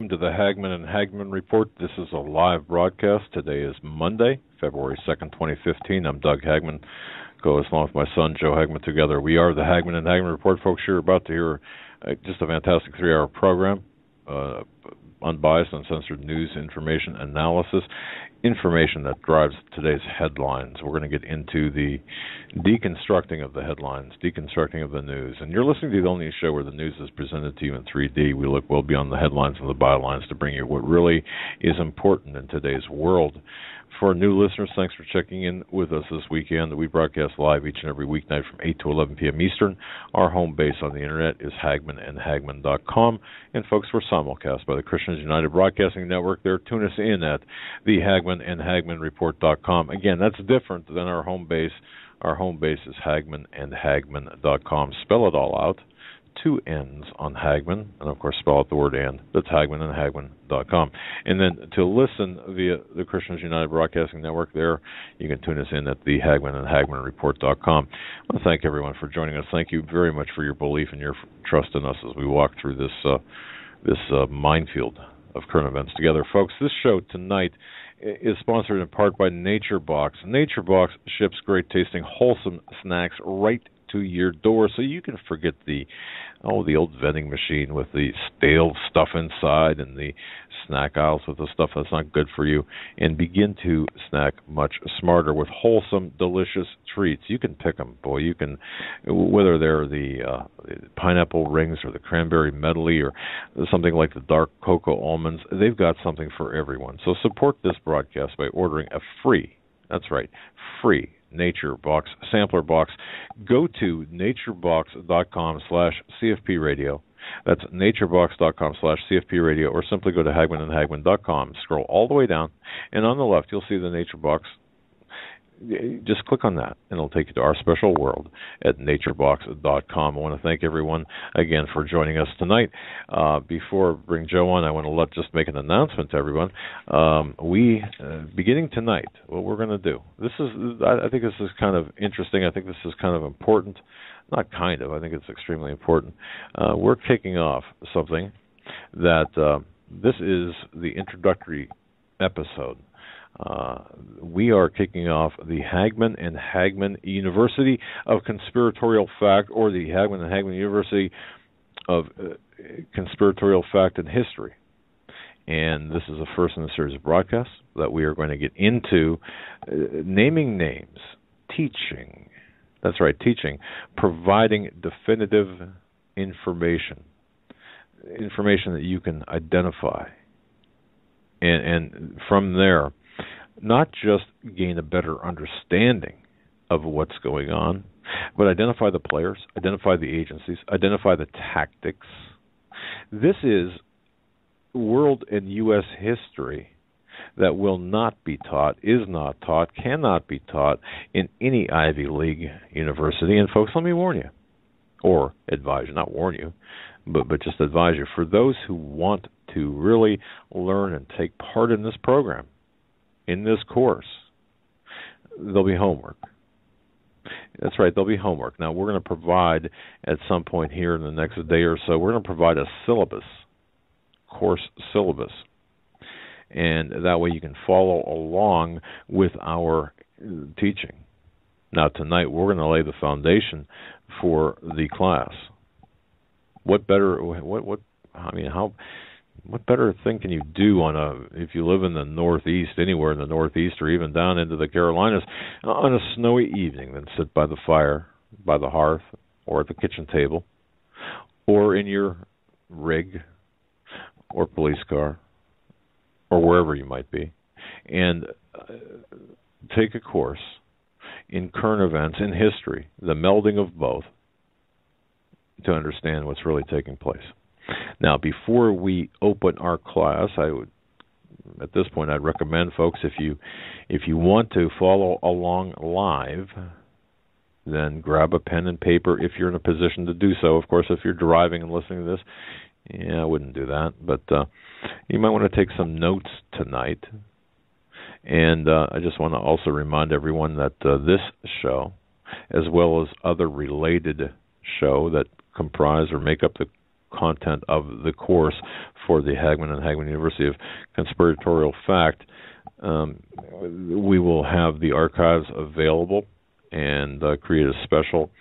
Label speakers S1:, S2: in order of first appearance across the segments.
S1: To the Hagmann and Hagmann Report. This is a live broadcast. Today is Monday, February 2nd, 2015. I'm Doug Hagmann, along with my son, Joe Hagmann. Together we are the Hagmann and Hagmann Report. Folks, you're about to hear just a fantastic 3-hour program, unbiased, uncensored news, information, analysis, information that drives today's headlines. We're going to get into the deconstructing of the headlines, deconstructing of the news. And you're listening to the only show where the news is presented to you in 3D. We look well beyond the headlines and the bylines to bring you what really is important in today's world. For new listeners, thanks for checking in with us this weekend. We broadcast live each and every weeknight from 8 to 11 p.m. Eastern. Our home base on the internet is hagmannandhagmann.com. And folks, we're simulcast by the Christians United Broadcasting Network. There, tune us in at the hagmannandhagmannreport.com. Again, that's different than our home base. Our home base is hagmannandhagmann.com. Spell it all out. 2 N's on Hagmann, and of course spell out the word and. That's hagmannandhagmann.com. And then to listen via the Christians United Broadcasting Network, there you can tune us in at the hagmannandhagmannreport.com. I want to thank everyone for joining us. Thank you very much for your belief and your trust in us as we walk through this minefield of current events together. Folks, this show tonight is sponsored in part by NatureBox. NatureBox ships great tasting, wholesome snacks right to your door, so you can forget the old vending machine with the stale stuff inside and the snack aisles with the stuff that's not good for you, and begin to snack much smarter with wholesome, delicious treats. You can pick them, boy. You can, whether they're the pineapple rings or the cranberry medley or something like the dark cocoa almonds. They've got something for everyone. So support this broadcast by ordering a free, that's right, free NatureBox sampler box. Go to naturebox.com/CFP radio. That's naturebox.com/CFP radio, or simply go to hagmannandhagmann.com. Scroll all the way down, and on the left you'll see the NatureBox. Just click on that, and it'll take you to our special world at naturebox.com. I want to thank everyone again for joining us tonight. Before I bring Joe on, I want to just make an announcement to everyone. We, beginning tonight, what we're going to do, I think this is kind of interesting. I think this is kind of important. Not kind of. I think it's extremely important. We're kicking off something that this is the introductory episode. We are kicking off the Hagmann and Hagmann University of Conspiratorial Fact, or the Hagmann and Hagmann University of Conspiratorial Fact and History. And this is the first in a series of broadcasts that we are going to get into naming names, teaching. That's right, teaching, providing definitive information that you can identify. And from there, not just gain a better understanding of what's going on, but identify the players, identify the agencies, identify the tactics. This is world and U.S. history that will not be taught, is not taught, cannot be taught in any Ivy League university. And folks, let me warn you, or advise you, not warn you, but just advise you, for those who want to really learn and take part in this program, in this course, there'll be homework. That's right, there'll be homework. Now, we're going to provide, at some point here in the next day or so, we're going to provide a syllabus, course syllabus. And that way you can follow along with our teaching. Now, tonight, we're going to lay the foundation for the class. What better thing can you do if you live in the Northeast, anywhere in the Northeast, or even down into the Carolinas, on a snowy evening than sit by the fire, by the hearth, or at the kitchen table, or in your rig, or police car, or wherever you might be, and take a course in current events, in history, the melding of both, to understand what's really taking place. Now, before we open our class, at this point, I'd recommend, folks, if you want to follow along live, then grab a pen and paper if you're in a position to do so. Of course, if you're driving and listening to this, I wouldn't do that. But you might want to take some notes tonight. And I just want to also remind everyone that this show, as well as other related show that comprise or make up the content of the course for the Hagmann and Hagmann University of Conspiratorial Fact. We will have the archives available and create a special,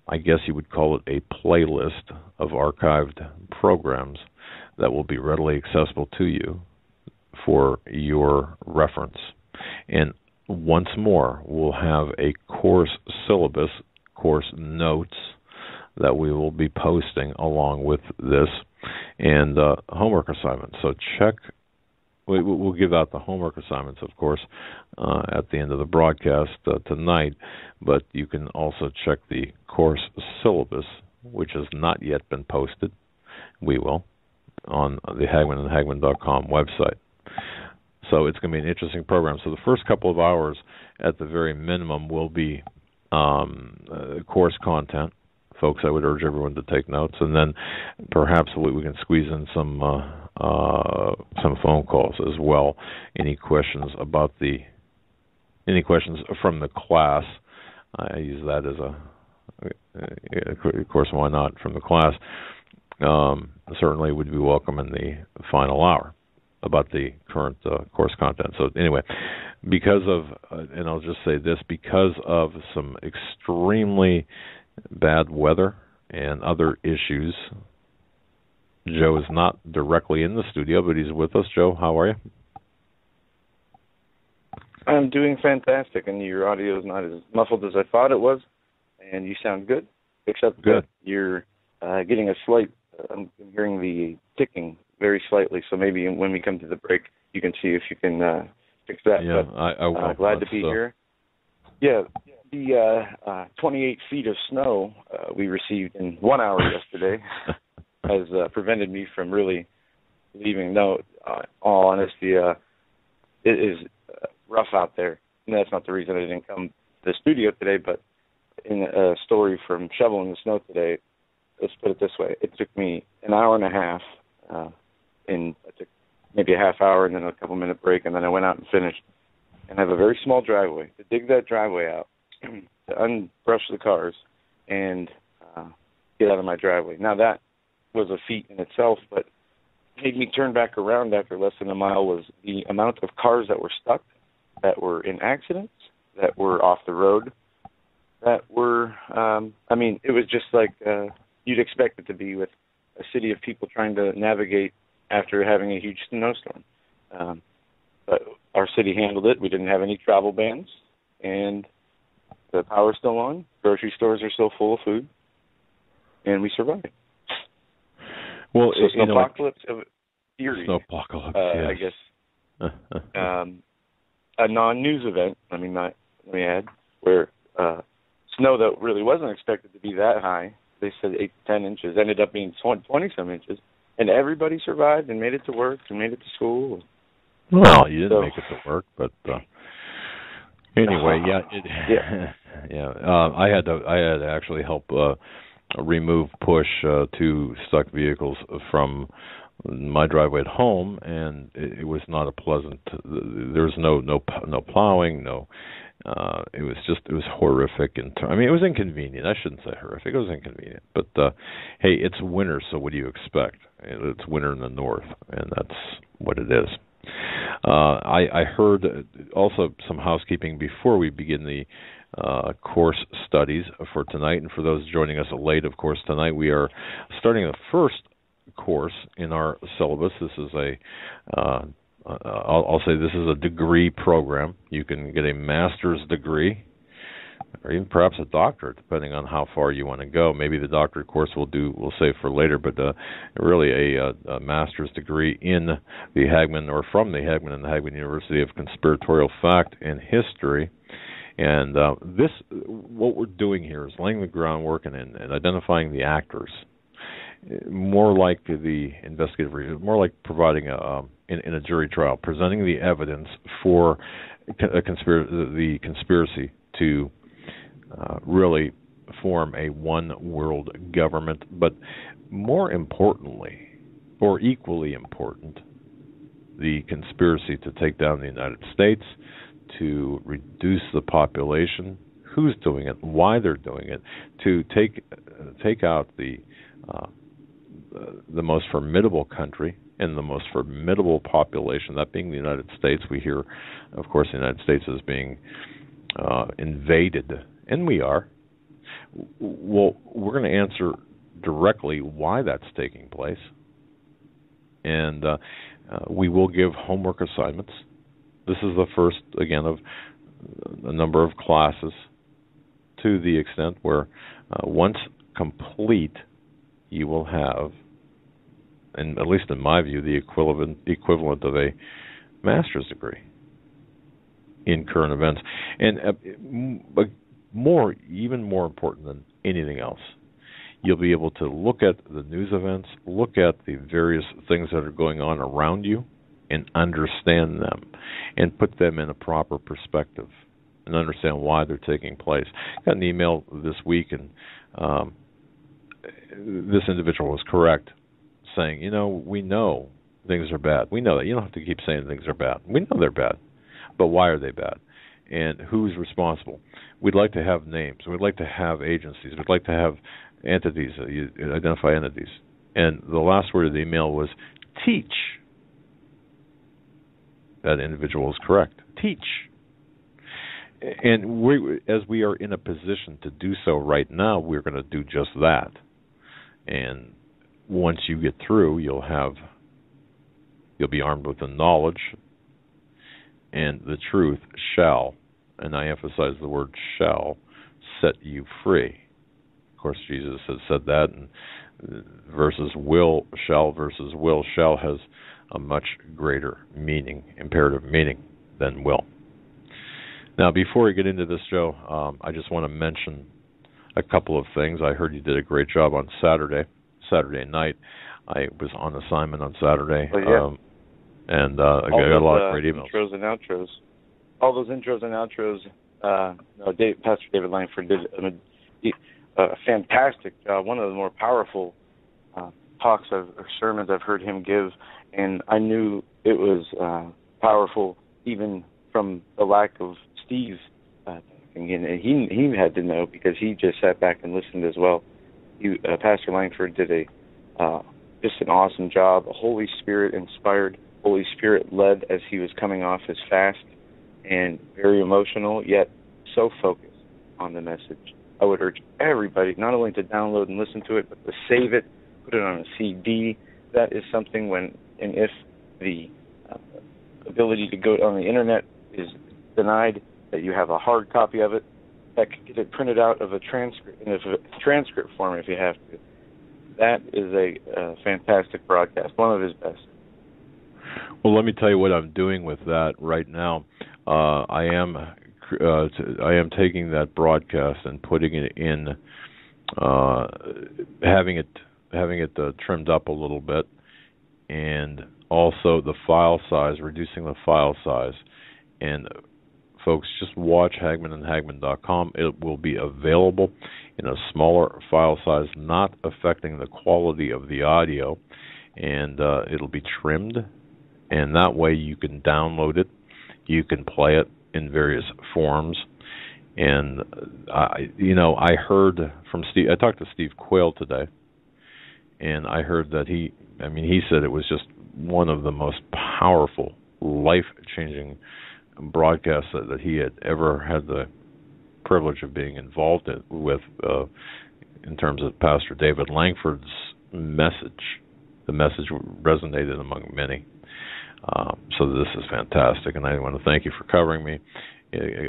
S1: I guess you would call it a playlist of archived programs that will be readily accessible to you for your reference. And once more, we'll have a course syllabus, course notes that we will be posting along with this, and homework assignments. So check. We'll give out the homework assignments, of course, at the end of the broadcast tonight, but you can also check the course syllabus, which has not yet been posted. We will, on the HagmannandHagmann.com website. So it's going to be an interesting program. So the first couple of hours, at the very minimum, will be course content. Folks, I would urge everyone to take notes, and then perhaps we can squeeze in some phone calls as well. Any questions from the class? I use that as of course, why not, from the class? Certainly would be welcome in the final hour about the current course content. So anyway, because of, and I'll just say this, because of some extremely bad weather and other issues, Joe is not directly in the studio, but he's with us. Joe, how are you?
S2: I'm doing fantastic, and your audio is not as muffled as I thought it was, and you sound good, except
S1: good.
S2: That you're getting a slight, I'm hearing the ticking very slightly, so maybe when we come to the break, you can see if you can fix that.
S1: Yeah,
S2: but,
S1: I will.
S2: Glad to be here. Yeah, the 28 feet of snow we received in 1 hour yesterday has prevented me from really leaving. No, all honesty, it is rough out there. And that's not the reason I didn't come to the studio today, but in a story from shoveling the snow today, let's put it this way. It took me an hour and a half, I took maybe a half hour and then a couple-minute break, and then I went out and finished. And I have a very small driveway. To dig that driveway out, to unbrush the cars, and get out of my driveway. Now, that was a feat in itself, but made me turn back around after less than a mile was the amount of cars that were stuck, that were in accidents, that were off the road, that were, it was just like you'd expect it to be with a city of people trying to navigate after having a huge snowstorm. But our city handled it. We didn't have any travel bans, and the power's still on. Grocery stores are still full of food, and we survived.
S1: Well,
S2: so snowpocalypse of theory.
S1: Snowpocalypse, yes.
S2: I guess. A non-news event, let me add, where snow that really wasn't expected to be that high, they said 8 to 10 inches, ended up being 20-some inches, and everybody survived and made it to work and made it to school.
S1: Well, you didn't make it to work, but anyway, I had to actually help remove push 2 stuck vehicles from my driveway at home, and it was not a pleasant. There was no plowing, it was horrific. It was inconvenient. I shouldn't say horrific. It was inconvenient. But hey, it's winter, so what do you expect? It's winter in the north, and that's what it is. I heard also some housekeeping before we begin the course studies for tonight. And for those joining us late, of course, tonight we are starting the first course in our syllabus. This is I'll say this is a degree program. You can get a master's degree, or even perhaps a doctorate, depending on how far you want to go. Maybe the doctorate course we'll save for later, but really a master's degree in the Hagmann, or from the Hagmann and the Hagmann University of Conspiratorial Fact and History. And what we're doing here is laying the groundwork and identifying the actors, more like the investigative reason, more like providing in a jury trial, presenting the evidence for the conspiracy to really form a one-world government, but more importantly, or equally important, the conspiracy to take down the United States, to reduce the population, who's doing it, why they're doing it, to take out the the most formidable country and the most formidable population, that being the United States. We hear, of course, the United States is being invaded, and we are. Well, we're going to answer directly why that's taking place, and we will give homework assignments. This is the first, again, of a number of classes, to the extent where once complete, you will have, and at least in my view, the equivalent of a master's degree in current events. And even more important than anything else, you'll be able to look at the news events, look at the various things that are going on around you, and understand them, and put them in a proper perspective, and understand why they're taking place. I got an email this week, and this individual was correct, saying, we know things are bad. We know that. You don't have to keep saying things are bad. We know they're bad. But why are they bad? And who's responsible? We'd like to have names. We'd like to have agencies. We'd like to have entities, identify entities. And the last word of the email was teach. That individual is correct. Teach. And as we are in a position to do so right now, we're going to do just that. And once you get through, you'll be armed with the knowledge, and the truth shall, and I emphasize the word shall, set you free. Of course, Jesus has said that, and versus will shall has a much greater meaning, imperative meaning, than will. Now, before we get into this, Joe, I just want to mention a couple of things. I heard you did a great job on Saturday night. I was on assignment on Saturday, and I got a lot of great emails.
S2: Intros and outros. All those intros and outros, Pastor David Langford did a fantastic job, one of the more powerful talks or sermons I've heard him give, and I knew it was powerful even from the lack of Steve. And he had to know, because he just sat back and listened as well. Pastor Langford did just an awesome job, a Holy Spirit inspired, Holy Spirit led as he was coming off his fast, and very emotional, yet so focused on the message. I would urge everybody not only to download and listen to it, but to save it, put it on a CD. That is something and if the ability to go on the internet is denied, that you have a hard copy of it, that could get it printed out of a transcript form if you have to. That is a fantastic broadcast, one of his best.
S1: Well, let me tell you what I'm doing with that right now. I am taking that broadcast and putting it in, having it trimmed up a little bit, and also the file size, reducing the file size. And folks, just watch HagmannandHagmann.com. It will be available in a smaller file size, not affecting the quality of the audio, and it'll be trimmed, and that way you can download it, you can play it in various forms. And I heard from Steve. I talked to Steve Quayle today, and I heard that he said it was just one of the most powerful, life-changing broadcasts that he had ever had the privilege of being involved with in terms of Pastor David Langford's message. The message resonated among many. So this is fantastic, and I want to thank you for covering me.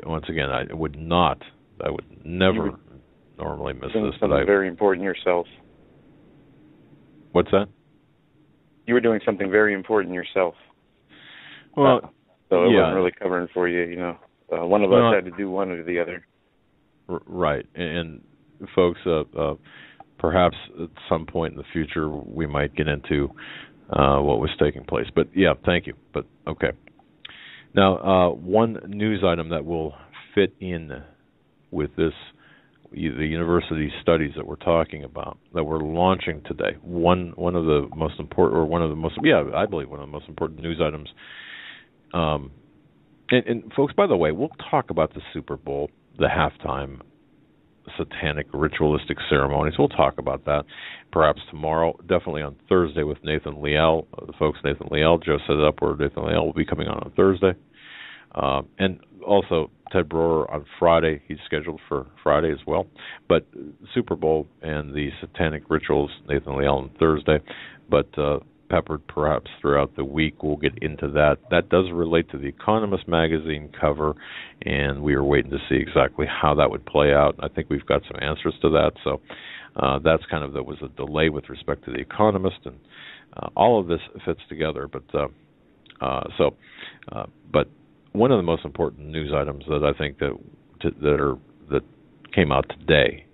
S1: Once again, I would never normally miss this.
S2: Something very important yourself.
S1: What's that?
S2: You were doing something very important yourself.
S1: Well,
S2: so it wasn't really covering for you, One of us had to do one or the other.
S1: Right. And folks, perhaps at some point in the future we might get into what was taking place. But, yeah, thank you. But, okay. Now, one news item that will fit in with this, the university studies that we're talking about, that we're launching today, one of the most important, or one of the most, I believe one of the most important news items. And folks, by the way, we'll talk about the Super Bowl, the halftime, satanic ritualistic ceremonies. We'll talk about that perhaps tomorrow, definitely on Thursday with Nathan Liel. The folks, Nathan Liel, Joe set it up where Nathan Liel will be coming on Thursday. And also Ted Broer on Friday. He's scheduled for Friday as well. But Super Bowl and the satanic rituals, Nathan Liel on Thursday. But peppered perhaps throughout the week, we'll get into that. That does relate to the Economist magazine cover, and we are waiting to see exactly how that would play out. I think we've got some answers to that. So that's kind of, there was a delay with respect to the Economist, and all of this fits together. But but one of the most important news items that I think that came out today,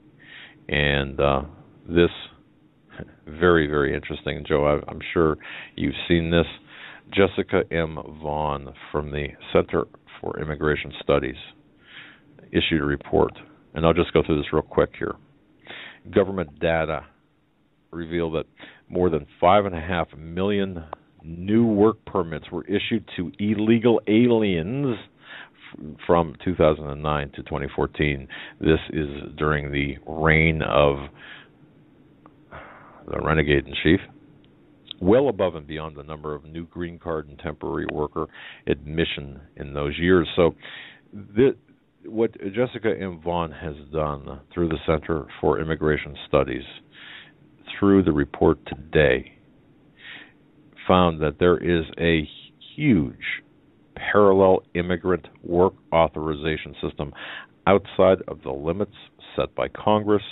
S1: and this very, very interesting, Joe. I'm sure you've seen this. Jessica M. Vaughn from the Center for Immigration Studies issued a report, and I'll just go through this real quick here. Government data reveal that more than 5.5 million new work permits were issued to illegal aliens from 2009 to 2014. This is during the reign of the renegade-in-chief, well above and beyond the number of new green card and temporary worker admission in those years. So what Jessica M. Vaughn has done through the Center for Immigration Studies, through the report today, found that there is a huge parallel immigrant work authorization system outside of the limits set by Congress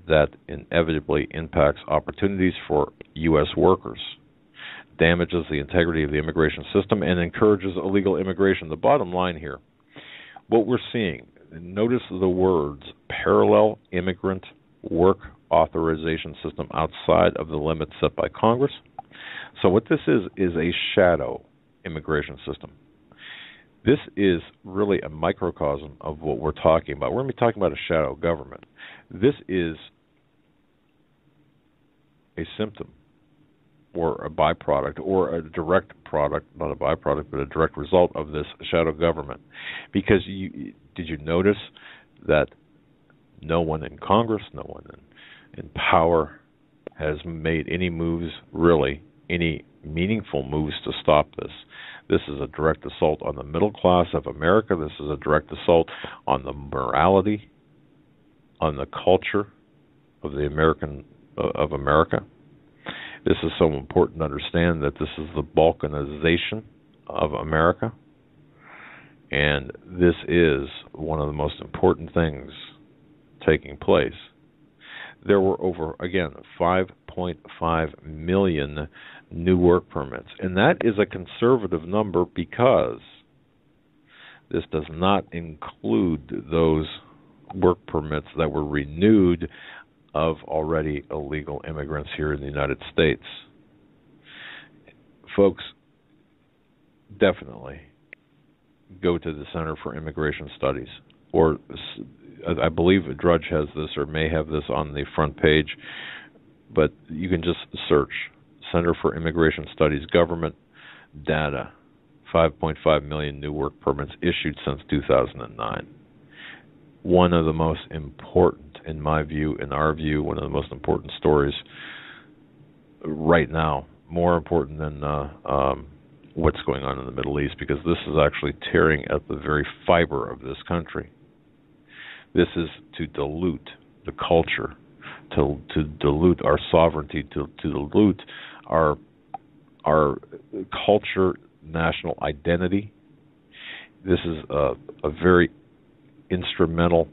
S1: that inevitably impacts opportunities for U.S. workers, damages the integrity of the immigration system, and encourages illegal immigration. The bottom line here, what we're seeing, notice the words parallel immigrant work authorization system outside of the limits set by Congress. So what this is a shadow immigration system. This is really a microcosm of what we're talking about. We're going to be talking about a shadow government. This is a symptom or a byproduct or a direct product, not a byproduct, but a direct result of this shadow government. Because did you notice that no one in Congress, no one in power has made any moves, really, any meaningful moves to stop this? This is a direct assault on the middle class of America. This is a direct assault on the morality, on the culture of the of America. This is so important to understand that this is the balkanization of America, and this is one of the most important things taking place. There were over, again, 5.5 million new work permits, and that is a conservative number because this does not include those work permits that were renewed of already illegal immigrants here in the United States. Folks, definitely go to the Center for Immigration Studies, or I believe Drudge has this or may have this on the front page, but you can just search Center for Immigration Studies government data, 5.5 million new work permits issued since 2009. One of the most important, in my view, in our view, one of the most important stories right now, more important than what's going on in the Middle East, because this is actually tearing at the very fiber of this country. This is to dilute the culture, to dilute our sovereignty, to dilute our culture, national identity. This is a very instrumental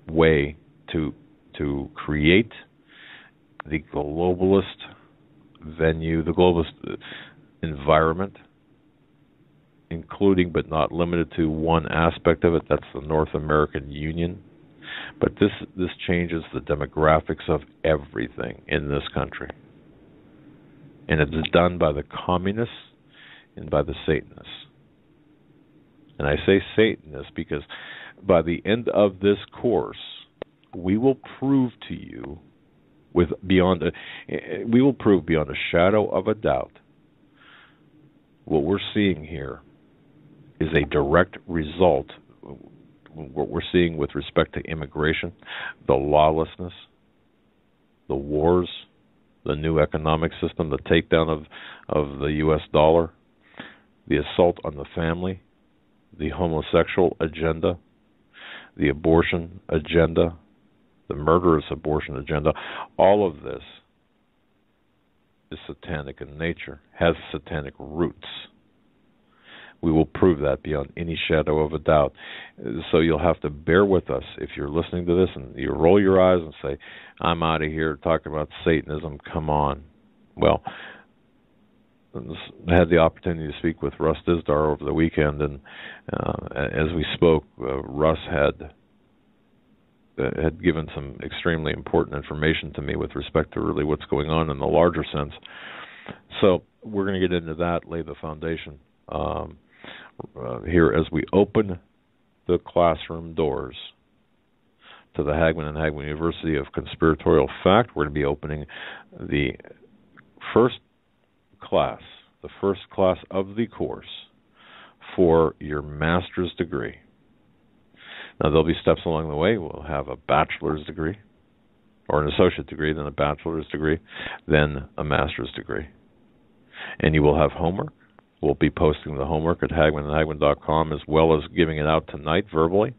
S1: way to create the globalist venue, the globalist environment, including but not limited to one aspect of it, that's the North American Union. But this changes the demographics of everything in this country. And it's done by the communists and by the Satanists. And I say Satanists because by the end of this course, we will prove to you beyond a shadow of a doubt, what we're seeing here is a direct result. what we're seeing with respect to immigration, the lawlessness, the wars, the new economic system, the takedown of the U.S. dollar, the assault on the family, the homosexual agenda, the abortion agenda, the murderous abortion agenda, all of this is satanic in nature, has satanic roots. We will prove that beyond any shadow of a doubt. So you'll have to bear with us if you're listening to this and you roll your eyes and say, I'm out of here talking about Satanism, come on. Well, I had the opportunity to speak with Russ Dizdar over the weekend, and as we spoke, Russ had given some extremely important information to me with respect to really what's going on in the larger sense. So we're going to get into that, lay the foundation here as we open the classroom doors to the Hagmann and Hagmann University of Conspiratorial Fact. We're going to be opening the first class of the course for your master's degree. Now, there'll be steps along the way. We'll have a bachelor's degree, or an associate degree, then a bachelor's degree, then a master's degree. And you will have homework. We'll be posting the homework at hagmannandhagmann.com, as well as giving it out tonight verbally.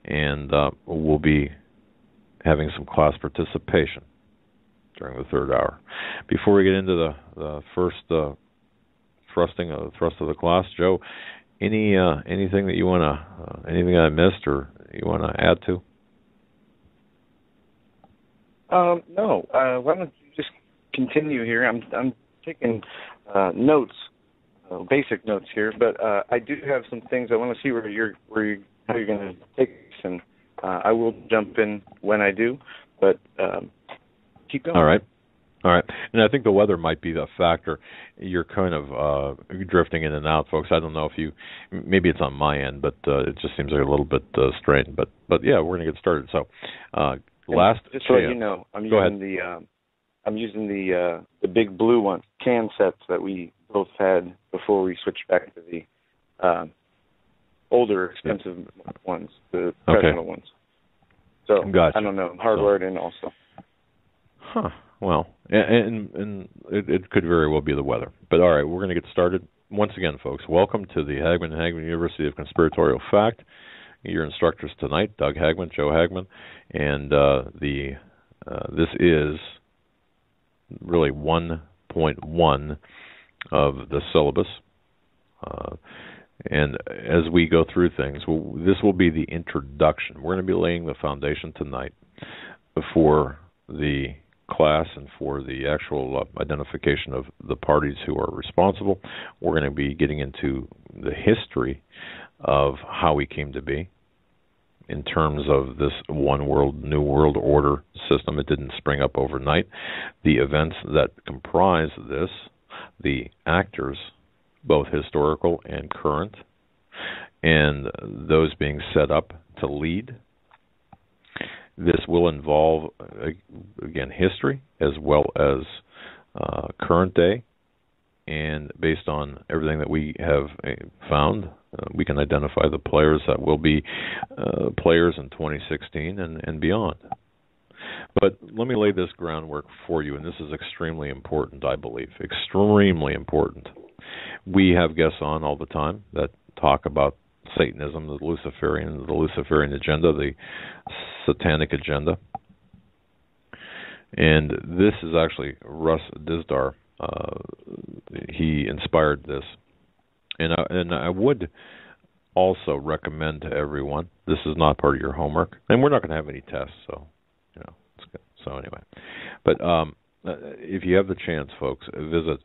S1: And we'll be having some class participation during the third hour. Before we get into the first thrust of the class, Joe, anything that you want to, anything I missed or you want to add to?
S2: No. Why don't you just continue here? I'm taking notes, basic notes here, but I do have some things I want to see how you're going to take this, and I will jump in when I do, but keep going.
S1: All right. And I think the weather might be the factor. You're kind of drifting in and out, folks. I don't know if maybe it's on my end, but it just seems like a little bit strained. But yeah, we're going to get started. So last
S2: just so you know, I'm using the big blue one, can sets that we both had before we switched back to the older, expensive ones, the professional ones. So gotcha. I don't know, hardwired in also.
S1: Huh. Well, and it could very well be the weather. But all right, we're going to get started. Once again, folks, welcome to the Hagmann Hagmann University of Conspiratorial Fact. Your instructors tonight, Doug Hagmann, Joe Hagmann, and this is really 1.1 of the syllabus. And as we go through things, this will be the introduction. We're going to be laying the foundation tonight for the class and for the actual identification of the parties who are responsible. We're going to be getting into the history of how we came to be in terms of this one world, new world order system. It didn't spring up overnight. The events that comprise this, the actors, both historical and current, and those being set up to lead. This will involve, again, history as well as current day, and based on everything that we have found, we can identify the players that will be players in 2016 and beyond. But let me lay this groundwork for you, and this is extremely important, I believe, extremely important. We have guests on all the time that talk about Satanism, the Luciferian agenda, the satanic agenda. And this is actually Russ Dizdar. He inspired this. And I would also recommend to everyone, this is not part of your homework, and we're not going to have any tests, so, it's good. So anyway. But if you have the chance, folks, visit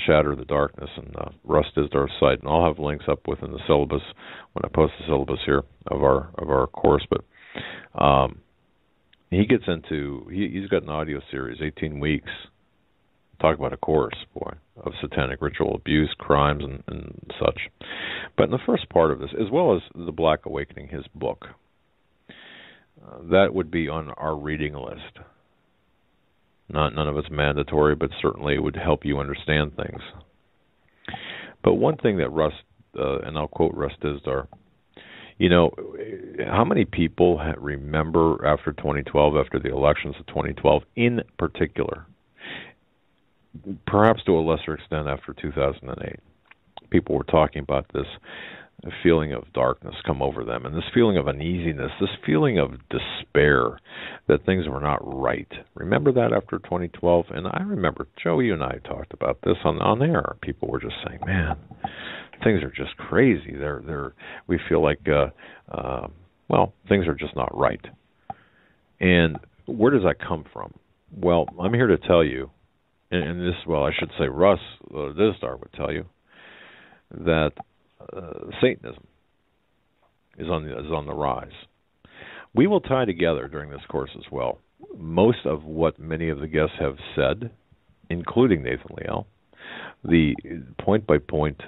S1: Shatter the Darkness and Russ Dizdar's site, and I'll have links up within the syllabus when I post the syllabus here of our course. But he gets into he's got an audio series, 18 weeks, talk about a course, of satanic ritual abuse, crimes, and such. But in the first part of this, as well as the Black Awakening, his book, that would be on our reading list. None of it's mandatory, but certainly it would help you understand things. But one thing that Russ, and I'll quote Russ Dizdar, You know, how many people remember after 2012, after the elections of 2012 in particular, perhaps to a lesser extent after 2008, people were talking about this feeling of darkness come over them, and this feeling of uneasiness, this feeling of despair that things were not right. Remember that after 2012? And I remember, Joe, you and I talked about this on air. People were just saying, man, things are just crazy. We feel like, things are just not right. And where does that come from? Well, I'm here to tell you, and this, I should say Russ Dizdar would tell you, that Satanism is on the rise. We will tie together during this course as well most of what many of the guests have said, including Nathan Liel, the point-by-point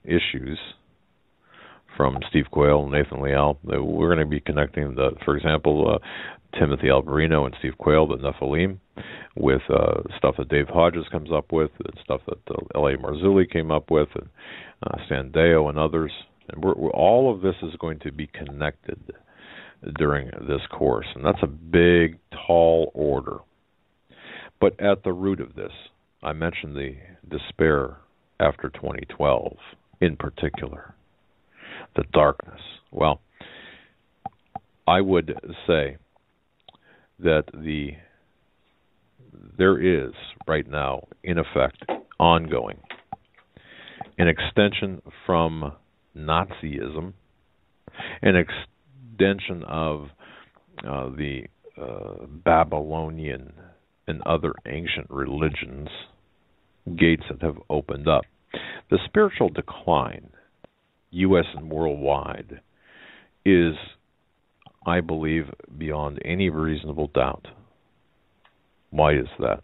S1: issues from Steve Quayle and Nathan Liel. We're going to be connecting, for example, Timothy Alberino and Steve Quayle, the Nephilim, with stuff that Dave Hodges comes up with, and stuff that L.A. Marzulli came up with, and Sandeo and others. And all of this is going to be connected during this course, and that's a big, tall order. But at the root of this, I mentioned the despair after 2012 in particular, the darkness. Well, I would say that there is right now, in effect, ongoing, an extension from Nazism, an extension of the Babylonian and other ancient religions, gates that have opened up. The spiritual decline, U.S. and worldwide, is, I believe, beyond any reasonable doubt. Why is that?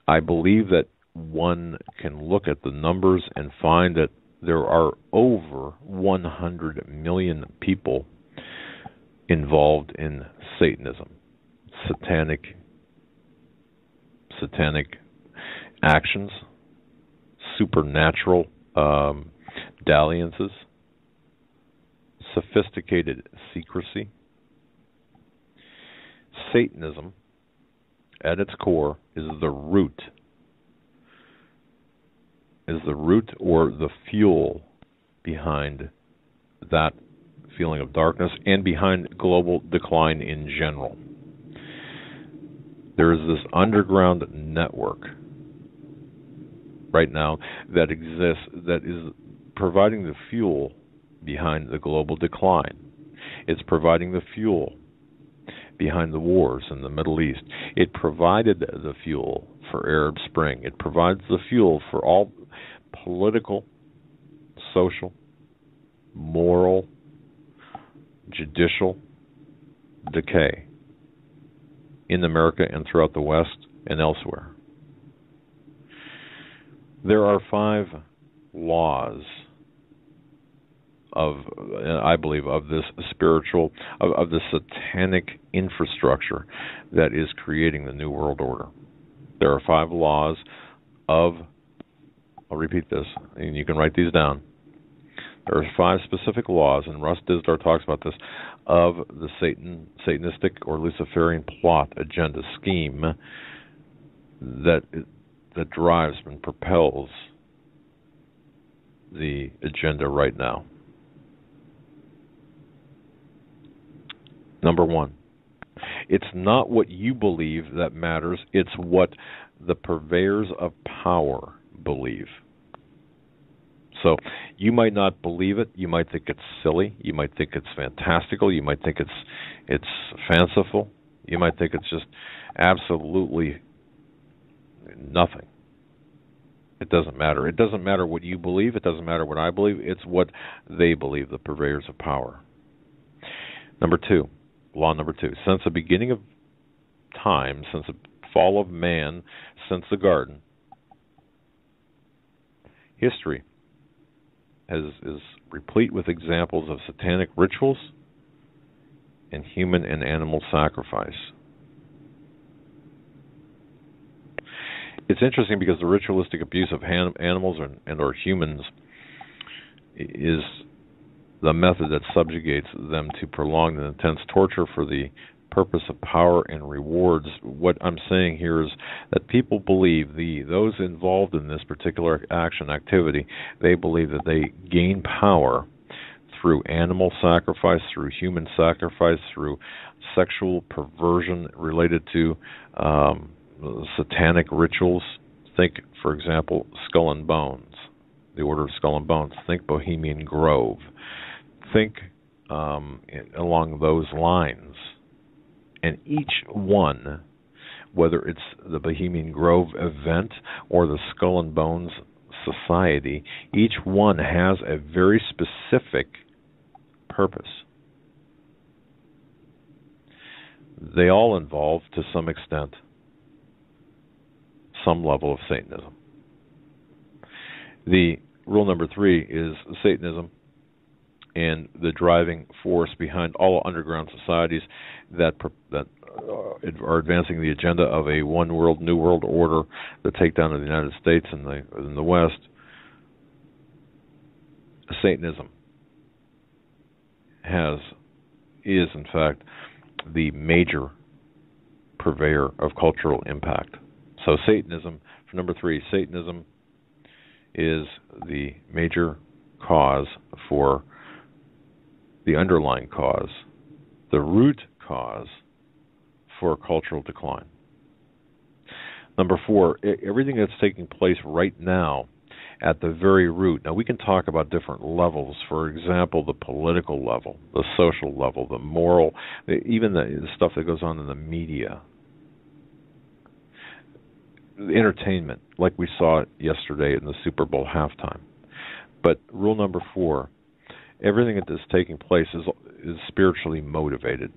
S1: I believe that one can look at the numbers and find that there are over 100 million people involved in Satanism, satanic actions, supernatural dalliances, sophisticated secrecy. Satanism, at its core, is the root or the fuel behind that feeling of darkness and behind global decline in general. There is this underground network right now that exists that is providing the fuel behind the global decline. It's providing the fuel behind the wars in the Middle East. It provided the fuel for Arab Spring. It provides the fuel for all political, social, moral, judicial decay in America and throughout the West and elsewhere. There are 5 laws I believe, of this spiritual, of the satanic infrastructure that is creating the New World Order. There are 5 laws of, I'll repeat this, and you can write these down. There are 5 specific laws, and Russ Dizdar talks about this, of the Satanistic or Luciferian plot, agenda, scheme that drives and propels the agenda right now. Number 1, it's not what you believe that matters, it's what the purveyors of power believe. So you might not believe it, you might think it's silly, you might think it's fantastical, you might think it's fanciful, you might think it's just absolutely nothing. It doesn't matter. It doesn't matter what you believe, it doesn't matter what I believe, it's what they believe, the purveyors of power. Law number 2, since the beginning of time, since the fall of man, since the garden, history is replete with examples of satanic rituals and human and animal sacrifice. It's interesting because the ritualistic abuse of animals and or humans is the method that subjugates them to prolonged and intense torture for the purpose of power and rewards. What I'm saying here is that people believe, those involved in this particular activity, they believe that they gain power through animal sacrifice, through human sacrifice, through sexual perversion related to satanic rituals. Think, for example, Skull and Bones, the Order of Skull and Bones. Think Bohemian Grove. Think along those lines. And each one, whether it's the Bohemian Grove event or the Skull and Bones Society, each one has a very specific purpose. They all involve, to some extent, some level of Satanism. The rule number 3 is Satanism and the driving force behind all underground societies that are advancing the agenda of a one world, new world order, the takedown of the United States and the West. Satanism is in fact the major purveyor of cultural impact. So Satanism, for number 3, Satanism is the major cause for the underlying cause, the root cause for cultural decline. Number 4, everything that's taking place right now at the very root. Now, we can talk about different levels. For example, the political level, the social level, the moral, even the stuff that goes on in the media. The entertainment, like we saw yesterday in the Super Bowl halftime. But rule number 4, everything that is taking place is spiritually motivated.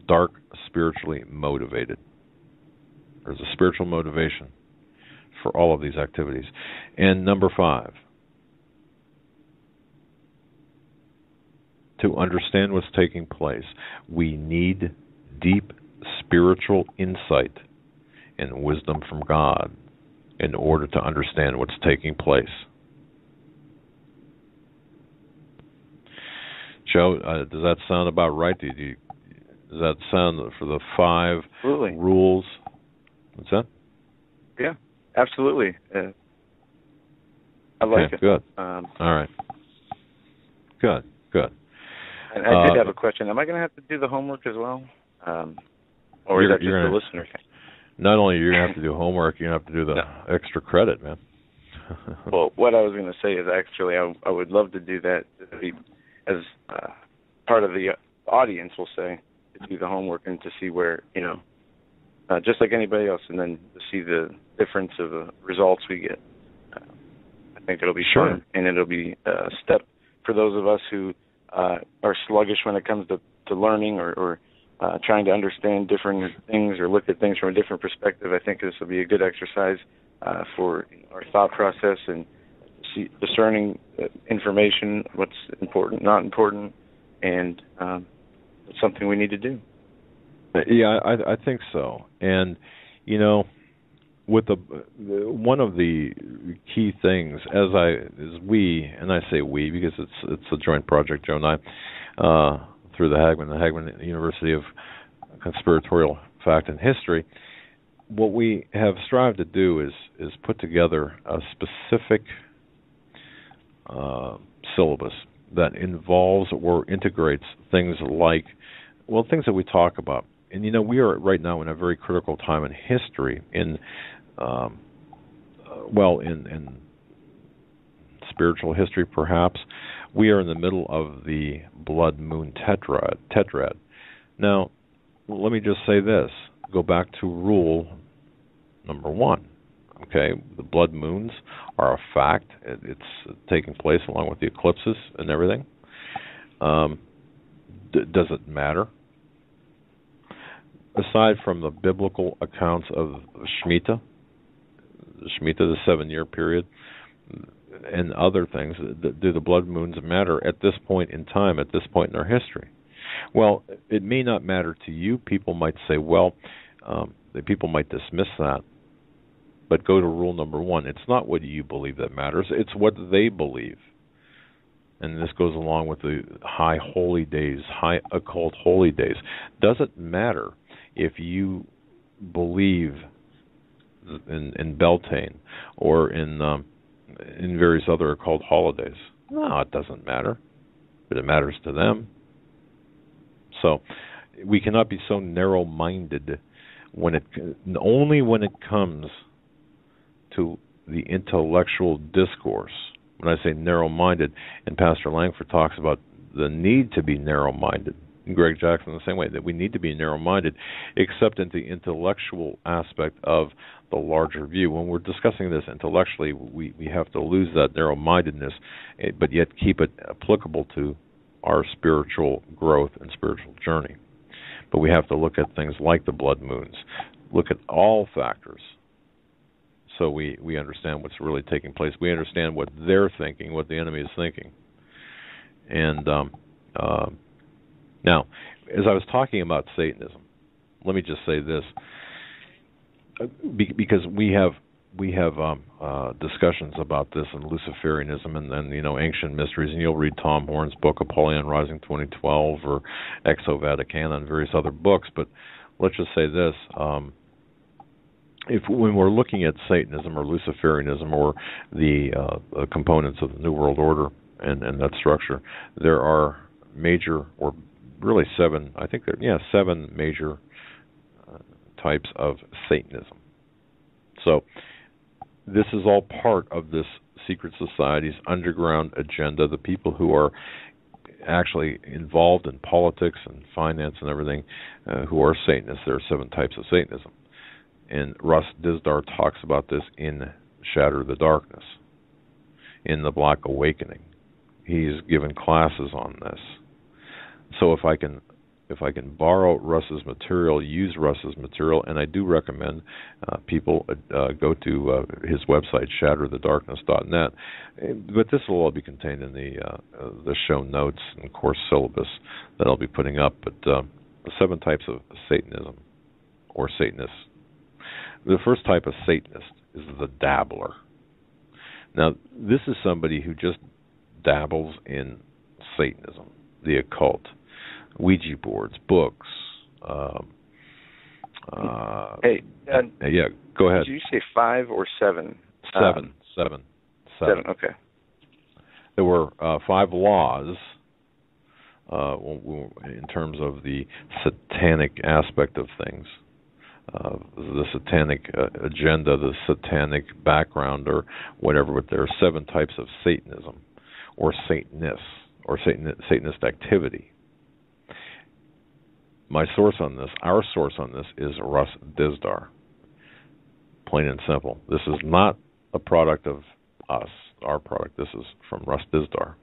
S1: Dark, spiritually motivated. There's a spiritual motivation for all of these activities. And number 5, to understand what's taking place, we need deep spiritual insight and wisdom from God in order to understand what's taking place. Joe, does that sound about right? Does that sound for the 5
S2: Absolutely.
S1: rules? What's that?
S2: Yeah, absolutely. I like it.
S1: Good. All right. Good.
S2: And I did have a question. Am I going to have to do the homework as well? Or is that just the listener thing?
S1: Not only are you going to have to do homework, you're going to have to do the extra credit, man.
S2: Well, what I was going to say is actually I would love to do that as part of the audience, will say, to do the homework and to see where, just like anybody else, and then to see the difference of the results we get. I think it'll be fun, and it'll be a step for those of us who are sluggish when it comes to learning or trying to understand different things or look at things from a different perspective. I think this will be a good exercise for our thought process and discerning information, what's important, not important, and it's something we need to do.
S1: Yeah, I think so. And, with one of the key things, and I say we because it's a joint project, Joe and I, through the Hagmann University of Conspiratorial Fact and History, what we have strived to do is put together a specific syllabus that involves or integrates things like, things that we talk about. And, we are right now in a very critical time in history, in spiritual history perhaps. We are in the middle of the blood moon tetrad. Now, let me just say this. Go back to rule number 1. Okay, the blood moons are a fact. It's taking place along with the eclipses and everything. Does it matter? Aside from the biblical accounts of Shemitah, the 7-year period, and other things, do the blood moons matter at this point in time, at this point in our history? Well, it may not matter to you. People might say, people might dismiss that. But go to rule number 1. It's not what you believe that matters. It's what they believe. and this goes along with the high holy days, high occult holy days. Doesn't matter if you believe in Beltane or in various other occult holidays. No, it doesn't matter, but it matters to them. So we cannot be so narrow-minded only when it comes to the intellectual discourse. When I say narrow-minded, and Pastor Langford talks about the need to be narrow-minded, and Greg Jackson the same way, that we need to be narrow-minded, except in the intellectual aspect of the larger view. When we're discussing this intellectually, we have to lose that narrow-mindedness, but yet keep it applicable to our spiritual growth and spiritual journey. But we have to look at things like the blood moons, look at all factors, so we understand what's really taking place. We understand what they're thinking, what the enemy is thinking. And now, as I was talking about Satanism, let me just say this, because we have discussions about this in Luciferianism and then ancient mysteries, and you'll read Tom Horn's book Apollyon Rising 2012 or Exo Vaticana and various other books. But let's just say this: when we're looking at Satanism or Luciferianism or the components of the New World Order and that structure, there are major, or really seven, I think seven major types of Satanism. So this is all part of this secret society's underground agenda. The people who are actually involved in politics and finance and everything, who are Satanists, there are seven types of Satanism. And Russ Dizdar talks about this in Shatter the Darkness, in the Black Awakening. He's given classes on this. So if I can borrow Russ's material, use Russ's material, and I do recommend people go to his website, shatterthedarkness.net. But this will all be contained in the show notes and course syllabus that I'll be putting up. But the seven types of Satanism, or Satanists. The first type of Satanist is the dabbler. Now, this is somebody who just dabbles in Satanism, the occult, Ouija boards, books. Yeah, go ahead.
S2: Did you say 5 or 7?
S1: Seven.
S2: Okay.
S1: There were 5 laws in terms of the satanic aspect of things. The satanic agenda, the satanic background, or whatever, but there are 7 types of Satanism, or Satanists, or Satanist activity. My source on this, our source on this, is Russ Dizdar. Plain and simple. This is not a product of us, our product. This is from Russ Dizdar.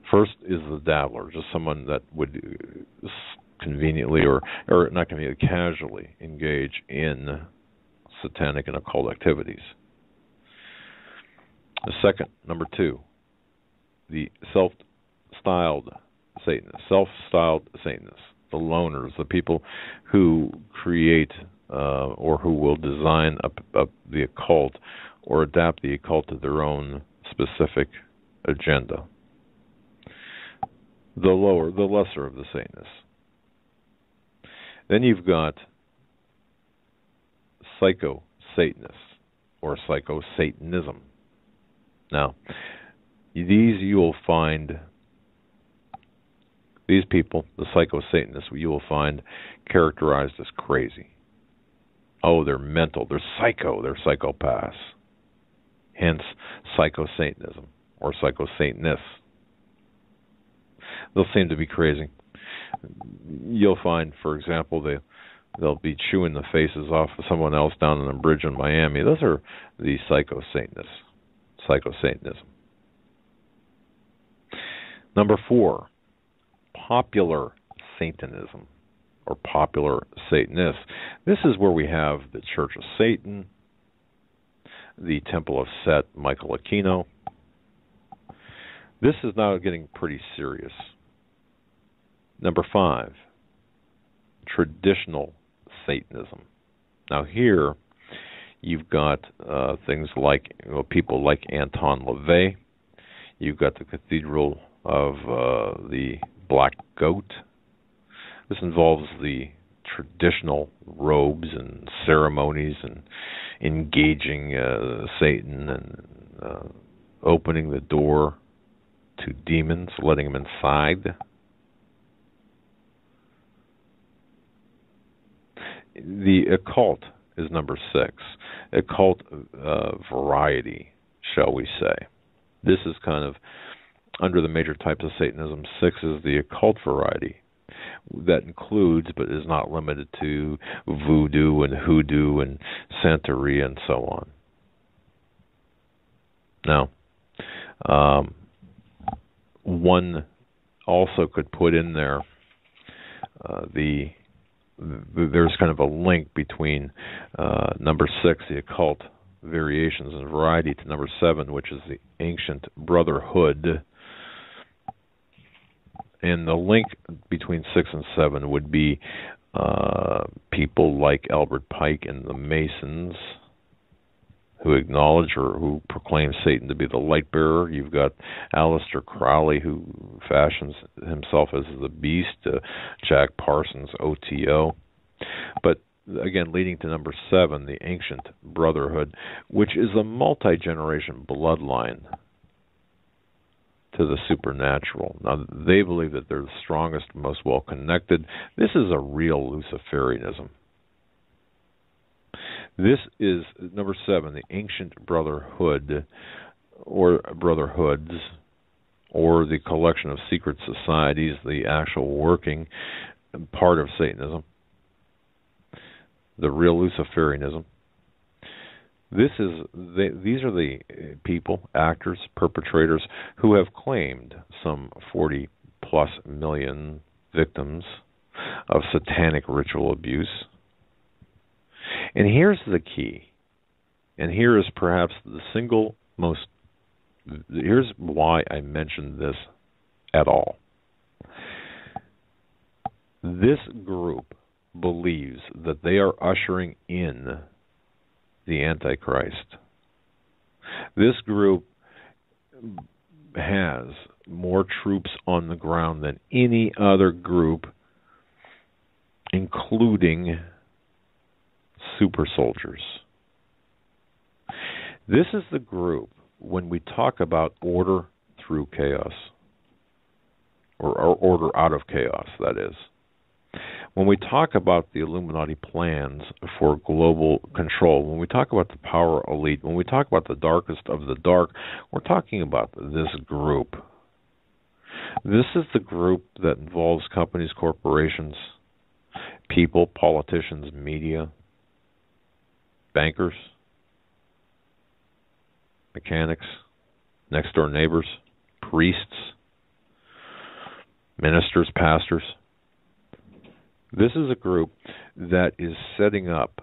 S1: First is the dabbler, just someone that would conveniently or not conveniently, casually engage in satanic and occult activities. The second, number 2, the self-styled Satanists, the loners, the people who create or who will design the occult or adapt the occult to their own specific agenda. The lesser of the Satanists. Then you've got psycho-Satanists, or psycho-Satanism. Now, you will find, these people, the psycho-Satanists, you will find characterized as crazy. Oh, they're mental, they're psycho, they're psychopaths. Hence, psycho-Satanism, or psycho-Satanists. They'll seem to be crazy. You'll find, for example, they'll be chewing the faces off of someone else down on a bridge in Miami. Those are the psycho-Satanists, psycho-Satanism. Number 4, popular Satanism, or popular Satanists. This is where we have the Church of Satan, the Temple of Set, Michael Aquino. This is now getting pretty serious. Number 5, traditional Satanism. Now here, you've got things like people like Anton LaVey. You've got the Cathedral of the Black Goat. This involves the traditional robes and ceremonies and engaging Satan and opening the door to demons, letting them inside. The occult is number 6. Occult variety, shall we say. This is kind of under the major types of Satanism. 6 is the occult variety. That includes, but is not limited to, voodoo and hoodoo and Santeria and so on. Now, one also could put in there there's kind of a link between number 6, the occult variations and variety, to number 7, which is the ancient brotherhood. And the link between 6 and 7 would be people like Albert Pike and the Masons, who acknowledge or who proclaim Satan to be the light bearer. You've got Aleister Crowley, who fashions himself as the beast, Jack Parsons, OTO. But again, leading to number 7, the ancient brotherhood, which is a multi-generation bloodline to the supernatural. Now, they believe that they're the strongest, most well-connected. This is a real Luciferianism. This is number 7, the ancient brotherhood, or brotherhoods, or the collection of secret societies, the actual working part of Satanism, the real Luciferianism. These are the people, actors, perpetrators, who have claimed some 40-plus million victims of satanic ritual abuse. And here's the key, and here is perhaps the single most, here's why I mentioned this at all. This group believes that they are ushering in the Antichrist. This group has more troops on the ground than any other group, including super soldiers. This is the group, when we talk about order through chaos, or order out of chaos, that is. When we talk about the Illuminati plans for global control, when we talk about the power elite, when we talk about the darkest of the dark, we're talking about this group. This is the group that involves companies, corporations, people, politicians, media, bankers, mechanics, next-door neighbors, priests, ministers, pastors. This is a group that is setting up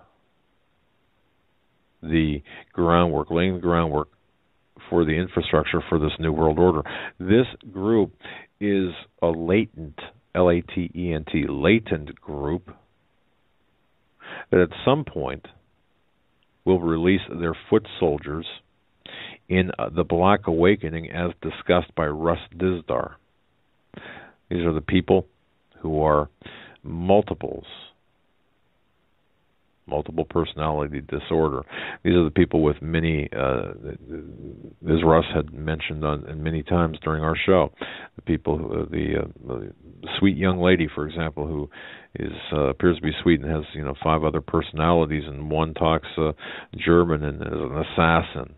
S1: the groundwork, laying the groundwork for the infrastructure for this New World Order. This group is a latent, L-A-T-E-N-T, latent group that at some point will release their foot soldiers in the Black Awakening as discussed by Russ Dizdar. These are the people who are multiple personality disorder. These are the people with many, as Russ had mentioned many times during our show, the people, the sweet young lady, for example, who appears to be sweet and has 5 other personalities, and one talks German and is an assassin.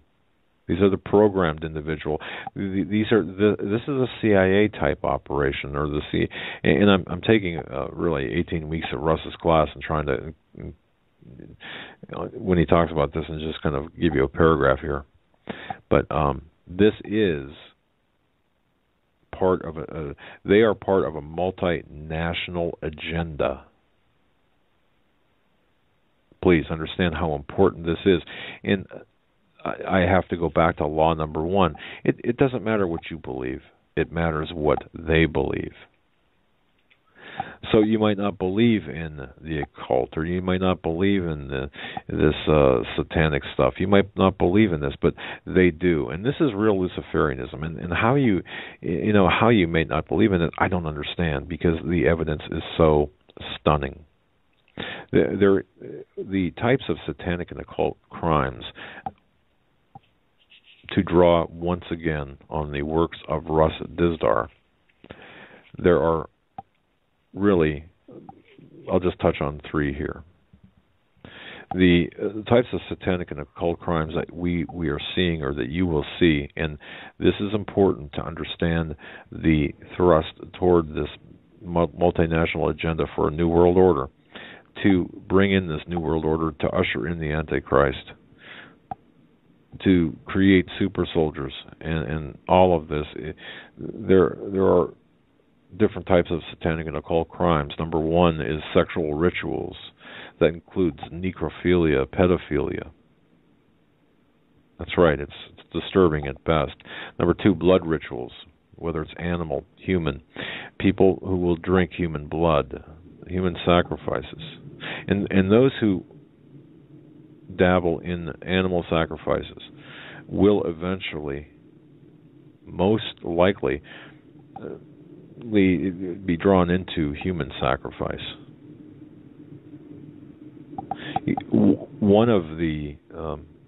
S1: These are the programmed individual. This is a CIA type operation, or and I'm taking really 18 weeks of Russ's class and trying to, when he talks about this, and just kind of give you a paragraph here. But this is part of they are part of a multinational agenda. Please understand how important this is. And I have to go back to law number 1. It doesn't matter what you believe. It matters what they believe. So you might not believe in the occult, or you might not believe in this satanic stuff. You might not believe in this, but they do. And this is real Luciferianism. And how how you may not believe in it, I don't understand, because the evidence is so stunning. The types of satanic and occult crimes, to draw once again on the works of Russ Dizdar, there are really, I'll just touch on three here. The types of satanic and occult crimes that we are seeing, or that you will see, and this is important to understand the thrust toward this multinational agenda for a new world order, to bring in this new world order, to usher in the Antichrist, to create super soldiers, and all of this. There are different types of satanic and occult crimes. Number one is sexual rituals. That includes necrophilia, pedophilia. That's right, it's disturbing at best. Number two, blood rituals, whether it's animal, human. People who will drink human blood, human sacrifices. And those who dabble in animal sacrifices will eventually, most likely, be drawn into human sacrifice. One of the,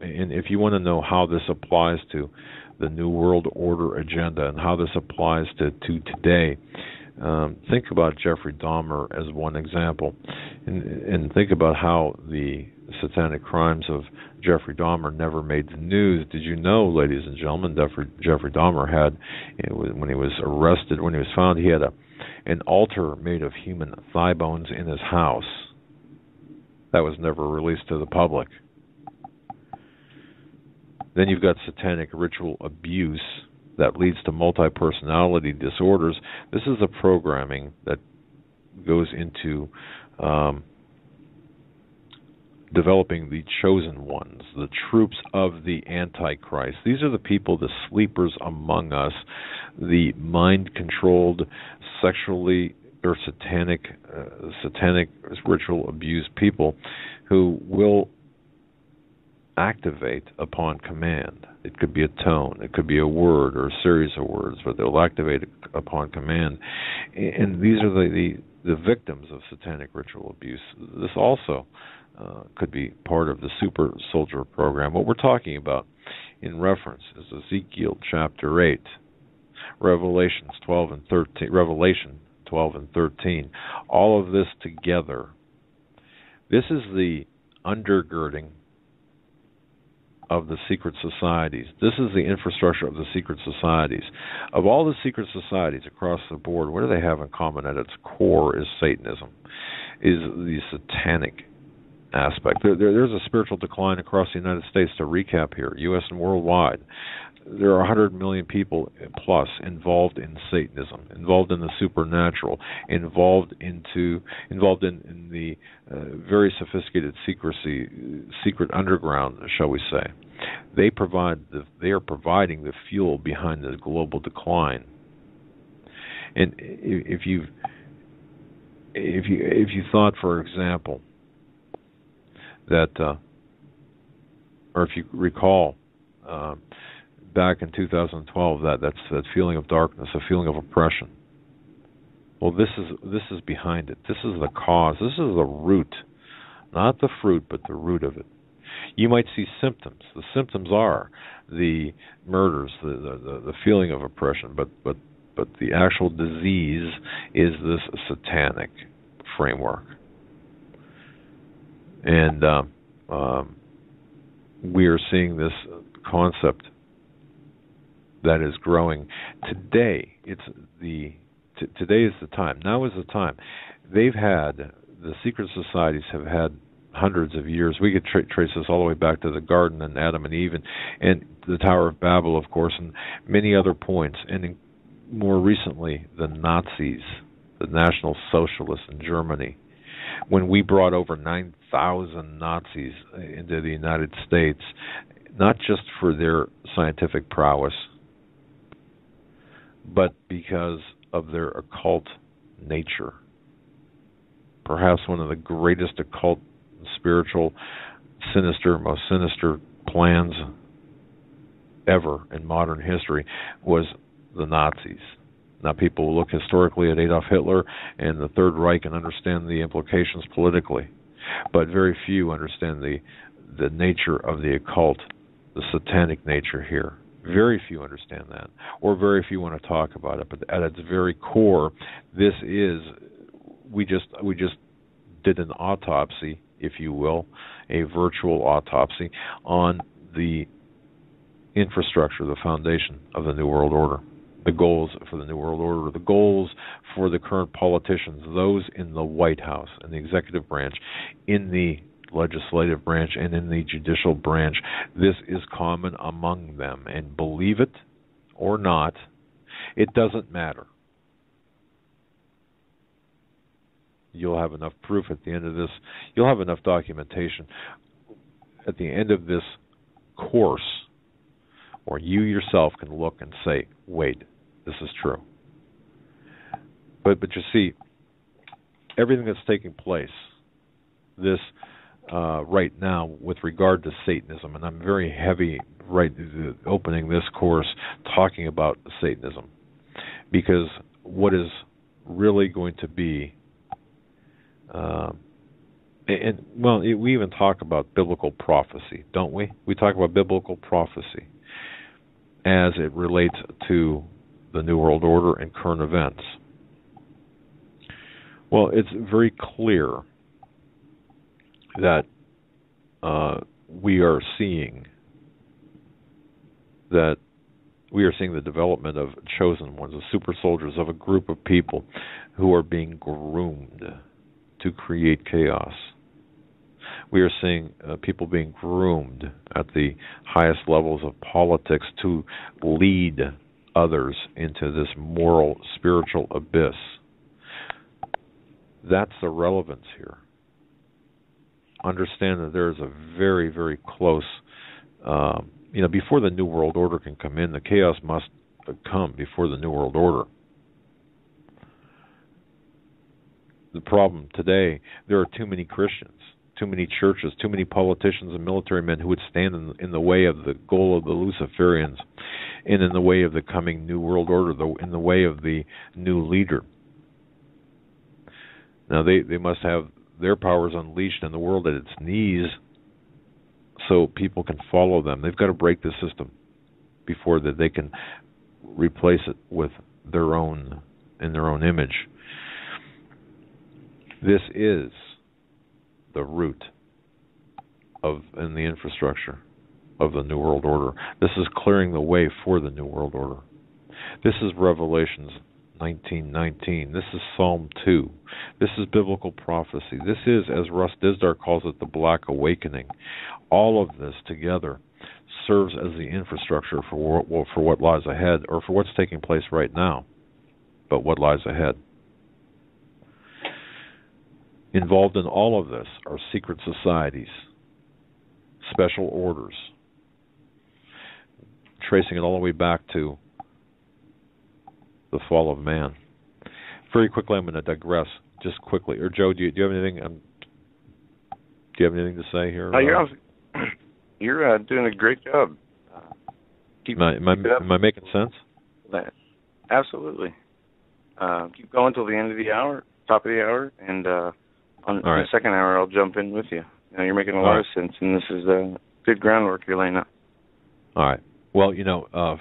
S1: and if you want to know how this applies to the New World Order agenda and how this applies to today, think about Jeffrey Dahmer as one example, and think about how the satanic crimes of Jeffrey Dahmer never made the news. Did you know, ladies and gentlemen, Jeffrey Dahmer had, when he was arrested, when he was found, he had an altar made of human thigh bones in his house. That was never released to the public. Then you've got satanic ritual abuse that leads to multi-personality disorders. This is a programming that goes into developing the chosen ones, the troops of the Antichrist. These are the people, the sleepers among us, the mind-controlled, sexually or satanic ritual abuse people who will activate upon command. It could be a tone, it could be a word or a series of words, but they'll activate upon command. And these are the victims of satanic ritual abuse. This also could be part of the super soldier program. What we're talking about in reference is Ezekiel chapter 8, Revelation 12 and 13. All of this together. This is the undergirding of the secret societies. This is the infrastructure of the secret societies. Of all the secret societies across the board, what do they have in common at its core is Satanism, is the satanic aspect. There's a spiritual decline across the United States, to recap here, U.S. and worldwide. There are 100 million people plus involved in Satanism, involved in the supernatural, involved in the very sophisticated secret underground, shall we say. They are providing the fuel behind the global decline. And if you thought, for example, that, or if you recall, back in 2012, that feeling of darkness, a feeling of oppression. Well, this is behind it. This is the cause. This is the root, not the fruit, but the root of it. You might see symptoms. The symptoms are the murders, the feeling of oppression, but the actual disease is this satanic framework. And we are seeing this concept that is growing today. Today is the time. Now is the time. The secret societies have had hundreds of years. We could trace this all the way back to the garden and Adam and Eve and the Tower of Babel, of course, and many other points. And more recently, the Nazis, the National Socialists in Germany. When we brought over 9,000 Nazis into the United States, not just for their scientific prowess, but because of their occult nature. perhaps one of the greatest occult, spiritual, most sinister plans ever in modern history was the Nazis. Now, people look historically at Adolf Hitler and the Third Reich and understand the implications politically, but very few understand the nature of the occult, the satanic nature here. Very few understand that, or very few want to talk about it. But at its very core, this is, we just did an autopsy, if you will, a virtual autopsy on the infrastructure, the foundation of the New World Order, the goals for the New World Order, the goals for the current politicians, those in the White House, in the executive branch, in the legislative branch, and in the judicial branch. This is common among them, and believe it or not, it doesn't matter. You'll have enough proof at the end of this. You'll have enough documentation at the end of this course, or you yourself can look and say, wait, this is true. But you see, everything that's taking place, this right now with regard to Satanism, and I'm very heavy opening this course talking about Satanism, because what is really going to be, we even talk about biblical prophecy, don't we? We talk about biblical prophecy as it relates to the New World Order and current events. Well, it's very clear that we are seeing the development of chosen ones, of super soldiers, of a group of people who are being groomed to create chaos. We are seeing people being groomed at the highest levels of politics to lead others into this moral, spiritual abyss. That's the relevance here. Understand that there is a very, very close, before the New World Order can come in, the chaos must come before the New World Order. The problem today, there are too many Christians, too many churches, too many politicians and military men who would stand in the way of the goal of the Luciferians, and in the way of the coming New World Order, in the way of the new leader. Now, they must have their powers unleashed and the world at its knees so people can follow them. They've got to break the system before that they can replace it with their own, in their own image. This is the root and the infrastructure of the New World Order. This is clearing the way for the New World Order. This is Revelations 19:19. This is Psalm 2. This is biblical prophecy. This is, as Russ Dizdar calls it, the Black Awakening. All of this together serves as the infrastructure for what lies ahead, or for what's taking place right now, but what lies ahead. Involved in all of this are secret societies, special orders, tracing it all the way back to the fall of man. Very quickly, I'm going to digress just quickly. Or Joe, do you have anything? Do you have anything to say here?
S2: You're doing a great job.
S1: Am I making sense?
S2: Absolutely. Keep going till the end of the hour, top of the hour, and on the second hour I'll jump in with you. You're making a lot of sense, and this is good groundwork you're laying up.
S1: All right. Well,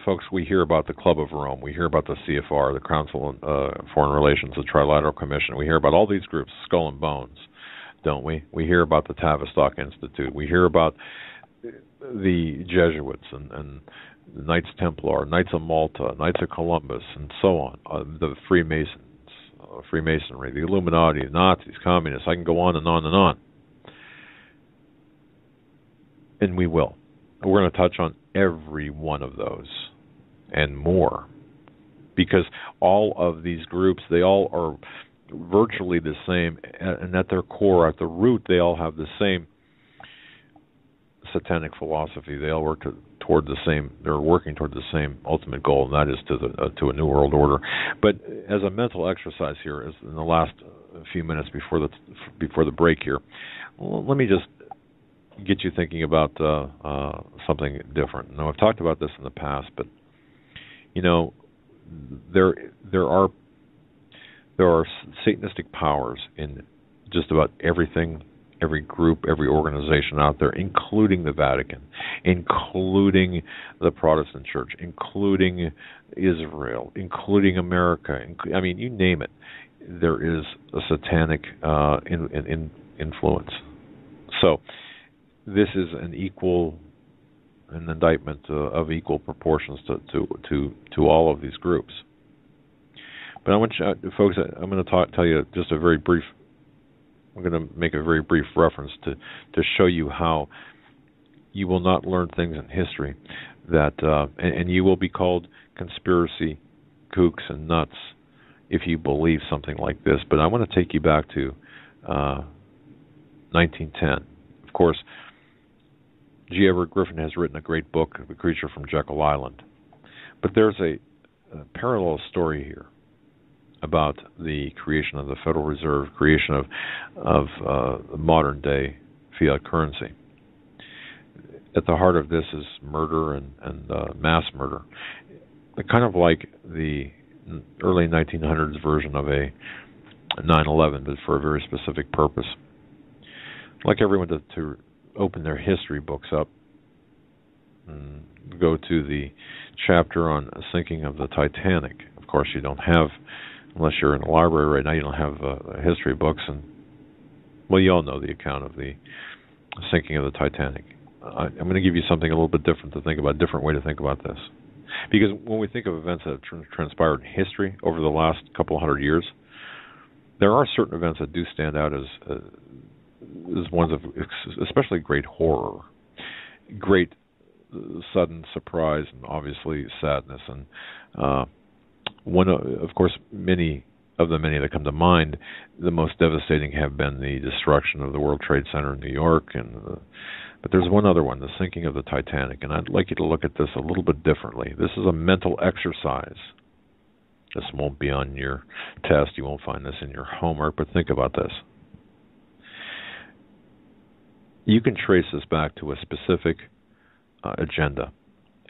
S1: folks, we hear about the Club of Rome. We hear about the CFR, the Council on Foreign Relations, the Trilateral Commission. We hear about all these groups, Skull and Bones, don't we? We hear about the Tavistock Institute. We hear about the Jesuits and the Knights Templar, Knights of Malta, Knights of Columbus, and so on, the Freemasons, Freemasonry, the Illuminati, the Nazis, Communists. I can go on and on and on. And we will. We're going to touch on every one of those and more, because all of these groups, they all are virtually the same, and at their core, at the root, they all have the same satanic philosophy. They all work toward the same. They're working toward the same ultimate goal, and that is to a new world order. But as a mental exercise here, as in the last a few minutes before the break here. Well, let me just get you thinking about something different. Now, I've talked about this in the past, but there are Satanistic powers in just about everything, every group, every organization out there, including the Vatican, including the Protestant Church, including Israel, including America. I mean, you name it. There is a satanic influence. So this is an indictment of equal proportions to all of these groups. But I want you, folks, I'm going to tell you just a very brief. I'm going to make a very brief reference to show you how you will not learn things in history that and you will be called conspiracy kooks and nuts if you believe something like this. But I want to take you back to 1910. Of course, G. Edward Griffin has written a great book, The Creature from Jekyll Island. But there's a parallel story here about the creation of the Federal Reserve, creation of modern day fiat currency. At the heart of this is murder and mass murder, kind of like the early 1900s version of a 9/11, but for a very specific purpose. I'd like everyone to open their history books up and go to the chapter on sinking of the Titanic. Of course, you don't have, unless you're in the library right now, you don't have history books, and well, you all know the account of the sinking of the Titanic. I'm going to give you something a little bit different to think about, a different way to think about this. Because when we think of events that have transpired in history over the last couple of hundred years, there are certain events that do stand out as ones of especially great horror, great sudden surprise, and obviously sadness. And one, of course, many that come to mind, the most devastating have been the destruction of the World Trade Center in New York, but there's one other one, the sinking of the Titanic, and I'd like you to look at this a little bit differently. This is a mental exercise. This won't be on your test. You won't find this in your homework, but think about this. You can trace this back to a specific agenda,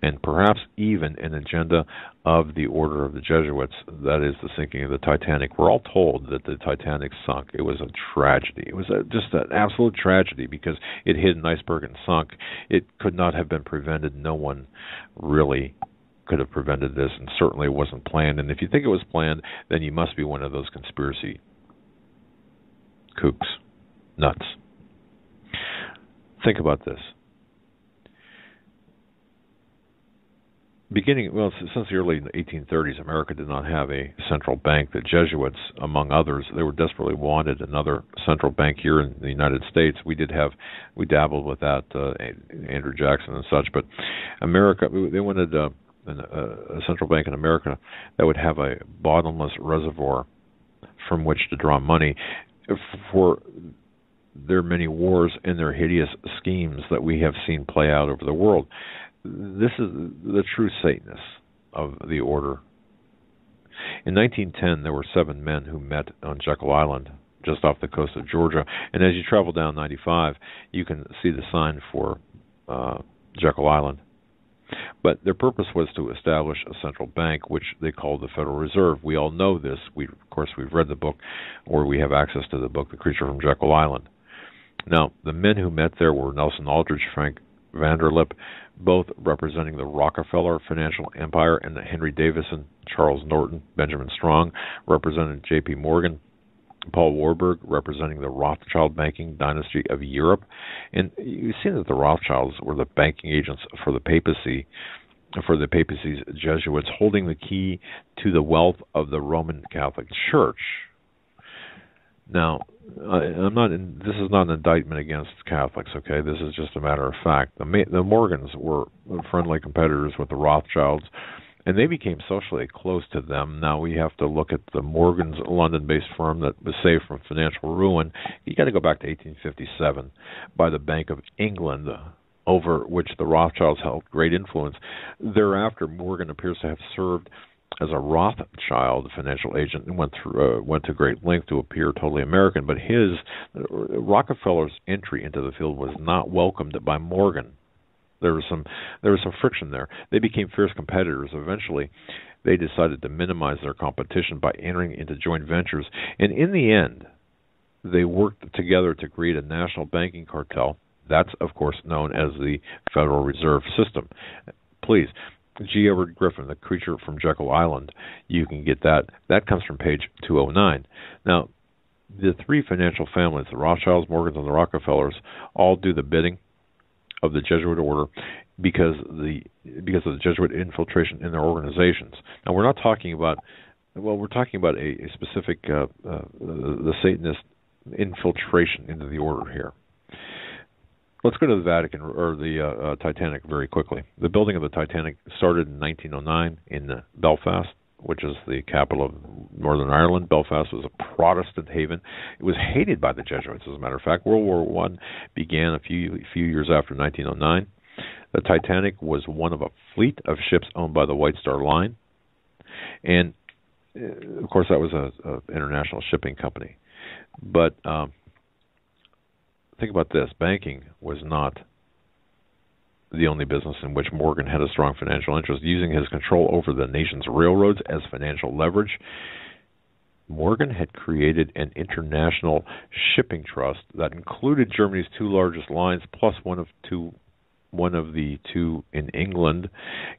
S1: and perhaps even an agenda of the Order of the Jesuits, that is the sinking of the Titanic. We're all told that the Titanic sunk. It was a tragedy. It was just an absolute tragedy because it hit an iceberg and sunk. It could not have been prevented. No one really could have prevented this, and certainly it wasn't planned. And if you think it was planned, then you must be one of those conspiracy kooks, nuts. Think about this. Since the early 1830s, America did not have a central bank. The Jesuits, among others, they were desperately wanted another central bank here in the United States. We dabbled with that, Andrew Jackson and such. But America, they wanted a central bank in America that would have a bottomless reservoir from which to draw money for their many wars and their hideous schemes that we have seen play out over the world. This is the true Satanists of the order. In 1910, there were 7 men who met on Jekyll Island, just off the coast of Georgia. And as you travel down 95, you can see the sign for Jekyll Island. But their purpose was to establish a central bank, which they called the Federal Reserve. We all know this. We've read the book, or we have access to the book, The Creature from Jekyll Island. Now, the men who met there were Nelson Aldrich, Frank Vanderlip, both representing the Rockefeller financial empire, and Henry Davison, Charles Norton, Benjamin Strong, represented J.P. Morgan, Paul Warburg, representing the Rothschild banking dynasty of Europe. And you see that the Rothschilds were the banking agents for the papacy's Jesuits, holding the key to the wealth of the Roman Catholic Church. Now, this is not an indictment against Catholics, okay? This is just a matter of fact. The Morgans were friendly competitors with the Rothschilds, and they became socially close to them. Now we have to look at the Morgans, a London-based firm that was saved from financial ruin. You got to go back to 1857 by the Bank of England, over which the Rothschilds held great influence. Thereafter, Morgan appears to have served as a Rothschild financial agent and went to great length to appear totally American. But Rockefeller's entry into the field was not welcomed by Morgan. There was some friction there. They became fierce competitors. Eventually, they decided to minimize their competition by entering into joint ventures, and in the end, they worked together to create a national banking cartel. That's, of course, known as the Federal Reserve System. Please, G. Edward Griffin, The Creature from Jekyll Island, you can get that. That comes from page 209. Now, the three financial families, the Rothschilds, Morgans, and the Rockefellers, all do the bidding of the Jesuit order because of the Jesuit infiltration in their organizations. Now, we're not talking about, we're talking about a specific, the Satanist infiltration into the order here. Let's go to the Vatican, or the Titanic, very quickly. The building of the Titanic started in 1909 in Belfast, which is the capital of Northern Ireland. Belfast was a Protestant haven. It was hated by the Jesuits, as a matter of fact. World War I began a few years after 1909. The Titanic was one of a fleet of ships owned by the White Star Line. And, of course, that was an international shipping company. But think about this. Banking was not the only business in which Morgan had a strong financial interest. Using his control over the nation's railroads as financial leverage, Morgan had created an international shipping trust that included Germany's two largest lines, plus one of the two in England.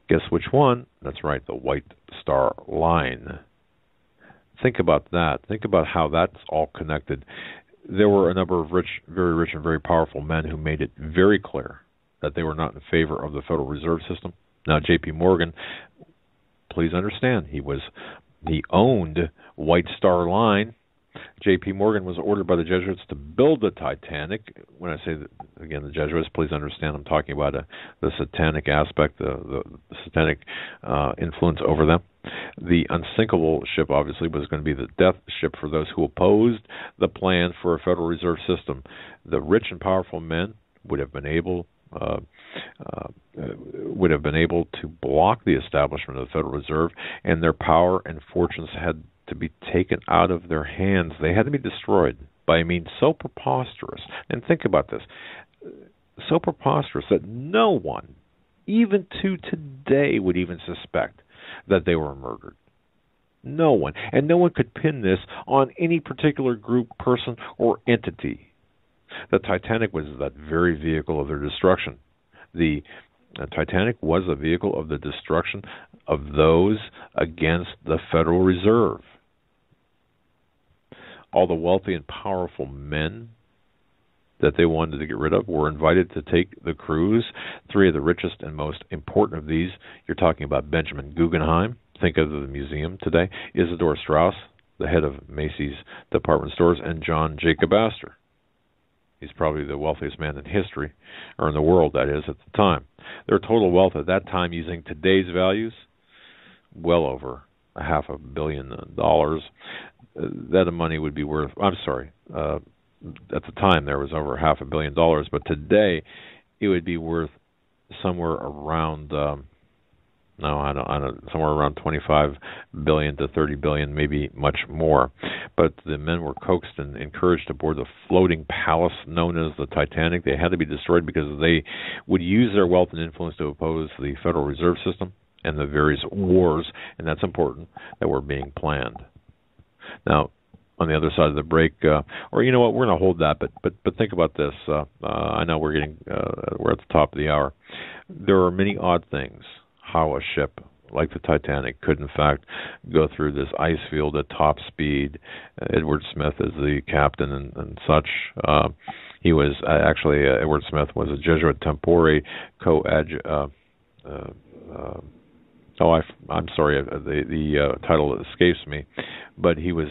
S1: Guess which one? That's right, the White Star Line. Think about that. Think about how that's all connected. There were a number of very rich and very powerful men who made it very clear that they were not in favor of the Federal Reserve System. Now, J.P. Morgan, please understand, he owned White Star Line. J.P. Morgan was ordered by the Jesuits to build the Titanic. When I say, again, the Jesuits, please understand I'm talking about the satanic aspect, the satanic influence over them. The unsinkable ship, obviously, was going to be the death ship for those who opposed the plan for a Federal Reserve System. The rich and powerful men would have been able to block the establishment of the Federal Reserve, and their power and fortunes had to be taken out of their hands. They had to be destroyed by a means so preposterous. And think about this. So preposterous that no one, even to today, would even suspect that they were murdered. No one. And no one could pin this on any particular group, person, or entity. The Titanic was that very vehicle of their destruction. The Titanic was a vehicle of the destruction of those against the Federal Reserve. All the wealthy and powerful men that they wanted to get rid of were invited to take the cruise. Three of the richest and most important of these, you're talking about Benjamin Guggenheim, think of the museum today, Isidor Straus, the head of Macy's department stores, and John Jacob Astor. He's probably the wealthiest man in history, or in the world, that is, at the time. Their total wealth at that time, using today's values, well over $500 million. That money would be worth, at the time there was over $500 million, but today it would be worth somewhere around, somewhere around $25 billion to $30 billion, maybe much more. But the men were coaxed and encouraged to board the floating palace known as the Titanic. They had to be destroyed because they would use their wealth and influence to oppose the Federal Reserve System and the various wars, and that's important, that were being planned. Now, on the other side of the break, or you know what, we're going to hold that, but think about this. I know we're at the top of the hour. There are many odd things how a ship like the Titanic could, in fact, go through this ice field at top speed. Edward Smith is the captain and such. He was Edward Smith was a Jesuit tempore I'm sorry, the title escapes me, but he was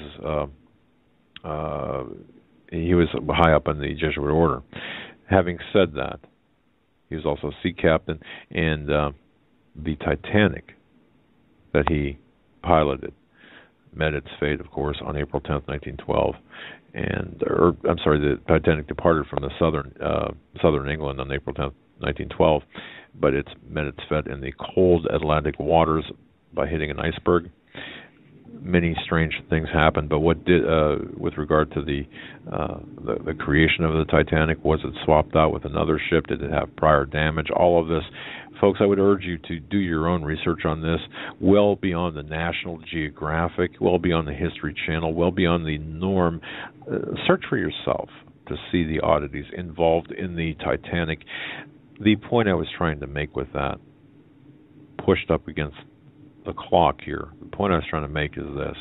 S1: high up in the Jesuit order. Having said that, he was also sea captain, and the Titanic that he piloted met its fate, of course, on April 10th, 1912. The Titanic departed from the southern England on April 10th, 1912, but it's met its fate in the cold Atlantic waters by hitting an iceberg. Many strange things happened, but what did, with regard to the creation of the Titanic, was it swapped out with another ship? Did it have prior damage? All of this, folks, I would urge you to do your own research on this, well beyond the National Geographic, well beyond the History Channel, well beyond the norm. Search for yourself to see the oddities involved in the Titanic. The point I was trying to make with that, pushed up against the clock here, the point I was trying to make is this.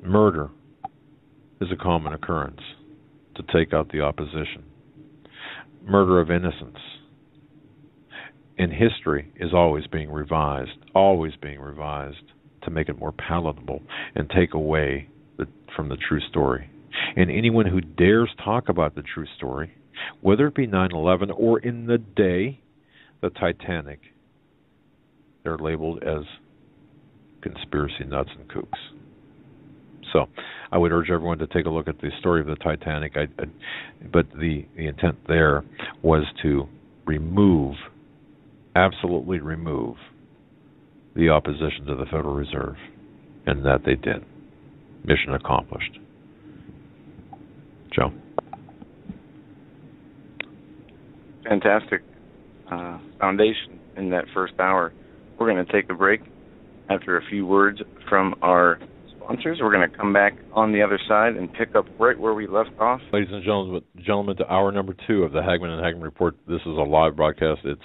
S1: Murder is a common occurrence to take out the opposition. Murder of innocence in history is always being revised to make it more palatable and take away from the true story. And anyone who dares talk about the true story, whether it be 9/11 or in the day, the Titanic, they're labeled as conspiracy nuts and kooks. So I would urge everyone to take a look at the story of the Titanic. But the intent there was to absolutely remove the opposition to the Federal Reserve, and that they did. Mission accomplished. Joe?
S2: Fantastic foundation in that first hour. We're going to take a break after a few words from our sponsors. We're going to come back on the other side and pick up right where we left off.
S1: Ladies and gentlemen, to hour number 2 of the Hagmann and Hagmann Report. This is a live broadcast. It's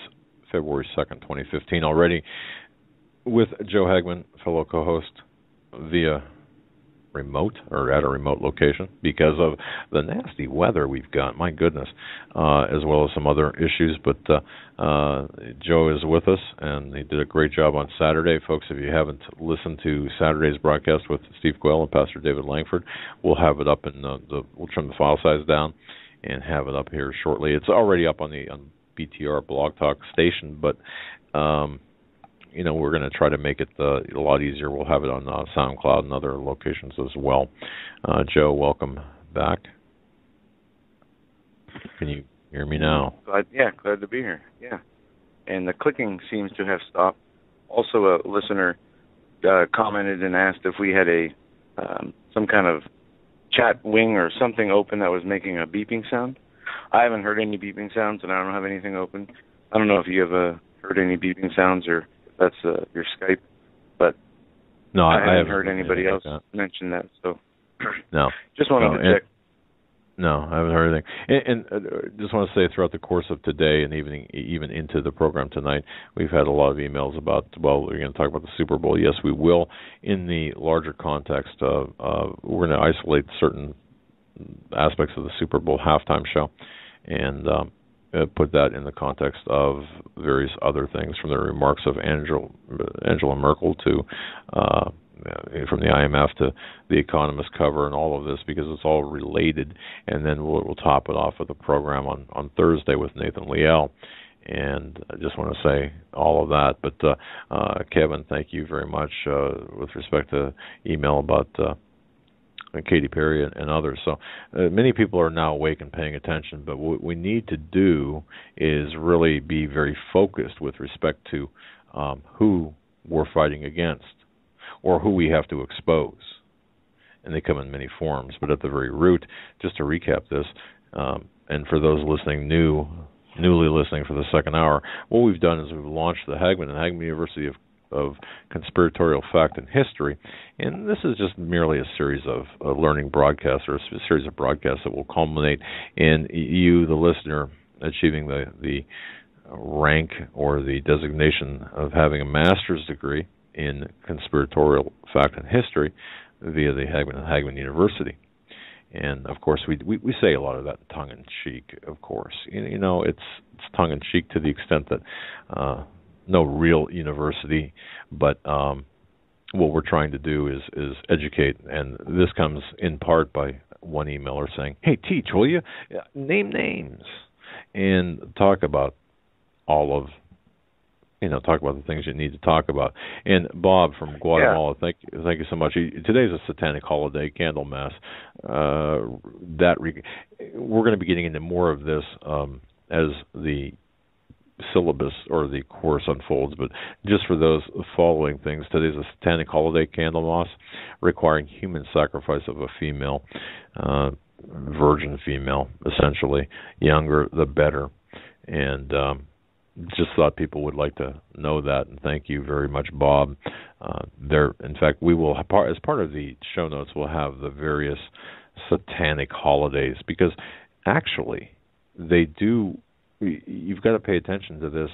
S1: February 2nd, 2015 already, with Joe Hagmann, fellow co-host, via remote or at a remote location because of the nasty weather we've got. My goodness, as well as some other issues. But Joe is with us, and he did a great job on Saturday. Folks, if you haven't listened to Saturday's broadcast with Steve Quayle and Pastor David Langford, we'll have it up in we'll trim the file size down and have it up here shortly. It's already up on BTR Blog Talk station, but we're going to try to make it a lot easier. We'll have it on SoundCloud and other locations as well. Joe, welcome back. Can you hear me now?
S2: Glad to be here. Yeah. And the clicking seems to have stopped. Also, a listener commented and asked if we had some kind of chat wing or something open that was making a beeping sound. I haven't heard any beeping sounds, and I don't have anything open. I don't know if you have heard any beeping sounds or that's your Skype, but
S1: no,
S2: I haven't heard anybody else mention that. So
S1: no,
S2: just wanted to check.
S1: No, I haven't heard anything. And just want to say, throughout the course of today and even into the program tonight, we've had a lot of emails about, we're going to talk about the Super Bowl. Yes, we will. In the larger context of, we're going to isolate certain aspects of the Super Bowl halftime show and put that in the context of various other things, from the remarks of Angela Merkel to from the IMF to the Economist cover and all of this, because it's all related. And then we'll top it off with a program on Thursday with Nathan Liel. And I just want to say all of that. But Kevin, thank you very much with respect to email about Katy Perry and others. So many people are now awake and paying attention, but what we need to do is really be very focused with respect to who we're fighting against or who we have to expose. And they come in many forms, but at the very root, just to recap this, and for those listening newly listening for the second hour, what we've done is we've launched the Hagmann and Hagmann University of Conspiratorial Fact and History, and this is just merely a series of learning broadcasts, or a series of broadcasts that will culminate in you, the listener, achieving the rank or the designation of having a master's degree in Conspiratorial Fact and History via the Hagmann and Hagmann University. And of course, we say a lot of that tongue in cheek. Of course, it's tongue in cheek to the extent that no real university, but what we're trying to do is educate, and this comes in part by one emailer saying, "Hey, teach, will you? Name names and talk about all of." Talk about the things you need to talk about. And Bob from Guatemala, thank you so much. Today's a satanic holiday, candle mass. We're going to be getting into more of this as the syllabus or the course unfolds, but just for those following things, today's a satanic holiday, Candlemas, requiring human sacrifice of a female, virgin female, essentially. Younger, the better. And just thought people would like to know that, and thank you very much, Bob. In fact, we will, as part of the show notes, we'll have the various satanic holidays, because actually they do. You've got to pay attention to this.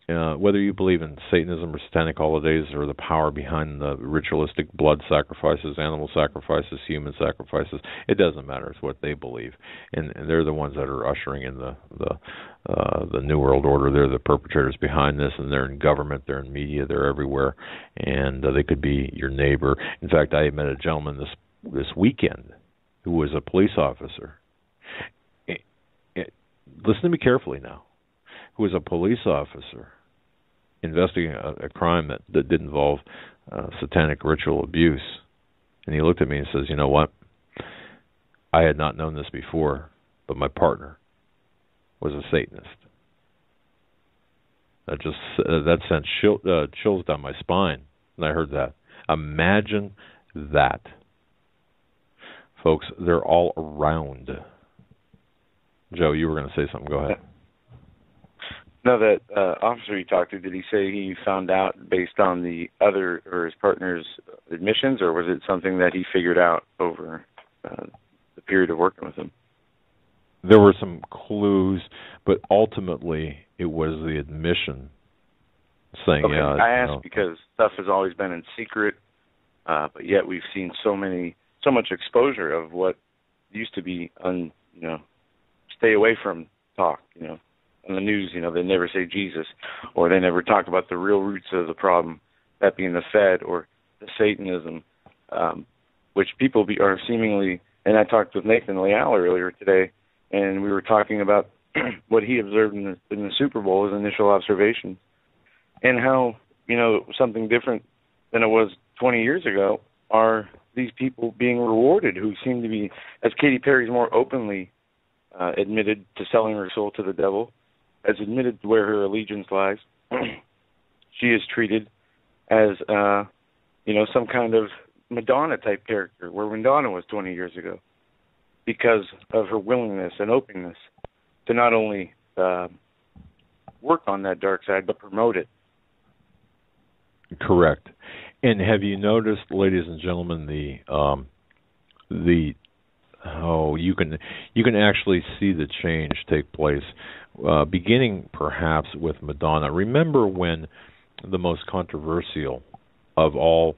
S1: Whether you believe in Satanism or satanic holidays or the power behind the ritualistic blood sacrifices, animal sacrifices, human sacrifices, it doesn't matter. It's what they believe, and they're the ones that are ushering in the New World Order. They're the perpetrators behind this, and they're in government, they're in media, they're everywhere, and they could be your neighbor. In fact, I met a gentleman this weekend who was a police officer. Listen to me carefully now. Who was a police officer investigating a crime that did involve satanic ritual abuse. And he looked at me and says, you know what? I had not known this before, but my partner was a Satanist. That sent chills down my spine when I heard that. Imagine that. Folks, they're all around. Joe, you were going to say something. Go ahead.
S2: No, that officer you talked to, did he say he found out based on the other or his partner's admissions, or was it something that he figured out over the period of working with him?
S1: There were some clues, but ultimately it was the admission saying,
S2: okay. I asked because stuff has always been in secret, but yet we've seen so much exposure of what used to be stay away from talk, on the news, they never say Jesus, or they never talk about the real roots of the problem, that being the Fed or the Satanism, which people are seemingly, and I talked with Nathan Leal earlier today, and we were talking about what he observed in the Super Bowl, his initial observations, and how, something different than it was 20 years ago are these people being rewarded who seem to be, as Katy Perry's more openly admitted to selling her soul to the devil, has admitted where her allegiance lies. She is treated as, some kind of Madonna-type character, where Madonna was 20 years ago, because of her willingness and openness to not only work on that dark side, but promote it.
S1: Correct. And have you noticed, ladies and gentlemen, you can actually see the change take place, beginning perhaps with Madonna. Remember when the most controversial of all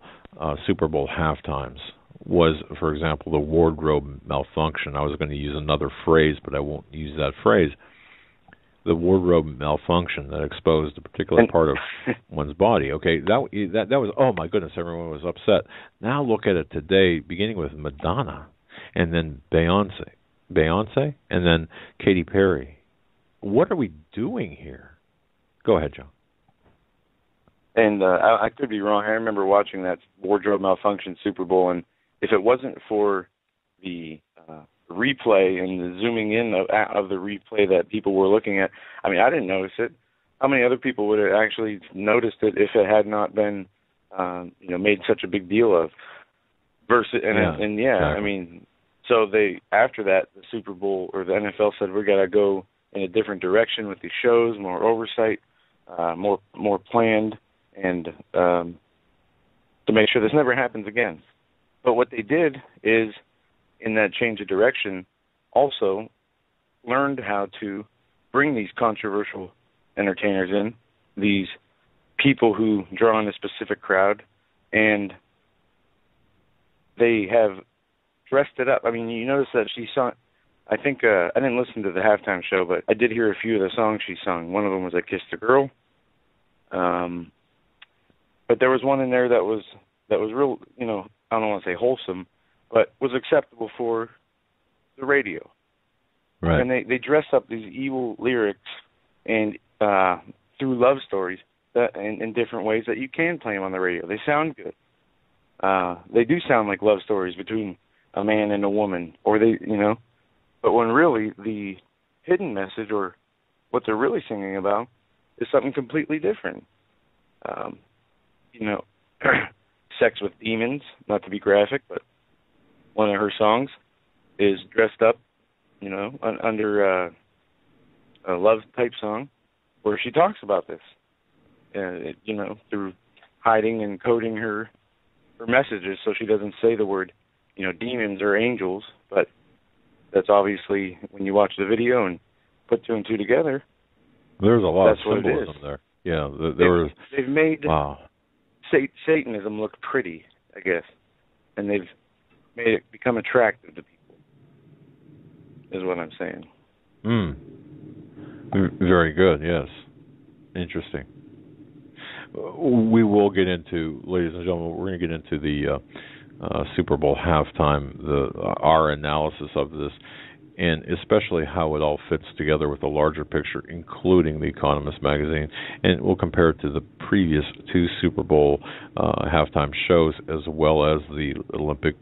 S1: Super Bowl halftimes was, for example, the wardrobe malfunction. I was going to use another phrase, but I won't use that phrase. The wardrobe malfunction that exposed a particular part of one's body. Okay, that was, oh my goodness, everyone was upset. Now look at it today, beginning with Madonna, and then Beyonce, and then Katy Perry. What are we doing here? Go ahead, John.
S2: And I could be wrong. I remember watching that wardrobe malfunction Super Bowl, and if it wasn't for the replay and the zooming in of the replay that people were looking at, I mean, I didn't notice it. How many other people would have actually noticed it if it had not been, made such a big deal of? Exactly. I mean, so after that, the Super Bowl or the NFL said we got to go in a different direction with these shows, more oversight, more planned, and to make sure this never happens again. But what they did is, in that change of direction, also learned how to bring these controversial entertainers in, these people who draw in a specific crowd, and they have dressed it up. I mean, you notice that she sung, I think, I didn't listen to the halftime show, but I did hear a few of the songs she sung. One of them was I Kissed a Girl. But there was one in there that was real, I don't want to say wholesome, but was acceptable for the radio.
S1: Right.
S2: And they dress up these evil lyrics and through love stories that in different ways that you can play them on the radio. They sound good. They do sound like love stories between a man and a woman, or but when really the hidden message or what they're really singing about is something completely different. You know, sex with demons, not to be graphic, but one of her songs is dressed up, you know, under a love type song where she talks about this, you know, through hiding and coding her messages so she doesn't say the word, you know, demons or angels, but that's obviously, when you watch the video and put two and two together,
S1: there's a lot of
S2: that's what it
S1: symbolism
S2: is.
S1: there. Yeah,
S2: they've made
S1: wow.
S2: Satanism look pretty, I guess, and they've made it become attractive to people, is what I'm saying.
S1: Very good, yes. Interesting. We will get into, ladies and gentlemen, we're going to get into the Super Bowl halftime, our analysis of this, and especially how it all fits together with the larger picture, including The Economist magazine. And we'll compare it to the previous two Super Bowl halftime shows, as well as the Olympic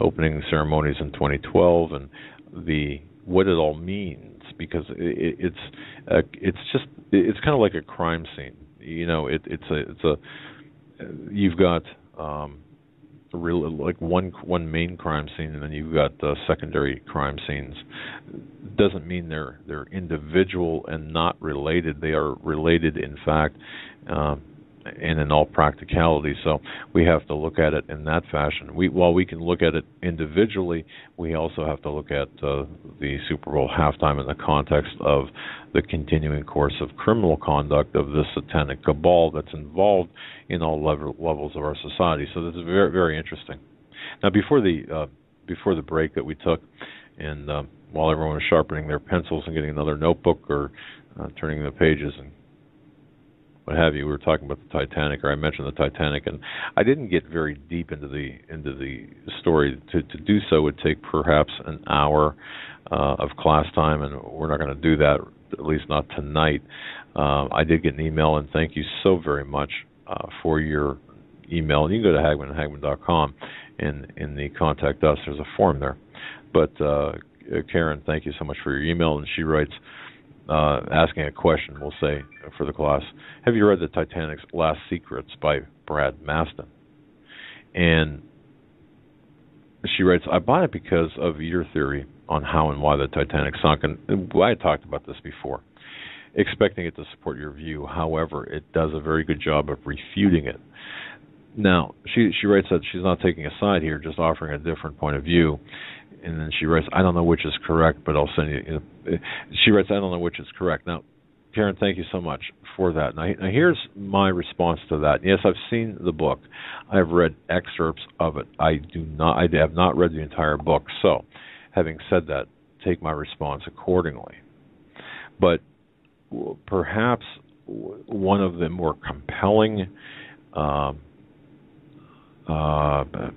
S1: opening ceremonies in 2012, and what it all means, because it's kind of like a crime scene. You know, you've got like one main crime scene, and then you've got secondary crime scenes. Doesn't mean they're individual and not related. They are related, in fact, and in all practicality. So we have to look at it in that fashion. While we can look at it individually, we also have to look at the Super Bowl halftime in the context of the continuing course of criminal conduct of this satanic cabal that's involved in all levels of our society. So this is very, very interesting. Now, before the break that we took, and while everyone was sharpening their pencils and getting another notebook or turning the pages and what have you, we were talking about the Titanic, or I mentioned the Titanic, and I didn't get very deep into the story. To do so would take perhaps an hour of class time, and we're not going to do that, at least not tonight. I did get an email, and thank you so very much for your email. You can go to hagmanhagmann.com, and in the Contact Us, there's a form there. But Karen, thank you so much for your email, and she writes, asking a question, we'll say, for the class: have you read The Titanic's Last Secrets by Brad Maston? And she writes, I bought it because of your theory on how and why the Titanic sunk. And I had talked about this before, expecting it to support your view. However, it does a very good job of refuting it. Now, she writes that she's not taking a side here, just offering a different point of view. And then she writes, I don't know which is correct, but I'll send you. She writes, I don't know which is correct. Now, Karen, thank you so much for that. Now here's my response to that. Yes, I've seen the book. I've read excerpts of it. I have not read the entire book. So, having said that, take my response accordingly. But perhaps one of the more compelling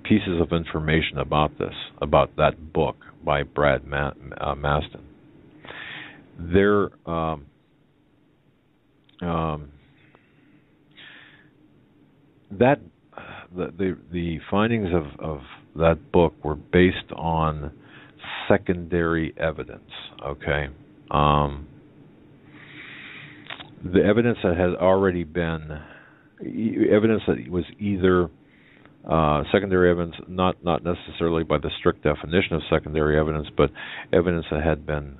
S1: pieces of information about that book by Brad Maston. The findings of that book were based on secondary evidence. Okay, the evidence that had already been evidence that was either secondary evidence, not necessarily by the strict definition of secondary evidence, but evidence that had been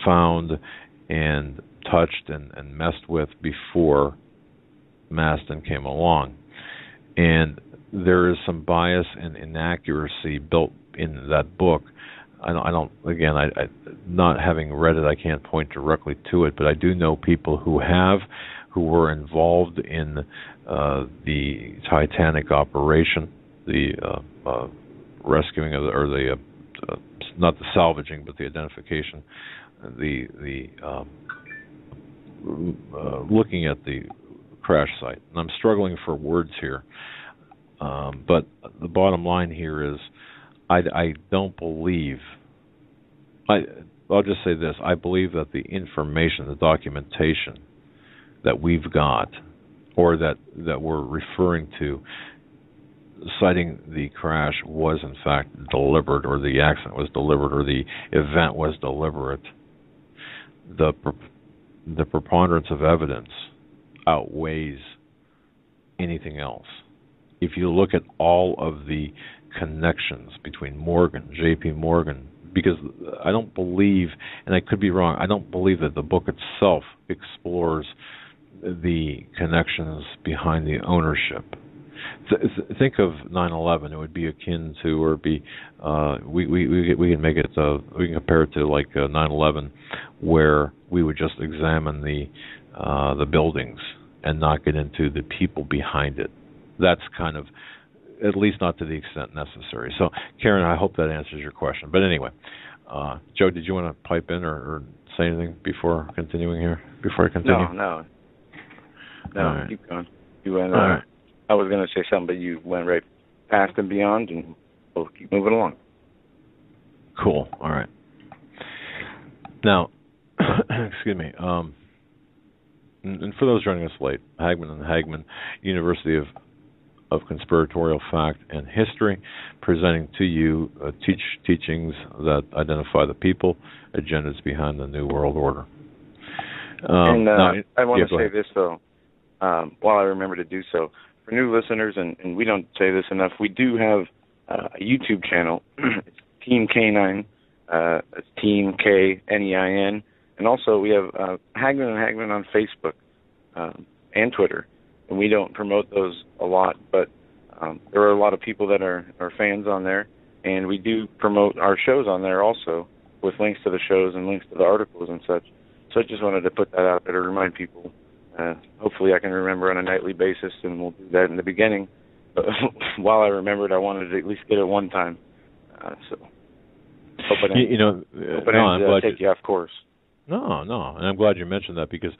S1: found and touched and messed with before Maston came along. And there is some bias and inaccuracy built in that book. I not having read it, I can't point directly to it, but I do know people who were involved in the Titanic operation, the rescuing of not the salvaging, but the identification, the looking at the crash site. And I'm struggling for words here, but the bottom line here is, I don't believe. I'll just say this: I believe that the information, the documentation that we've got, or that we're referring to, citing the crash was in fact deliberate, or the accident was deliberate, or the event was deliberate, the preponderance of evidence outweighs anything else. If you look at all of the connections between Morgan, J.P. Morgan, because I don't believe, and I could be wrong, I don't believe that the book itself explores the connections behind the ownership. Think of 9/11. It would be akin to, or be, we can make it, we can compare it to like 9/11, where we would just examine the buildings and not get into the people behind it. That's kind of, at least not to the extent necessary. So, Karen, I hope that answers your question. But anyway, Joe, did you want to pipe in or say anything before continuing here? Before I continue?
S2: No.
S1: Right.
S2: Keep going. You went. Right. I was going to say something, but you went right past and beyond, and we'll keep moving along.
S1: Cool. All right. Now, excuse me. And for those joining us late, Hagmann Hagmann, University of Conspiratorial Fact and History, presenting to you teachings that identify the people, agendas behind the New World Order. Now,
S2: I want to say this, though, while I remember to do so. For new listeners, and we don't say this enough, we do have a YouTube channel. It's Team K9. It's Team K-N-E-I-N. And also we have Hagmann Hagmann on Facebook and Twitter. And we don't promote those a lot, but there are a lot of people that are fans on there. And we do promote our shows on there also, with links to the shows and links to the articles and such. So I just wanted to put that out there to remind people. Hopefully I can remember on a nightly basis, and we'll do that in the beginning. But while I remembered, I wanted to at least get it one time. So hope I didn't take you off course.
S1: No, and I'm glad you mentioned that, because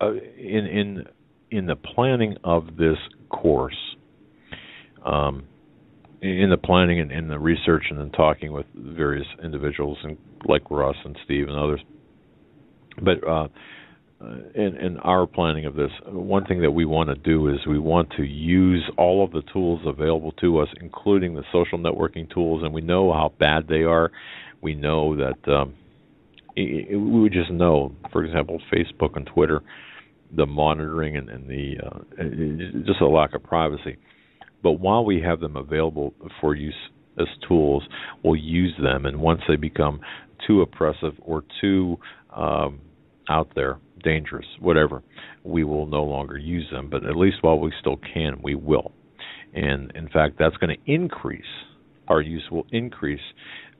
S1: in the planning of this course, in the planning and in the research and in talking with various individuals, and like Russ and Steve and others, but in our planning of this, one thing that we want to do is we want to use all of the tools available to us, including the social networking tools, and we know how bad they are. We know that we just know, for example, Facebook and Twitter, the monitoring and the just a lack of privacy. But while we have them available for use as tools, we'll use them, and once they become too oppressive or too out there, dangerous, whatever, we will no longer use them. But at least while we still can, we will. And in fact, that's going to increase. Our use will increase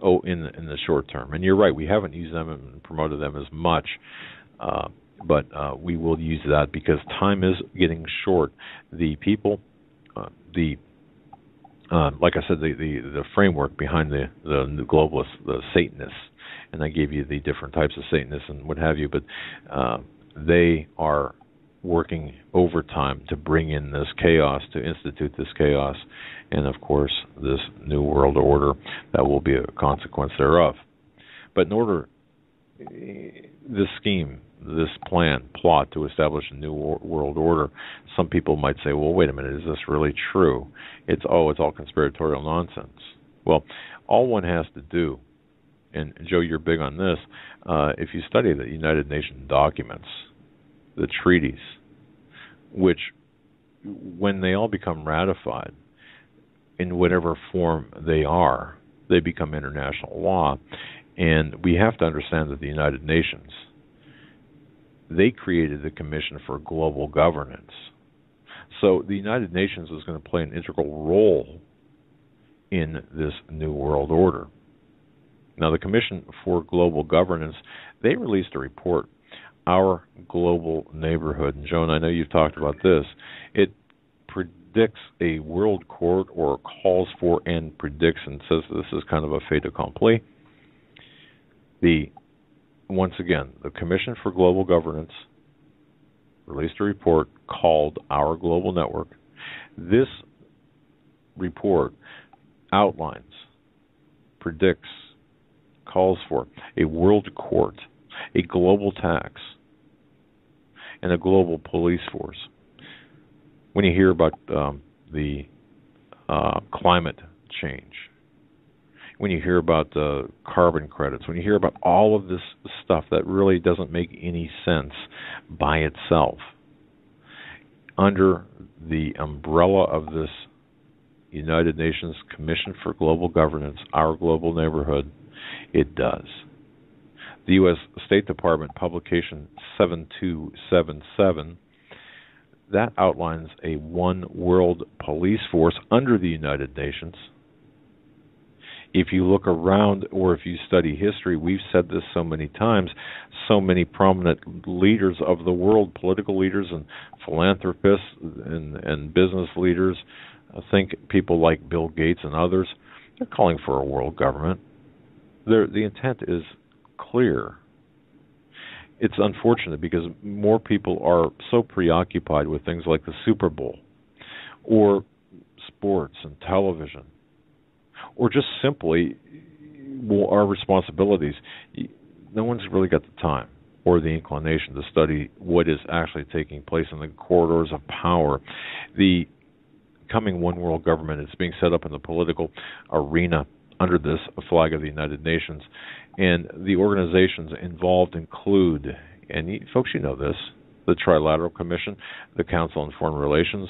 S1: in the short term. And you're right, we haven't used them and promoted them as much, but we will use that because time is getting short. The people, like I said, the framework behind the globalists, the Satanists, and I gave you the different types of Satanists and what have you, but they are working overtime to bring in this chaos, to institute this chaos, and of course this new world order that will be a consequence thereof. But in order, this scheme, this plot to establish a new world order, some people might say, well, wait a minute, is this really true? It's all conspiratorial nonsense. Well, all one has to do, and Joe, you're big on this, if you study the United Nations documents, the treaties, which when they all become ratified, in whatever form they become international law. And we have to understand that the United Nations, they created the Commission for Global Governance. So the United Nations is going to play an integral role in this new world order. Now, the Commission for Global Governance, they released a report, Our Global Neighborhood. And Joan, I know you've talked about this. It predicts a world court, or calls for and predicts and says this is kind of a fait accompli. Once again, the Commission for Global Governance released a report called Our Global Network. This report outlines, predicts, calls for a world court, a global tax, and a global police force. When you hear about the climate change, when you hear about carbon credits, when you hear about all of this stuff that really doesn't make any sense by itself, under the umbrella of this United Nations Commission for Global Governance, our global neighborhood, it does. The U.S. State Department publication 7277, that outlines a one world police force under the United Nations. If you look around, or if you study history, we've said this so many times, so many prominent leaders of the world, political leaders and philanthropists and business leaders, I think people like Bill Gates and others, they're calling for a world government. The intent is clear. It's unfortunate because more people are so preoccupied with things like the Super Bowl or sports and television, or just simply our responsibilities. No one's really got the time or the inclination to study what is actually taking place in the corridors of power. The coming one world government is being set up in the political arena under this flag of the United Nations, and the organizations involved include, and folks, you know this, the Trilateral Commission, the Council on Foreign Relations,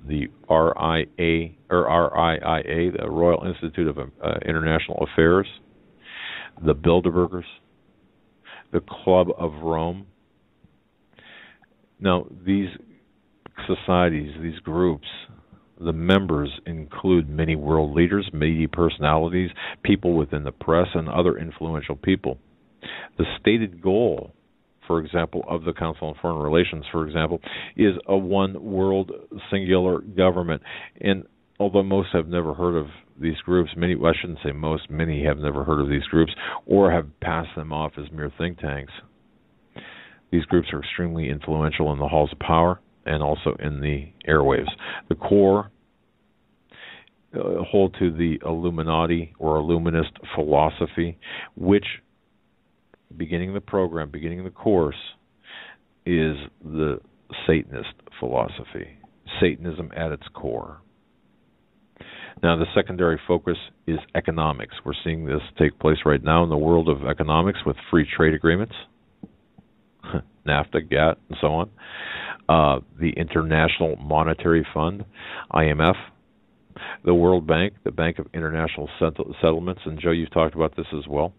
S1: the RIIA, the Royal Institute of International Affairs, the Bilderbergers, the Club of Rome. Now, these societies, these groups, the members include many world leaders, media personalities, people within the press, and other influential people. The stated goal, for example, of the Council on Foreign Relations, for example, is a one world singular government. And although most have never heard of these groups, many have never heard of these groups or have passed them off as mere think tanks. These groups are extremely influential in the halls of power and also in the airwaves. The core hold to the Illuminati or Illuminist philosophy, which, beginning the course, is the Satanist philosophy, Satanism at its core. Now, the secondary focus is economics. We're seeing this take place right now in the world of economics with free trade agreements, NAFTA, GATT, and so on. The International Monetary Fund, IMF, the World Bank, the Bank of International Settlements, and Joe, you've talked about this as well.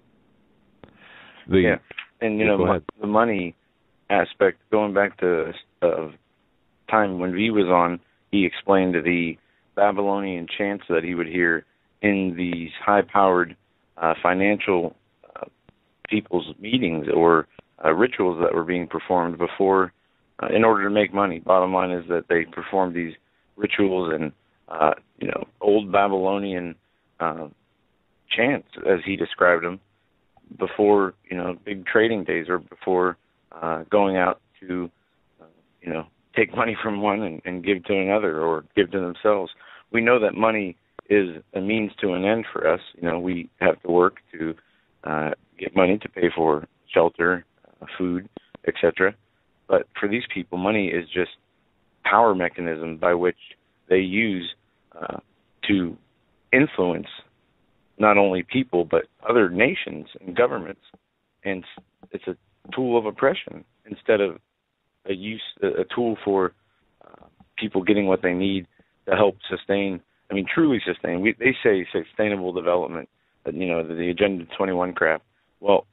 S2: And the money aspect, going back to time when V was on, he explained the Babylonian chants that he would hear in these high-powered financial people's meetings or rituals that were being performed before in order to make money. Bottom line is that they performed these rituals and old Babylonian chants, as he described them, before big trading days or before going out to take money from one and give to another or give to themselves. We know that money is a means to an end for us. We have to work to get money to pay for shelter, food, etc. But for these people, money is just power mechanism by which they use to influence not only people but other nations and governments. And it's a tool of oppression instead of a tool for people getting what they need to help sustain. I mean, truly sustain. They say sustainable development, the Agenda 21 crap. Well,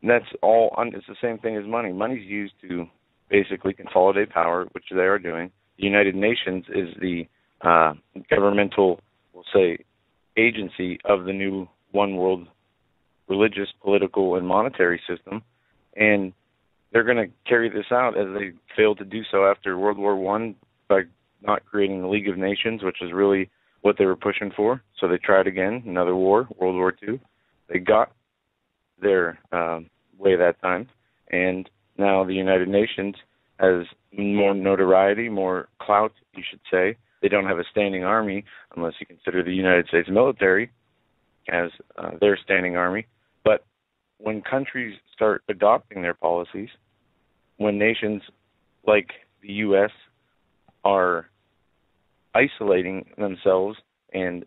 S2: that's all. It's the same thing as money. Money's used to basically consolidate power, which they are doing. The United Nations is the governmental, we'll say, agency of the new one world religious, political, and monetary system, and they're going to carry this out as they failed to do so after World War I by not creating the League of Nations, which is really what they were pushing for. So they tried again, another war, World War II. They got their way that time, and now the United Nations has more notoriety, more clout, you should say. They don't have a standing army, unless you consider the United States military as their standing army. But when countries start adopting their policies, when nations like the U.S. are isolating themselves and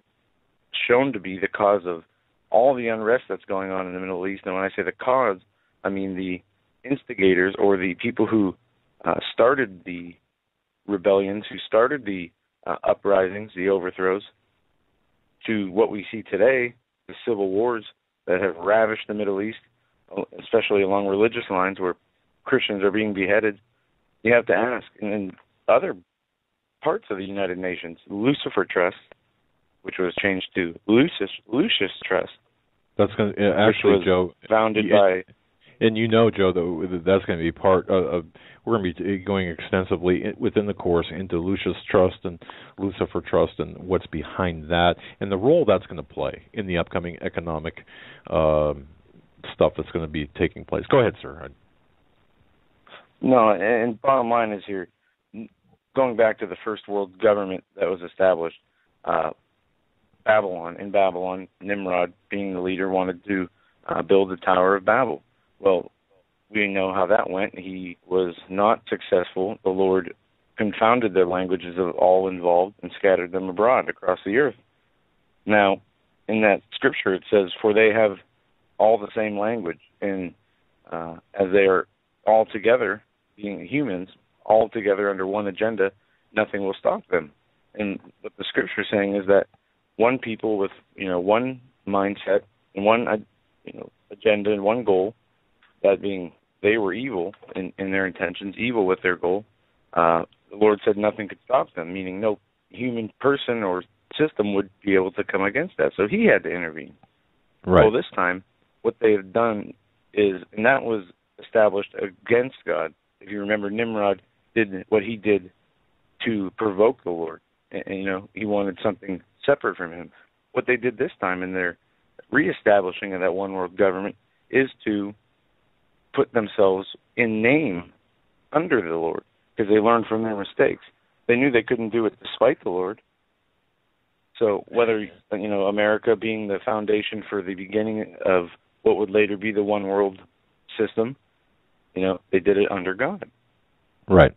S2: shown to be the cause of all the unrest that's going on in the Middle East. And when I say the cause, I mean the instigators, or the people who started the rebellions, who started the uprisings, the overthrows, to what we see today, the civil wars that have ravished the Middle East, especially along religious lines where Christians are being beheaded. You have to ask, and in other parts of the United Nations, Lucifer Trust, which was changed to Lucius Trust.
S1: That's going to actually, Joe,
S2: founded by.
S1: And you know, Joe, that's going to be part of. We're going to be going extensively within the course into Lucius Trust and Lucifer Trust and what's behind that, and the role that's going to play in the upcoming economic stuff that's going to be taking place. Go ahead, sir.
S2: No, and bottom line is here, going back to the first world government that was established, Babylon. In Babylon, Nimrod, being the leader, wanted to build the Tower of Babel. Well, we know how that went. He was not successful. The Lord confounded the languages of all involved and scattered them abroad across the earth. Now, in that scripture it says, for they have all the same language, and as they are all together, being humans, all together under one agenda, nothing will stop them. And what the scripture is saying is that one people with, one mindset and one, agenda and one goal, that being they were evil in their intentions, evil with their goal, the Lord said nothing could stop them, meaning no human person or system would be able to come against that. So he had to intervene.
S1: Right.
S2: Well, this time, what they have done is, and that was established against God. If you remember, Nimrod did what he did to provoke the Lord. And he wanted something separate from him. What they did this time in their reestablishing of that one world government is to put themselves in name under the Lord, because they learned from their mistakes. They knew they couldn't do it despite the Lord. So whether, America being the foundation for the beginning of what would later be the one world system, they did it under God.
S1: Right.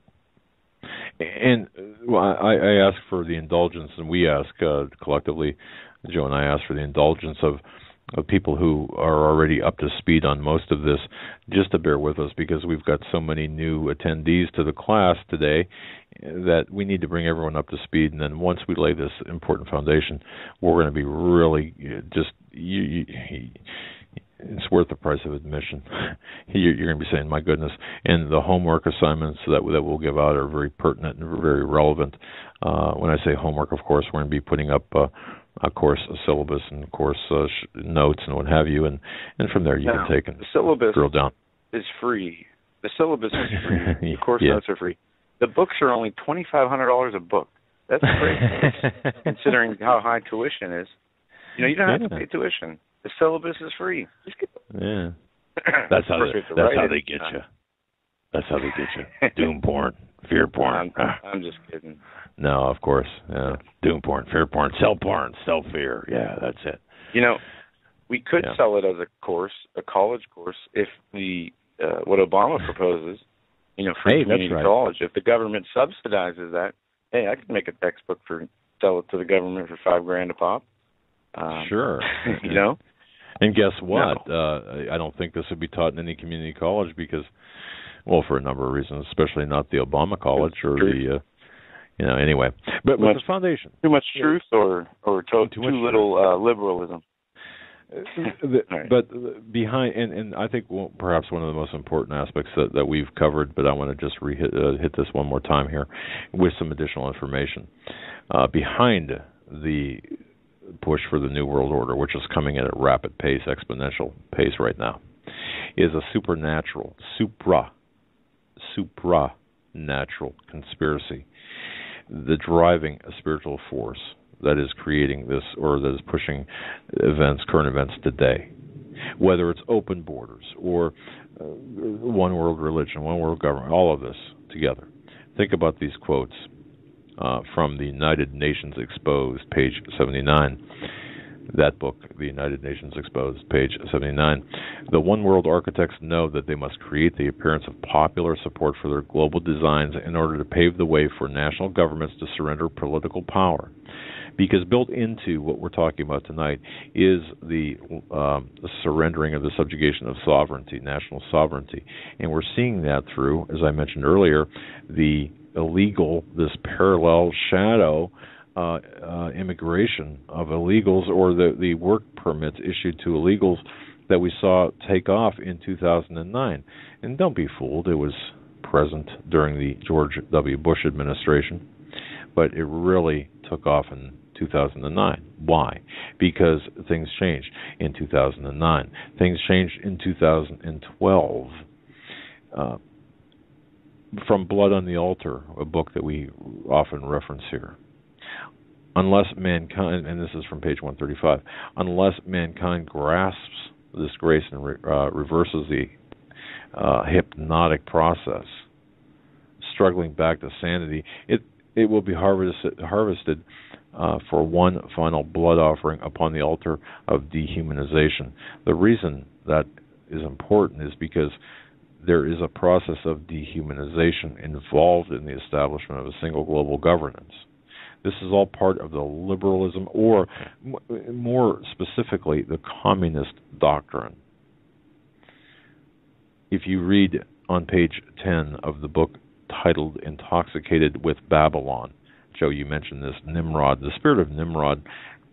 S1: And I ask for the indulgence, and we ask collectively, Joe and I ask for the indulgence of people who are already up to speed on most of this, just to bear with us, because we've got so many new attendees to the class today that we need to bring everyone up to speed. And then once we lay this important foundation, we're going to be really just it's worth the price of admission. You're going to be saying, my goodness. And the homework assignments that we'll give out are very pertinent and very relevant. When I say homework, of course, we're going to be putting up a syllabus and of course notes and what have you, and from there you can take and
S2: the syllabus
S1: drill down.
S2: Is free. The syllabus is free. The course notes are free. The books are only $2,500 a book. That's great, considering how high tuition is. You don't have to pay tuition. The syllabus is free. Just get
S1: That's how they get you. That's how they get you. Doom porn, fear porn.
S2: I'm just kidding.
S1: No, of course. Doom porn, fear porn, sell fear. Yeah, that's it.
S2: We could sell it as a course, a college course, if the what Obama proposes, free community college. If the government subsidizes that, hey, I could make a textbook sell it to the government for $5,000 a pop.
S1: Sure. And guess what? No. I don't think this would be taught in any community college because, well, for a number of reasons, especially not the Obama college or the, anyway. But with the foundation.
S2: Too much truth or too little liberalism.
S1: But behind, and I think perhaps one of the most important aspects that we've covered, but I want to just hit this one more time here with some additional information. Behind the push for the New World Order, which is coming at a rapid pace, exponential pace right now, is a supranatural conspiracy, the driving a spiritual force that is creating this, or that is pushing current events today, whether it's open borders or one world religion, one world government, all of this together. Think about these quotes from the United Nations Exposed, page 79. That book, The United Nations Exposed, page 79. The one world architects know that they must create the appearance of popular support for their global designs in order to pave the way for national governments to surrender political power. Because built into what we're talking about tonight is the surrendering of the subjugation of sovereignty, national sovereignty. And we're seeing that through, as I mentioned earlier, the illegal, this parallel shadow immigration of illegals, or the work permits issued to illegals that we saw take off in 2009. And don't be fooled, it was present during the George W. Bush administration, but it really took off in 2009. Why? Because things changed in 2009. Things changed in 2012. From Blood on the Altar, a book that we often reference here. Unless mankind, and this is from page 135, unless mankind grasps this grace and reverses the hypnotic process, struggling back to sanity, it will be harvested for one final blood offering upon the altar of dehumanization. The reason that is important is because there is a process of dehumanization involved in the establishment of a single global governance. This is all part of the liberalism, or more specifically, the communist doctrine. If you read on page 10 of the book titled Intoxicated with Babylon, Joe, you mentioned this, Nimrod. The spirit of Nimrod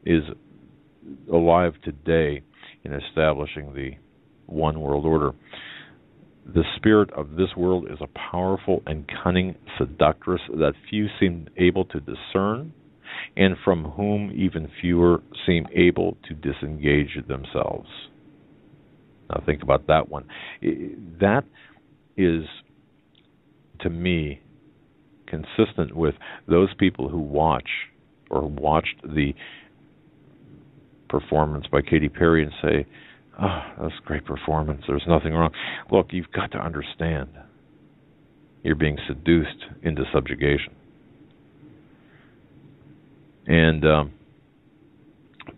S1: is alive today in establishing the one world order. The spirit of this world is a powerful and cunning seductress that few seem able to discern, and from whom even fewer seem able to disengage themselves. Now think about that one. That is, to me, consistent with those people who watch or watched the performance by Katy Perry and say, "Oh, that's a great performance. There's nothing wrong." Look, you've got to understand. You're being seduced into subjugation. And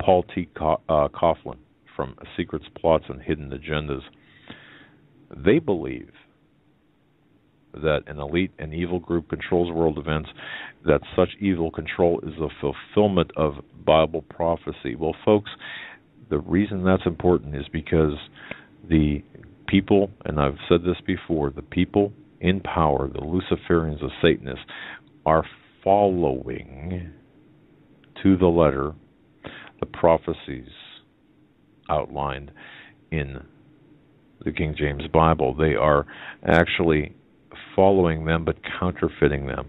S1: Paul T. Coughlin from Secrets, Plots, and Hidden Agendas, they believe that an elite and evil group controls world events, that such evil control is the fulfillment of Bible prophecy. Well, folks, the reason that's important is because the people, and I've said this before, the people in power, the Luciferians, the Satanists, are following to the letter the prophecies outlined in the King James Bible. They are actually following them but counterfeiting them.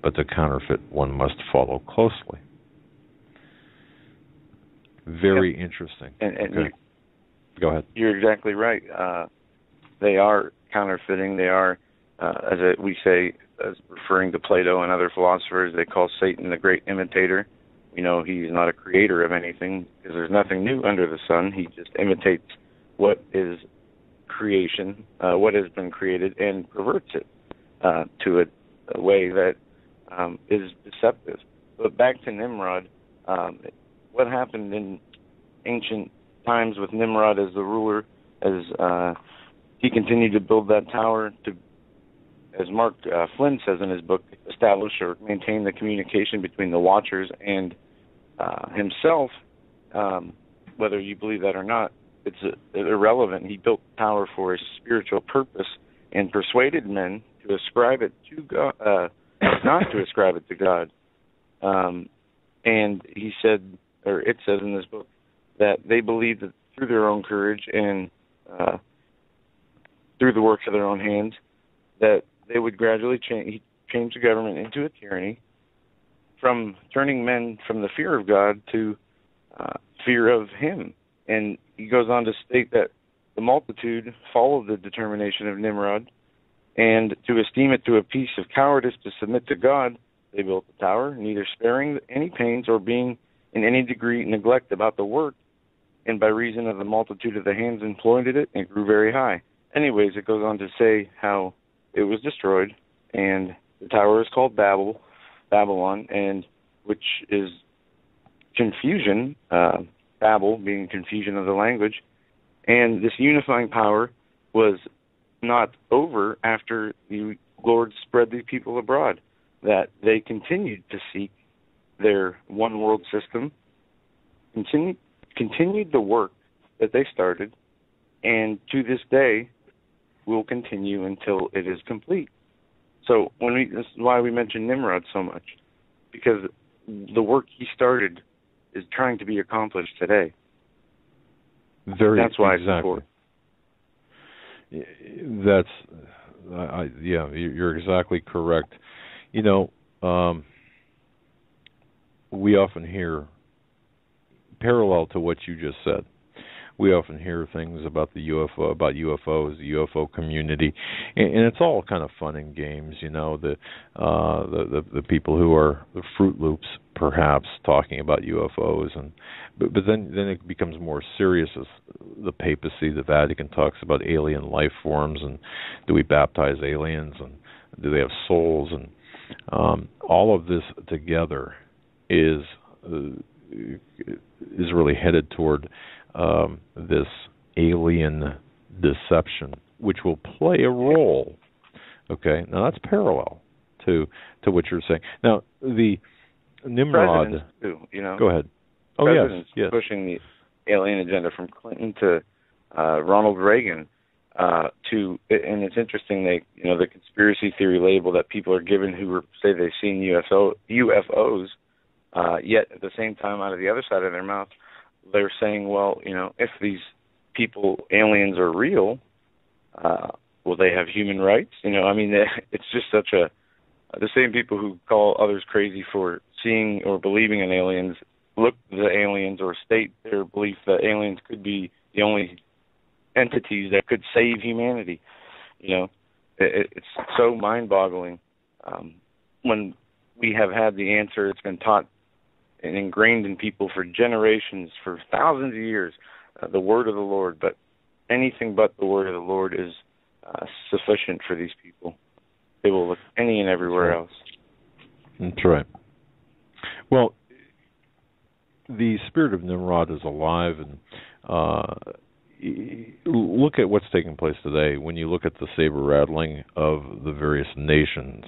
S1: But to counterfeit, one must follow closely. Very interesting.
S2: And
S1: okay. Go ahead.
S2: You're exactly right. They are counterfeiting. They are, we say, as referring to Plato and other philosophers, they call Satan the great imitator. We know he's not a creator of anything because there's nothing new under the sun. He just imitates what is creation, what has been created, and perverts it to a way that is deceptive. But back to Nimrod, what happened in ancient times with Nimrod as the ruler, as he continued to build that tower to, as Mark Flynn says in his book, establish or maintain the communication between the watchers and himself, whether you believe that or not, it's irrelevant. He built the tower for a spiritual purpose and persuaded men to ascribe it to God, not to ascribe it to God. And he said, or it says in this book, that they believed that through their own courage and through the works of their own hands, that they would gradually change the government into a tyranny, from turning men from the fear of God to fear of him. And he goes on to state that the multitude followed the determination of Nimrod, and to esteem it to a piece of cowardice to submit to God, they built the tower, neither sparing any pains or being in any degree neglect about the work, and by reason of the multitude of the hands employed in it, it grew very high. Anyways, it goes on to say how it was destroyed, and the tower is called Babylon, and which is confusion, Babel being confusion of the language, and this unifying power was not over after the Lord spread the people abroad, that they continued to seek their one world system, continued the work that they started, and to this day will continue until it is complete. So this is why we mention Nimrod so much, because the work he started is trying to be accomplished today. That's why
S1: exactly. You're exactly correct. You know, we often hear, parallel to what you just said, we often hear things about the UFOs, the UFO community, and it's all kind of fun and games. You know, the people who are the Fruit Loops, perhaps, talking about UFOs, but then it becomes more serious as the papacy, the Vatican, talks about alien life forms, and do we baptize aliens, and do they have souls, and all of this together is really headed toward this alien deception, which will play a role. Okay, now that's parallel to what you're saying. Now the Nimrod.
S2: Presidents too, you know.
S1: Go ahead. Oh yes.
S2: Pushing the alien agenda from Clinton to Ronald Reagan and it's interesting the conspiracy theory label that people are given who say they've seen UFOs, yet at the same time out of the other side of their mouth they're saying, well, if these aliens are real, will they have human rights? It's just such the same people who call others crazy for seeing or believing in aliens look at the aliens or state their belief that aliens could be the only entities that could save humanity. It's so mind-boggling when we have had the answer. It's been taught and ingrained in people for generations, for thousands of years, the word of the Lord. But anything but the word of the Lord is sufficient for these people. They will look any and everywhere else.
S1: That's right. Well, the spirit of Nimrod is alive, and look at what's taking place today. When you look at the saber rattling of the various nations,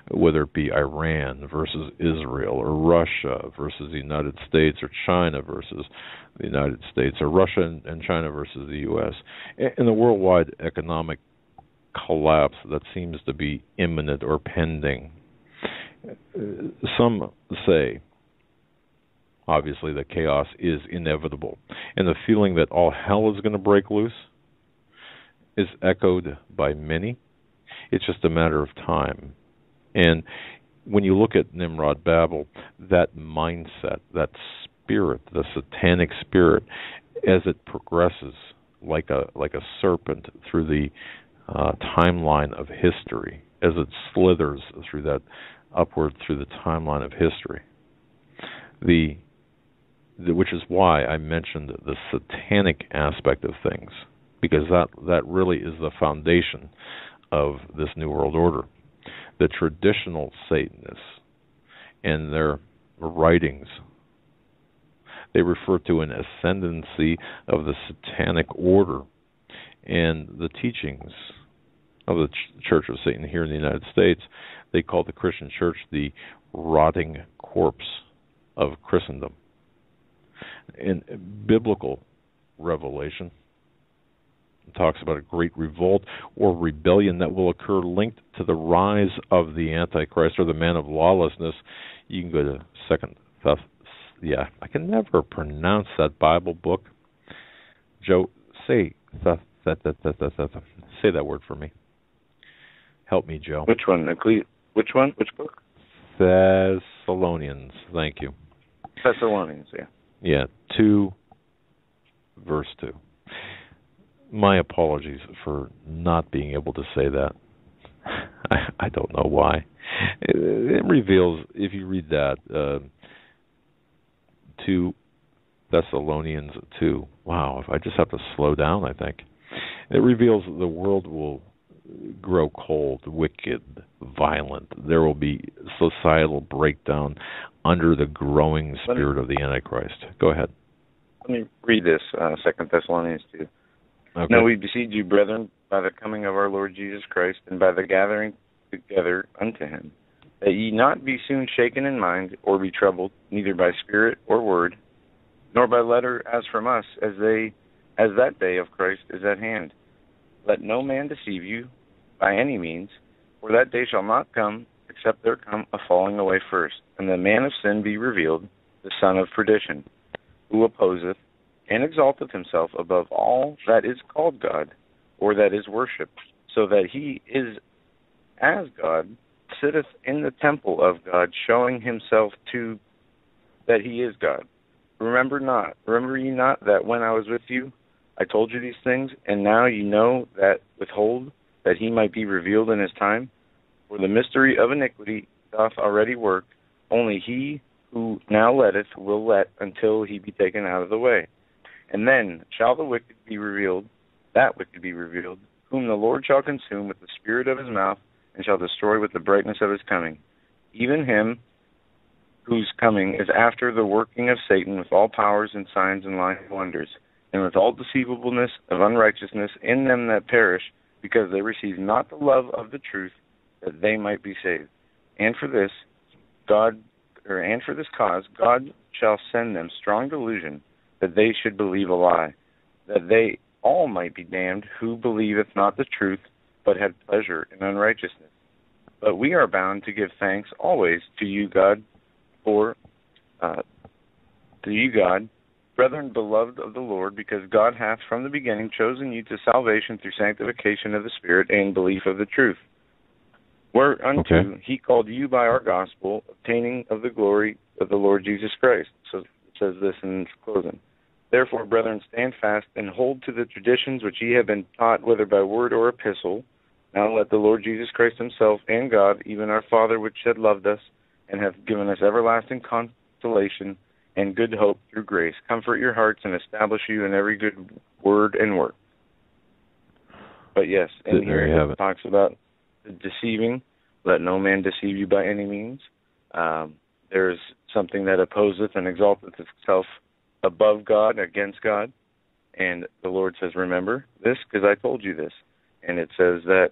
S1: whether it be Iran versus Israel, or Russia versus the United States, or China versus the United States, or Russia and China versus the U.S., and the worldwide economic collapse that seems to be imminent or pending. Some say, obviously, that chaos is inevitable, and the feeling that all hell is going to break loose is echoed by many. It's just a matter of time. And when you look at Nimrod Babel, that mindset, that spirit, the satanic spirit, as it progresses like a serpent through the timeline of history, as it slithers through that upward through the timeline of history, which is why I mentioned the satanic aspect of things, because that really is the foundation of this New World Order. The traditional Satanists and their writings, they refer to an ascendancy of the satanic order, and the teachings of the Church of Satan here in the United States, they call the Christian Church the rotting corpse of Christendom. In biblical revelation, it talks about a great revolt or rebellion that will occur linked to the rise of the Antichrist or the man of lawlessness. You can go to I can never pronounce that Bible book. Joe, say that word for me. Help me, Joe.
S2: Which one? Which one? Which book?
S1: Thessalonians. Thank you.
S2: Thessalonians, yeah.
S1: Yeah, 2, verse 2. My apologies for not being able to say that. I don't know why. It reveals, if you read that, 2 Thessalonians 2. Wow, if I just have to slow down, I think. It reveals the world will grow cold, wicked, violent. There will be societal breakdown under the growing spirit of the Antichrist. Go ahead.
S2: Let me read this, 2 Thessalonians 2. Okay. Now we beseech you, brethren, by the coming of our Lord Jesus Christ, and by the gathering together unto him, that ye not be soon shaken in mind, or be troubled, neither by spirit or word, nor by letter as from us, as that day of Christ is at hand. Let no man deceive you by any means, for that day shall not come, except there come a falling away first, and the man of sin be revealed, the son of perdition, who opposeth and exalteth himself above all that is called God, or that is worshipped, so that he is as God, sitteth in the temple of God, showing himself to that he is God. Remember ye not that when I was with you, I told you these things, and now ye know that withhold, that he might be revealed in his time? For the mystery of iniquity doth already work, only he who now letteth will let until he be taken out of the way. And then shall the wicked be revealed, whom the Lord shall consume with the spirit of his mouth, and shall destroy with the brightness of his coming. Even him whose coming is after the working of Satan with all powers and signs and lying wonders, and with all deceivableness of unrighteousness in them that perish, because they receive not the love of the truth, that they might be saved. And for this cause God shall send them strong delusion, that they should believe a lie, that they all might be damned who believeth not the truth, but had pleasure in unrighteousness. But we are bound to give thanks always to you, God, brethren beloved of the Lord, because God hath from the beginning chosen you to salvation through sanctification of the Spirit and belief of the truth. Whereunto he called you by our gospel, obtaining of the glory of the Lord Jesus Christ. So it says this in its closing. Therefore, brethren, stand fast and hold to the traditions which ye have been taught, whether by word or epistle. Now let the Lord Jesus Christ himself and God, even our Father, which hath loved us, and hath given us everlasting consolation and good hope through grace, comfort your hearts and establish you in every good word and work. But yes, and here it talks about the deceiving. Let no man deceive you by any means. There's something that opposeth and exalteth itself above God, against God. And the Lord says, remember this, because I told you this. And it says that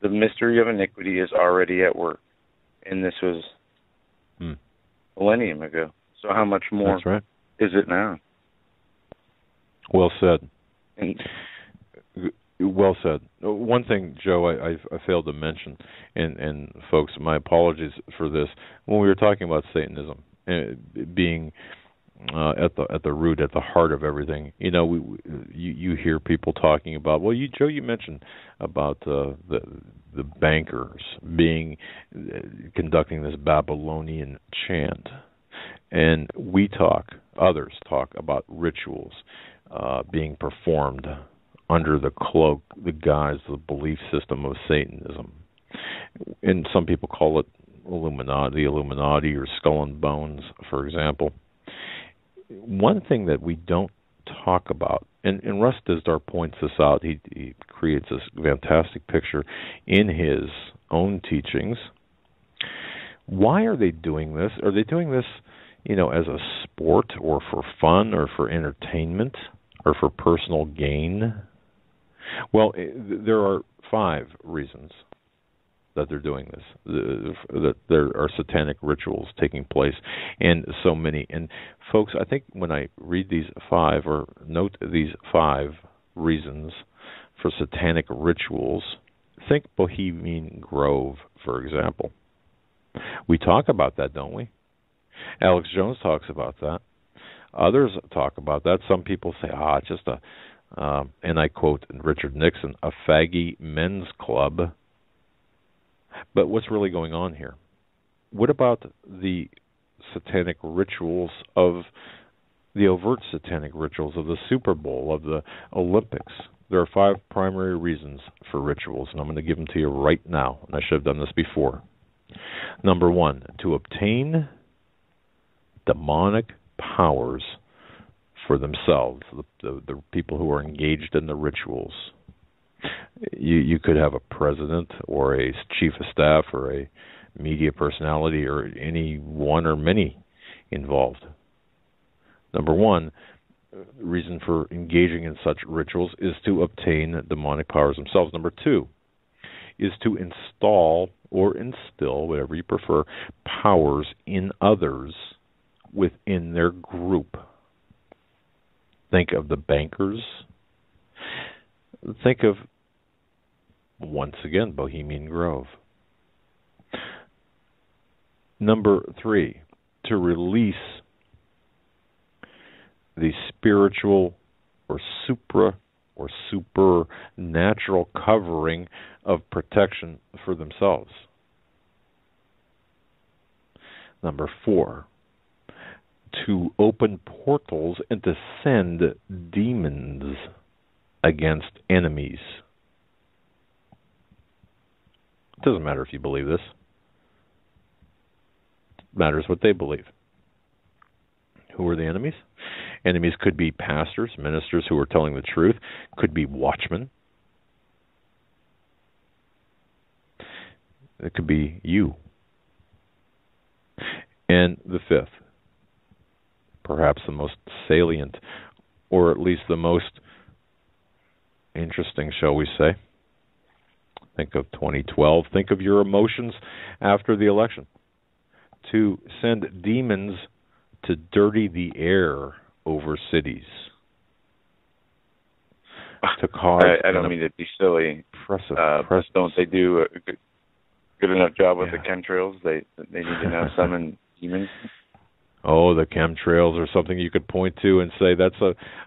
S2: the mystery of iniquity is already at work. And this was millennium ago. So how much more is it now?
S1: Well said. Well said. One thing, Joe, I failed to mention, and folks, my apologies for this. When we were talking about Satanism being at the root, at the heart of everything, you hear people talking about. Well, Joe, you mentioned about the bankers conducting this Babylonian chant, and others talk about rituals being performed under the cloak, the guise, the belief system of Satanism. And some people call it the Illuminati, or Skull and Bones, for example. One thing that we don't talk about, and Russ Dizdar points this out, he creates this fantastic picture in his own teachings. Why are they doing this? Are they doing this, as a sport, or for fun, or for entertainment, or for personal gain? Well, there are 5 reasons that they're doing this, that there are satanic rituals taking place, and so many. And folks, I think when I read these 5, or note these 5 reasons for satanic rituals, think Bohemian Grove, for example. We talk about that, don't we? Alex Jones talks about that. Others talk about that. Some people say, it's just and I quote Richard Nixon, a faggy men's club. But what's really going on here? What about the satanic rituals of the overt satanic rituals of the Super Bowl, of the Olympics? There are 5 primary reasons for rituals, and I'm going to give them to you right now, and I should have done this before. Number 1, to obtain demonic powers for themselves, the people who are engaged in the rituals. You could have a president or a chief of staff or a media personality or any one or many involved. Number 1, reason for engaging in such rituals is to obtain demonic powers themselves. Number 2 is to install or instill, whatever you prefer, powers in others within their group. Think of the bankers. Think of, once again, Bohemian Grove. Number 3, to release the spiritual or supernatural covering of protection for themselves. Number 4, to open portals and to send demons against enemies. It doesn't matter if you believe this. It matters what they believe. Who are the enemies? Enemies could be pastors, ministers who are telling the truth, could be watchmen. It could be you. And the 5th, perhaps the most salient, or at least the most interesting, shall we say. Think of 2012. Think of your emotions after the election. To send demons to dirty the air over cities. To cause...
S2: I don't mean to be silly. Don't they do a good enough job with the chemtrails? They need to now summon demons.
S1: Oh, the chemtrails are something you could point to and say that's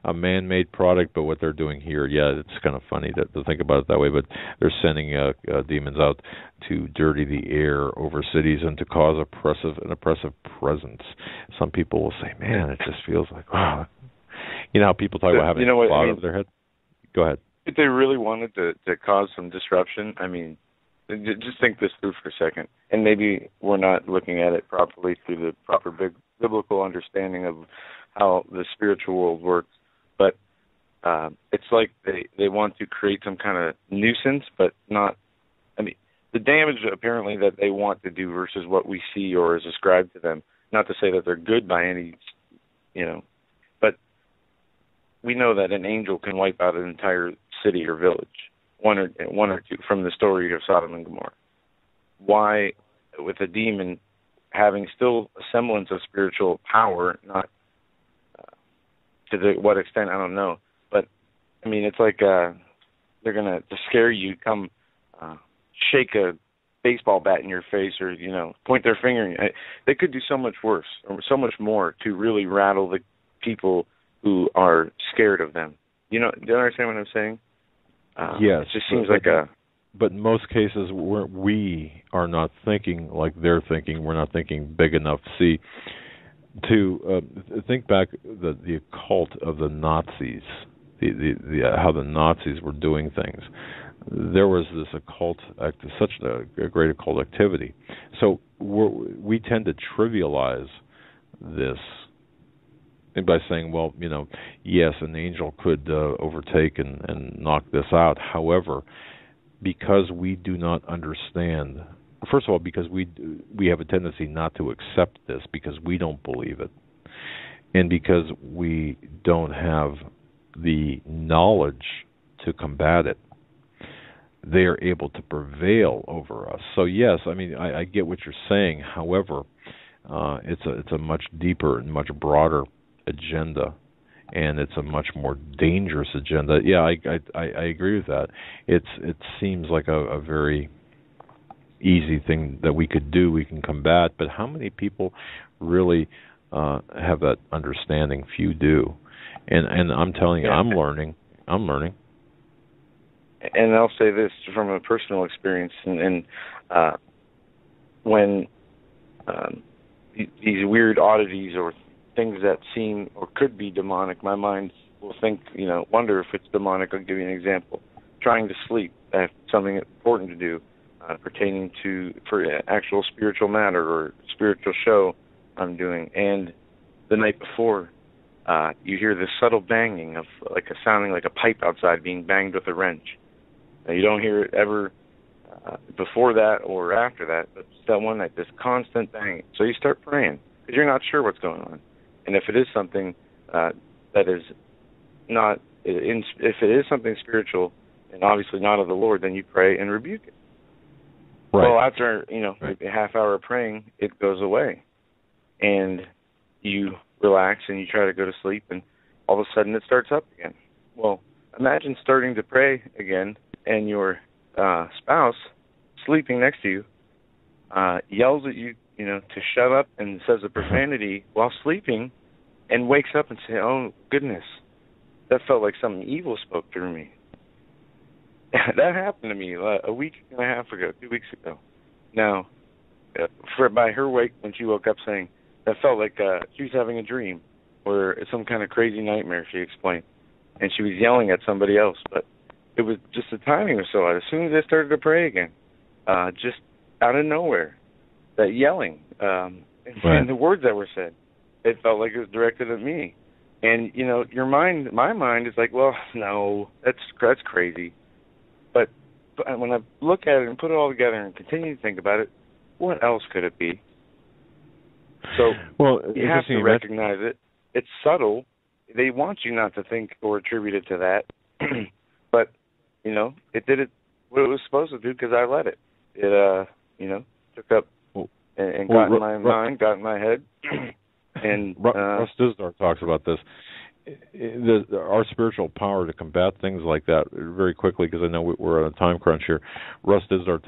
S1: a man-made product, but what they're doing here, it's kind of funny to think about it that way, but they're sending demons out to dirty the air over cities and to cause an oppressive presence. Some people will say, man, it just feels like, wow. You know how people talk about having a cloud over their head? Go ahead.
S2: If they really wanted to cause some disruption, I mean, just think this through for a second. And maybe we're not looking at it properly through the proper biblical understanding of how the spiritual world works. But it's like they want to create some kind of nuisance, but not... I mean, the damage apparently that they want to do versus what we see or is ascribed to them. Not to say that they're good by any, but we know that an angel can wipe out an entire city or village. One or two from the story of Sodom and Gomorrah. Why, with a demon having still a semblance of spiritual power, not what extent, I don't know. But, I mean, it's like they're going to scare you, come shake a baseball bat in your face or, point their finger. They could do so much worse or so much more to really rattle the people who are scared of them. Do you understand what I'm saying?
S1: Yes.
S2: It just seems
S1: But in most cases, we are not thinking like they're thinking. We're not thinking big enough. See, to think back the occult of the Nazis, how the Nazis were doing things. There was this occult, such a great occult activity. So we tend to trivialize this. And by saying, well, yes, an angel could overtake and knock this out. However, because we do not understand, first of all, because we have a tendency not to accept this because we don't believe it, and because we don't have the knowledge to combat it, they are able to prevail over us. So yes, I mean, I get what you're saying. However, it's a much deeper and much broader agenda, and it's a much more dangerous agenda. Yeah, I agree with that. It seems like a very easy thing that we could do, we can combat, but how many people really have that understanding? Few do. And I'm telling you, I'm learning.
S2: And I'll say this from a personal experience, and when these weird oddities or things that seem or could be demonic, my mind will think, wonder if it's demonic. I'll give you an example. Trying to sleep, that's something important to do, pertaining for actual spiritual matter or spiritual show I'm doing. And the night before, you hear this subtle banging of sounding like a pipe outside being banged with a wrench. Now, you don't hear it ever before that or after that, but it's that one night, this constant banging. So you start praying because you're not sure what's going on. And if it is something that is not, if it is something spiritual and obviously not of the Lord, then you pray and rebuke it.
S1: Right.
S2: Well, after, maybe a half hour of praying, it goes away. And you relax and you try to go to sleep, and all of a sudden it starts up again. Well, imagine starting to pray again, and your spouse, sleeping next to you, yells at you, to shut up and says a profanity while sleeping, and wakes up and says, "Oh, goodness, that felt like something evil spoke through me." That happened to me a week and a half ago, 2 weeks ago. Now, by her wake, when she woke up saying, that felt like she was having a dream or some kind of crazy nightmare, she explained. And she was yelling at somebody else. But it was just the timing was so odd. As soon as I started to pray again, just out of nowhere, that yelling and the words that were said, it felt like it was directed at me. And, my mind is like, well, no, that's crazy. But when I look at it and put it all together and continue to think about it, what else could it be? So you have to recognize it. It's subtle. They want you not to think or attribute it to that. But, it did what it was supposed to do because I let it. It, took up and got in my mind, got in my head. And
S1: Russ Dizdar talks about this. Our spiritual power to combat things like that very quickly, because I know we're on a time crunch here. Russ Dizdar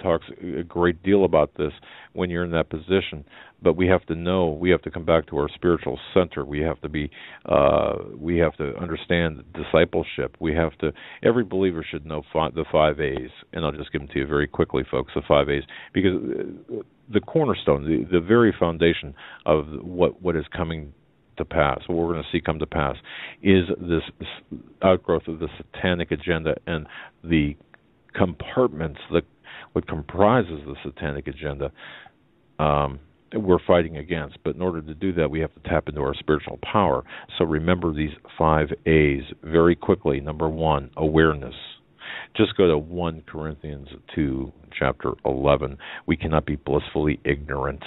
S1: talks a great deal about this when you're in that position. But we have to know, we have to come back to our spiritual center. We have to we have to understand discipleship. Every believer should know the 5 A's, and I'll just give them to you very quickly, folks. The 5 A's, because the cornerstone, the very foundation of what is coming to pass, what we're going to see come to pass, is this outgrowth of the satanic agenda and the compartments, what comprises the satanic agenda we're fighting against. But in order to do that, we have to tap into our spiritual power. So remember these 5 A's very quickly. Number 1, awareness. Just go to 1 Corinthians 2, chapter 11. We cannot be blissfully ignorant.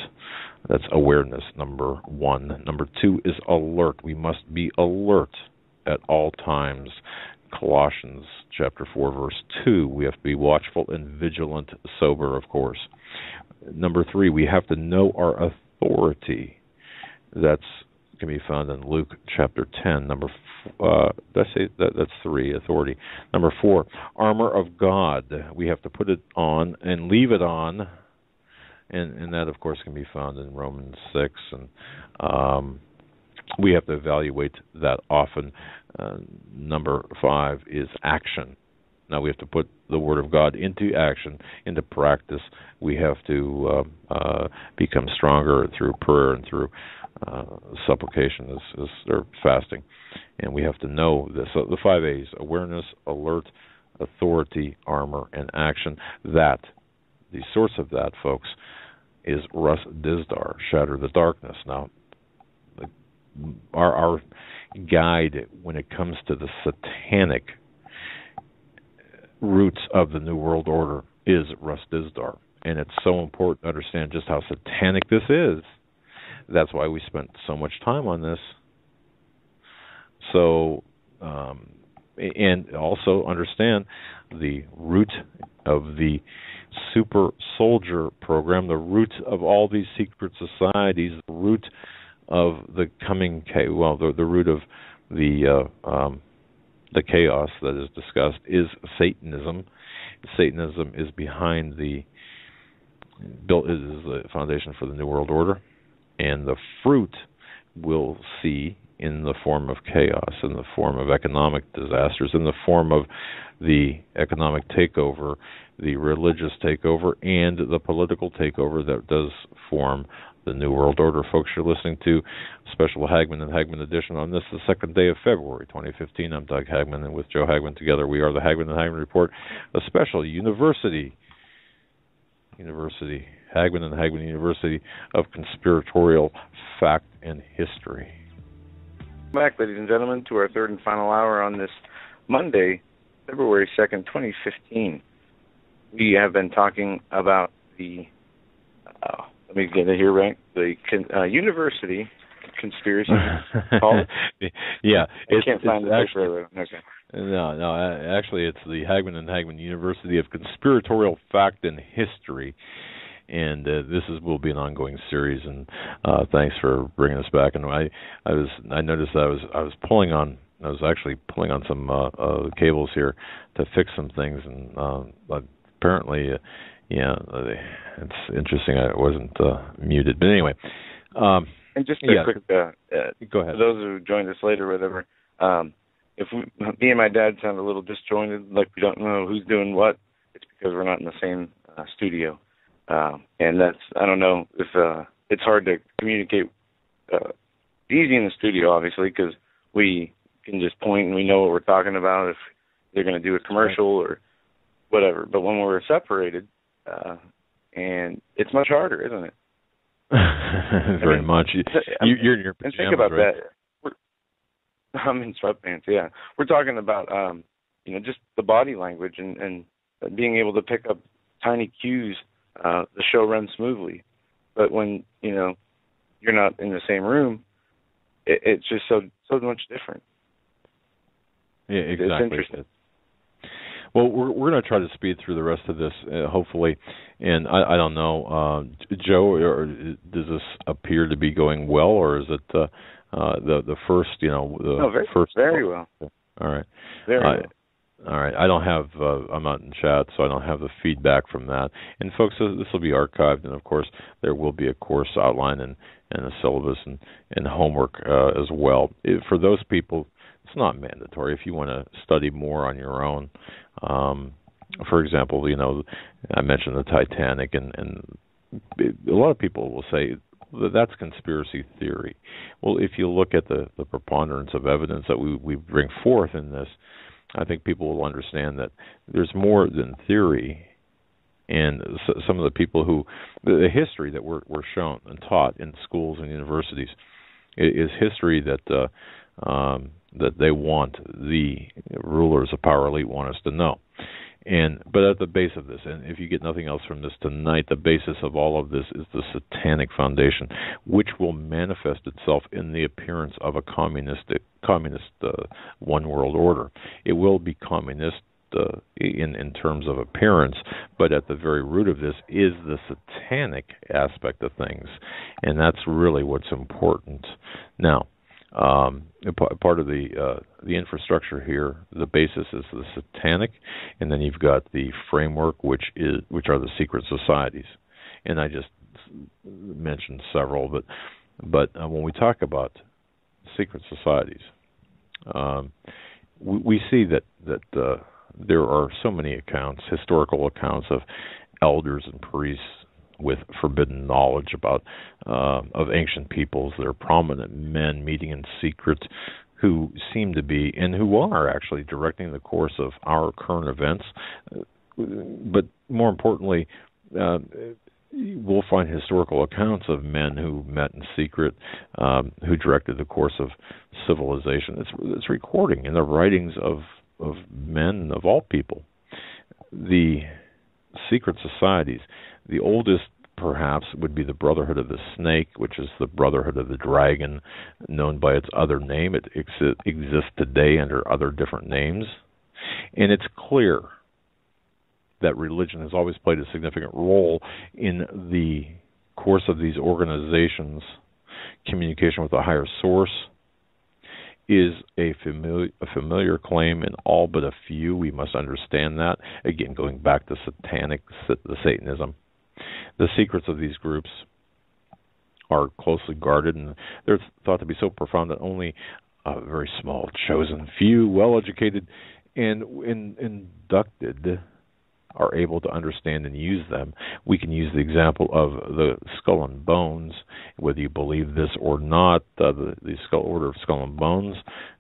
S1: That's awareness, number 1. Number 2 is alert. We must be alert at all times. Colossians chapter 4, verse 2. We have to be watchful and vigilant, sober, of course. Number 3, we have to know our authority. That can be found in Luke chapter 10. That's 3, authority. Number 4, armor of God. We have to put it on and leave it on. And that, of course, can be found in Romans 6. And we have to evaluate that often. Number 5 is action. Now we have to put the Word of God into action, into practice. We have to become stronger through prayer and through supplication or fasting. And we have to know this. So the 5 A's, awareness, alert, authority, armor, and action. The source of that, folks, is Russ Dizdar, Shatter the Darkness. Now, our guide when it comes to the satanic roots of the New World Order is Russ Dizdar. And it's so important to understand just how satanic this is. That's why we spent so much time on this. So, and also understand the root of the super soldier program, the root of all these secret societies, the root of the coming, the root of the chaos that is discussed is Satanism. Satanism is is the foundation for the New World Order, and the fruit we'll see in the form of chaos, in the form of economic disasters, in the form of the economic takeover, the religious takeover, and the political takeover that does form the New World Order. Folks, you're listening to a special Hagmann and Hagmann edition on this, the 2nd day of February 2015. I'm Doug Hagmann, and with Joe Hagmann together, we are the Hagmann and Hagmann Report, a special University, Hagmann and Hagmann University of Conspiratorial Fact and History.
S2: Back, ladies and gentlemen, to our 3rd and final hour on this Monday, February 2nd, 2015. We have been talking about the, let me get it here right, the university conspiracy call.
S1: Yeah.
S2: I can't find the picture of it. Okay.
S1: No. Actually, it's the Hagmann and Hagmann University of Conspiratorial Fact and History, and will be an ongoing series. And thanks for bringing us back. And I noticed that I was actually pulling on some cables here to fix some things, and apparently, it's interesting. I wasn't muted, but anyway.
S2: And just a quick,
S1: go ahead.
S2: For those who joined us later, or whatever. If me and my dad sound a little disjointed, like we don't know who's doing what, it's because we're not in the same studio. And I don't know if it's hard to communicate easy in the studio, obviously, because we can just point and we know what we're talking about if they're going to do a commercial or whatever. But when we're separated, and it's much harder, isn't it?
S1: Very much. You're in your pajamas,
S2: and think about
S1: right?
S2: that. I'm in sweatpants, yeah. We're talking about, just the body language and being able to pick up tiny cues. The show runs smoothly. But when, you're not in the same room, it's just so much different.
S1: Yeah, exactly.
S2: It's interesting.
S1: Well, we're going to try to speed through the rest of this, hopefully. And I don't know, Joe, does this appear to be going well, or is it the first, first?
S2: Very well.
S1: All right.
S2: Very well.
S1: All right. I don't have, I'm not in chat, so I don't have the feedback from that. And folks, this will be archived, and of course, there will be a course outline and a syllabus and homework as well. For those people, it's not mandatory. If you want to study more on your own, for example, I mentioned the Titanic, and a lot of people will say that's conspiracy theory. Well, if you look at the preponderance of evidence that we bring forth in this, I think people will understand that there's more than theory. And some of the people the history that we're shown and taught in schools and universities is history that they want, the rulers of power elite want us to know. But at the base of this, and if you get nothing else from this tonight, the basis of all of this is the satanic foundation, which will manifest itself in the appearance of a communist one world order. It will be communist in terms of appearance, but at the very root of this is the satanic aspect of things, and that's really what's important. Now, part of the infrastructure here, the basis is the satanic, and then you've got the framework, which are the secret societies, and I just mentioned several, but when we talk about secret societies, we see that there are so many accounts, historical accounts of elders and priests with forbidden knowledge of ancient peoples. There are prominent men meeting in secret who seem to be and who are actually directing the course of our current events. But more importantly, we'll find historical accounts of men who met in secret, who directed the course of civilization. It's recording in the writings of men of all people. The secret societies, the oldest perhaps would be the Brotherhood of the Snake, which is the Brotherhood of the Dragon, known by its other name. It exists today under other different names. And it's clear that religion has always played a significant role in the course of these organizations. Communication with a higher source is a familiar claim in all but a few. We must understand that. Again, going back to the Satanism. The secrets of these groups are closely guarded, and they're thought to be so profound that only a very small, chosen few, well-educated and inducted are able to understand and use them. We can use the example of the Skull and Bones, whether you believe this or not. The Order of Skull and Bones,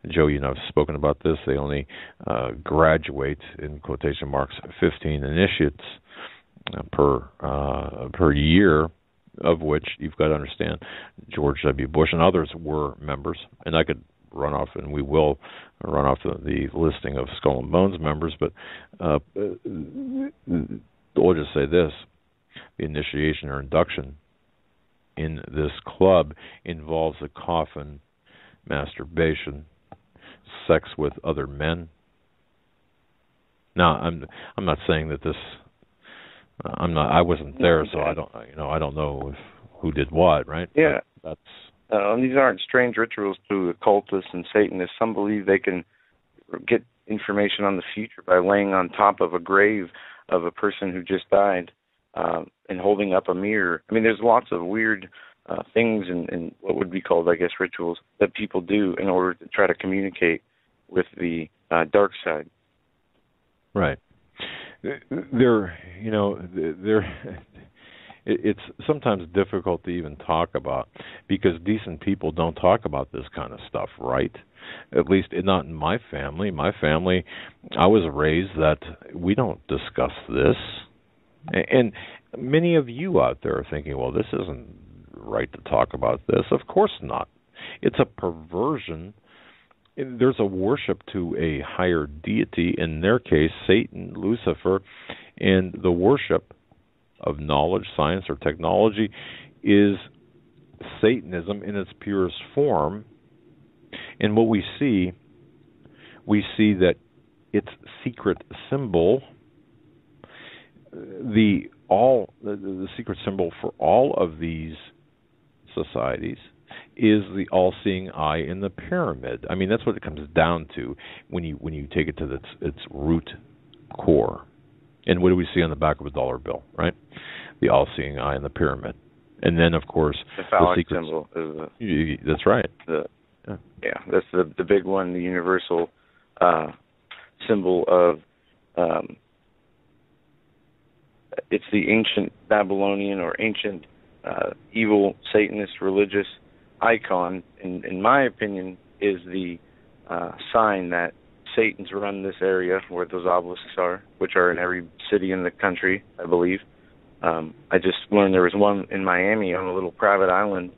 S1: Joe, I've spoken about this. They only graduate, in quotation marks, 15 initiates per year, of which you've got to understand George W. Bush and others were members, and I could run off, and we will run off the listing of Skull and Bones members, but I'll just say this: the initiation or induction in this club involves a coffin, masturbation, sex with other men, Now, I'm not saying that this. I wasn't there, so I don't know who did what, right?
S2: Yeah.
S1: But
S2: these aren't strange rituals to occultists and Satanists. Some believe they can get information on the future by laying on top of a grave of a person who just died and holding up a mirror. I mean, there's lots of weird things in what would be called, I guess, rituals that people do in order to try to communicate with the dark side.
S1: Right. It's sometimes difficult to even talk about because decent people don't talk about this kind of stuff, right? At least not in my family. My family, I was raised that we don't discuss this. And many of you out there are thinking, well, this isn't right to talk about this. Of course not. It's a perversion. There's a worship to a higher deity, in their case, Satan, Lucifer, and the worship of knowledge, science, or technology is Satanism in its purest form. And what we see that its secret symbol, the secret symbol for all of these societies is the all-seeing eye in the pyramid. I mean, that's what it comes down to when you take it to its root core. And what do we see on the back of a dollar bill, right? The all-seeing eye in the pyramid. And then, of course,
S2: the phallic symbol is
S1: that's right.
S2: That's the big one, the universal symbol of it's the ancient Babylonian or ancient evil Satanist religious icon, in my opinion, is the sign that Satan's run this area where those obelisks are, which are in every city in the country, I believe. I just learned there was one in Miami on a little private island,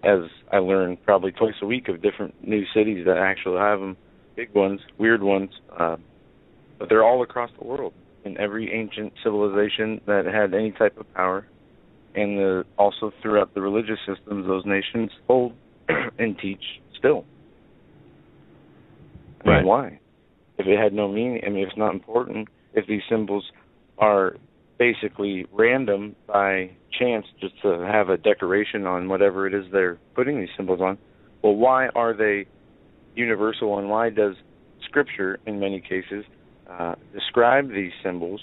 S2: as I learned probably twice a week of different new cities that actually have them, big ones, weird ones, but they're all across the world, in every ancient civilization that had any type of power, and also throughout the religious systems those nations hold and teach still. I mean, why? If it had no meaning, I mean, if it's not important, if these symbols are basically random by chance just to have a decoration on whatever it is they're putting these symbols on, well, why are they universal, and why does Scripture, in many cases, describe these symbols?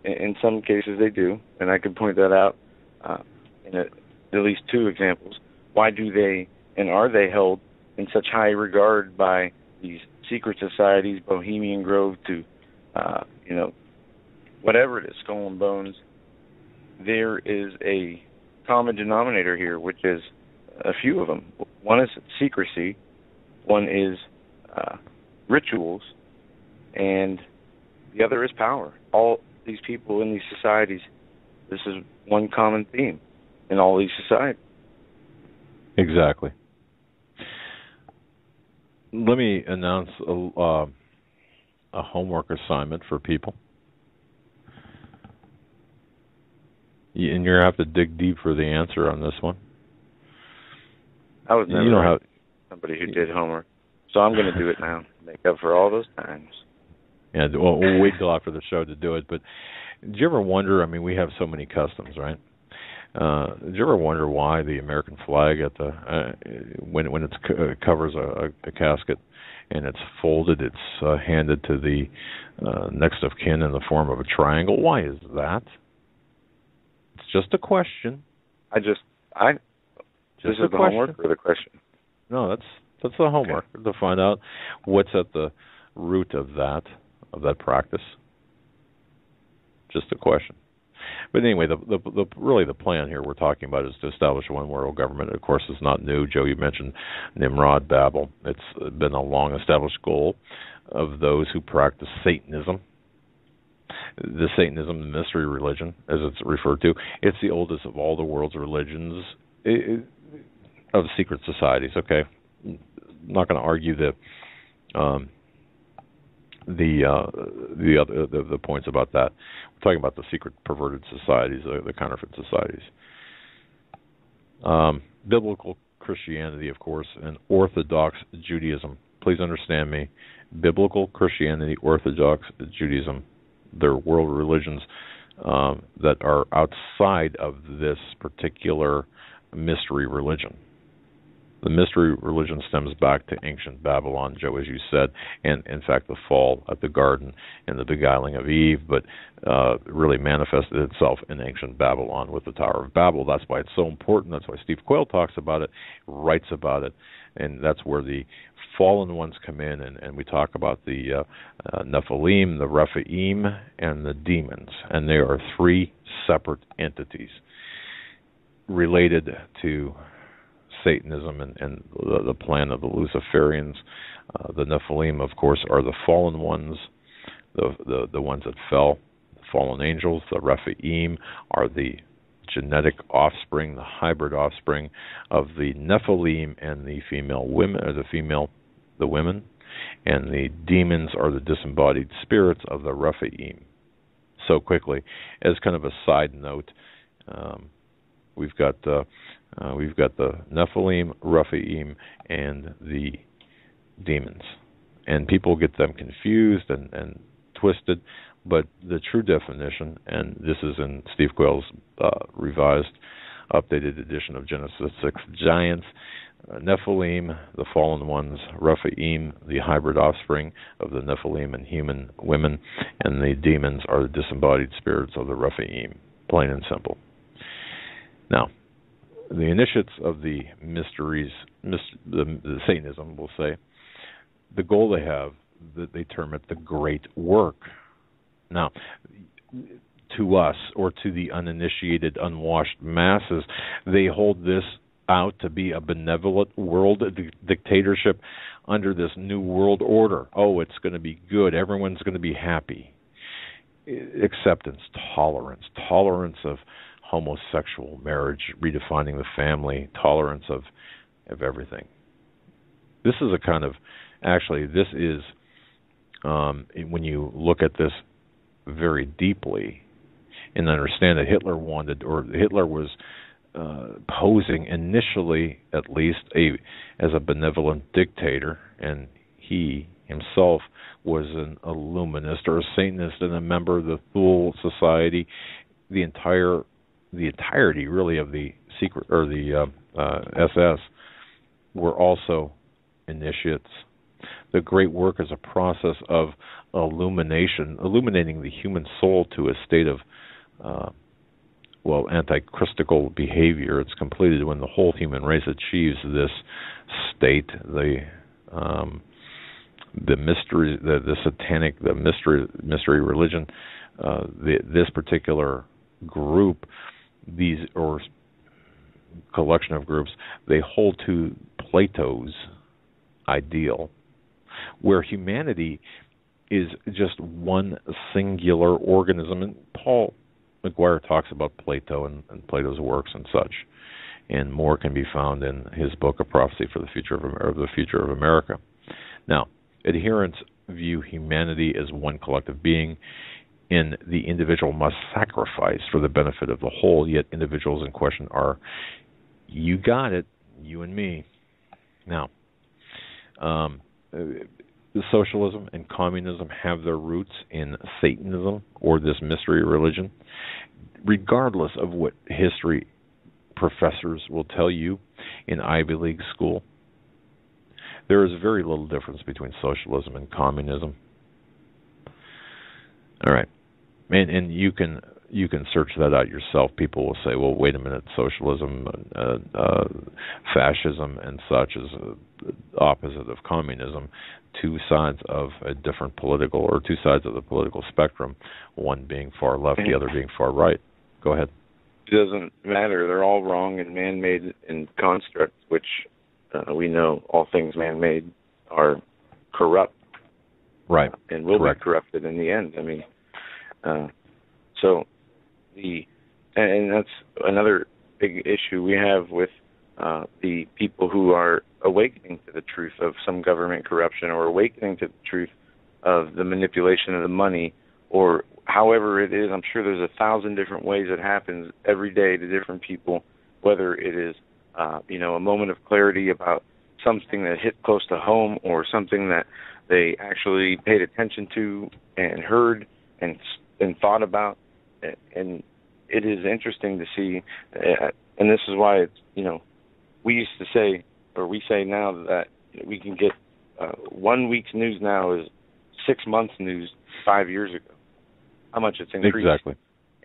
S2: In some cases they do, and I can point that out in at least two examples. Why do they, and are they held in such high regard by these secret societies, Bohemian Grove to, whatever it is, Skull and Bones? There is a common denominator here, which is a few of them. One is secrecy, one is rituals, and the other is power. All these people in these societies, this is one common theme in all these societies.
S1: Exactly. Let me announce a homework assignment for people. And you're going to have to dig deep for the answer on this one.
S2: I was never somebody who did homework, so I'm going to do it now to make up for all those times.
S1: Yeah, well, we'll wait till after the show to do it. But did you ever wonder, I mean, we have so many customs, right? Did you ever wonder why the American flag at the when it covers a casket and it's folded, it's handed to the next of kin in the form of a triangle? Why is that? It's just a question.
S2: This is the homework or the question?
S1: No, that's the homework, to find out what's at the root of that practice. Just a question. But anyway, really the plan here we're talking about is to establish one world government. Of course, it's not new. Joe, you mentioned Nimrod, Babel. It's been a long-established goal of those who practice Satanism. The Satanism, the mystery religion, as it's referred to, it's the oldest of all the world's religions of secret societies. Okay, I'm not going to argue the points about that. We're talking about the secret perverted societies, the counterfeit societies. Biblical Christianity, of course, and Orthodox Judaism please understand me, biblical Christianity, Orthodox Judaism, they're world religions that are outside of this particular mystery religion. The mystery religion stems back to ancient Babylon, Joe, as you said, and in fact the fall at the garden and the beguiling of Eve, but really manifested itself in ancient Babylon with the Tower of Babel. That's why it's so important. That's why Steve Quayle talks about it, writes about it, and that's where the fallen ones come in, and we talk about the Nephilim, the Rephaim, and the demons, and they are three separate entities related to Satanism and the plan of the Luciferians. The Nephilim, of course, are the fallen ones, the ones that fell, the fallen angels. The Rephaim are the genetic offspring, the hybrid offspring of the Nephilim and the female women, or the women, and the demons are the disembodied spirits of the Rephaim. So quickly, as kind of a side note, we've got the Nephilim, Rephaim, and the demons. And people get them confused and twisted, but the true definition, and this is in Steve Quayle's revised, updated edition of Genesis 6 Giants, Nephilim, the fallen ones, Rephaim, the hybrid offspring of the Nephilim and human women, and the demons are the disembodied spirits of the Rephaim, plain and simple. Now, the initiates of the mysteries, the Satanism, we'll say, the goal they have, that they term it the great work. Now, to us, or to the uninitiated, unwashed masses, they hold this out to be a benevolent world dictatorship under this new world order. Oh, it's going to be good. Everyone's going to be happy. Acceptance, tolerance of homosexual marriage, redefining the family, tolerance of everything. This is a kind of, actually, this is, when you look at this very deeply and understand that Hitler was posing initially, at least, as a benevolent dictator, and he himself was an illuminist or a Satanist and a member of the Thule Society. The entirety, really, of the secret or the SS were also initiates. The great work is a process of illuminating the human soul to a state of antichristical behavior. It's completed when the whole human race achieves this state. The mystery, the satanic, the mystery religion, this particular group, these or collection of groups, they hold to Plato's ideal, where humanity is just one singular organism. And Paul McGuire talks about Plato and Plato's works and such, and more can be found in his book, A Prophecy for the Future of America. Now, adherents view humanity as one collective being, and the individual must sacrifice for the benefit of the whole, yet individuals in question are, you got it, you and me. Now, socialism and communism have their roots in Satanism or this mystery religion. Regardless of what history professors will tell you in Ivy League school, there is very little difference between socialism and communism. All right. And you can search that out yourself. People will say, well, wait a minute, socialism, fascism, and such is opposite of communism. Two sides of a different political, or two sides of the political spectrum, one being far left, the other being far right. Go ahead.
S2: It doesn't matter. They're all wrong and man-made in constructs, which we know all things man-made are corrupt.
S1: Right.
S2: And will
S1: Correct.
S2: be corrupted in the end. I mean, and that's another big issue we have with the people who are awakening to the truth of some government corruption, or awakening to the truth of the manipulation of the money, or however it is. I'm sure there's 1,000 different ways it happens every day to different people, whether it is a moment of clarity about something that hit close to home or something that they actually paid attention to and heard and thought about. And it is interesting to see, and this is why it's, we used to say, or we say now, that we can get 1 week's news now is 6 months' news 5 years ago. How much it's increased.
S1: Exactly.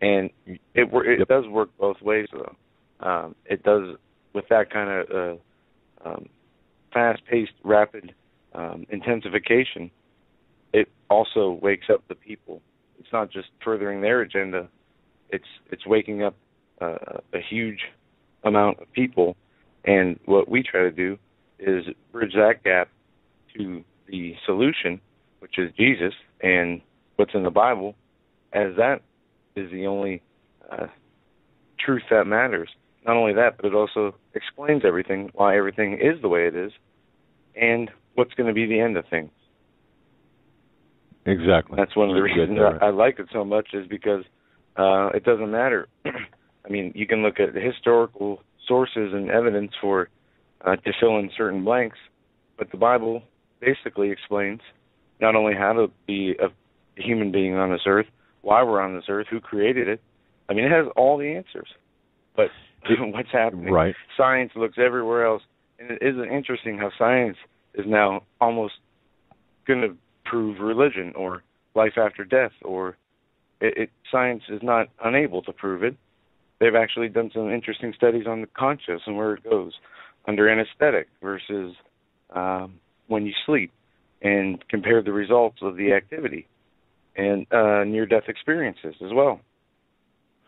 S2: And it does work both ways, though. It does, with that kind of fast-paced, rapid intensification, it also wakes up the people. It's not just furthering their agenda. It's waking up a huge amount of people. And what we try to do is bridge that gap to the solution, which is Jesus and what's in the Bible, as that is the only truth that matters. Not only that, but it also explains everything, why everything is the way it is, and what's going to be the end of things.
S1: Exactly.
S2: That's one of the reasons I like it so much, is because it doesn't matter. I mean, you can look at the historical sources and evidence for to fill in certain blanks, but the Bible basically explains not only how to be a human being on this earth, why we're on this earth, who created it. I mean, it has all the answers. But what's happening?
S1: Right. Science
S2: looks everywhere else. And it isn't interesting how science is now almost going to prove religion or life after death, or science is not unable to prove it. They've actually done some interesting studies on the conscious and where it goes under anesthetic versus when you sleep, and compared the results of the activity and near-death experiences as well.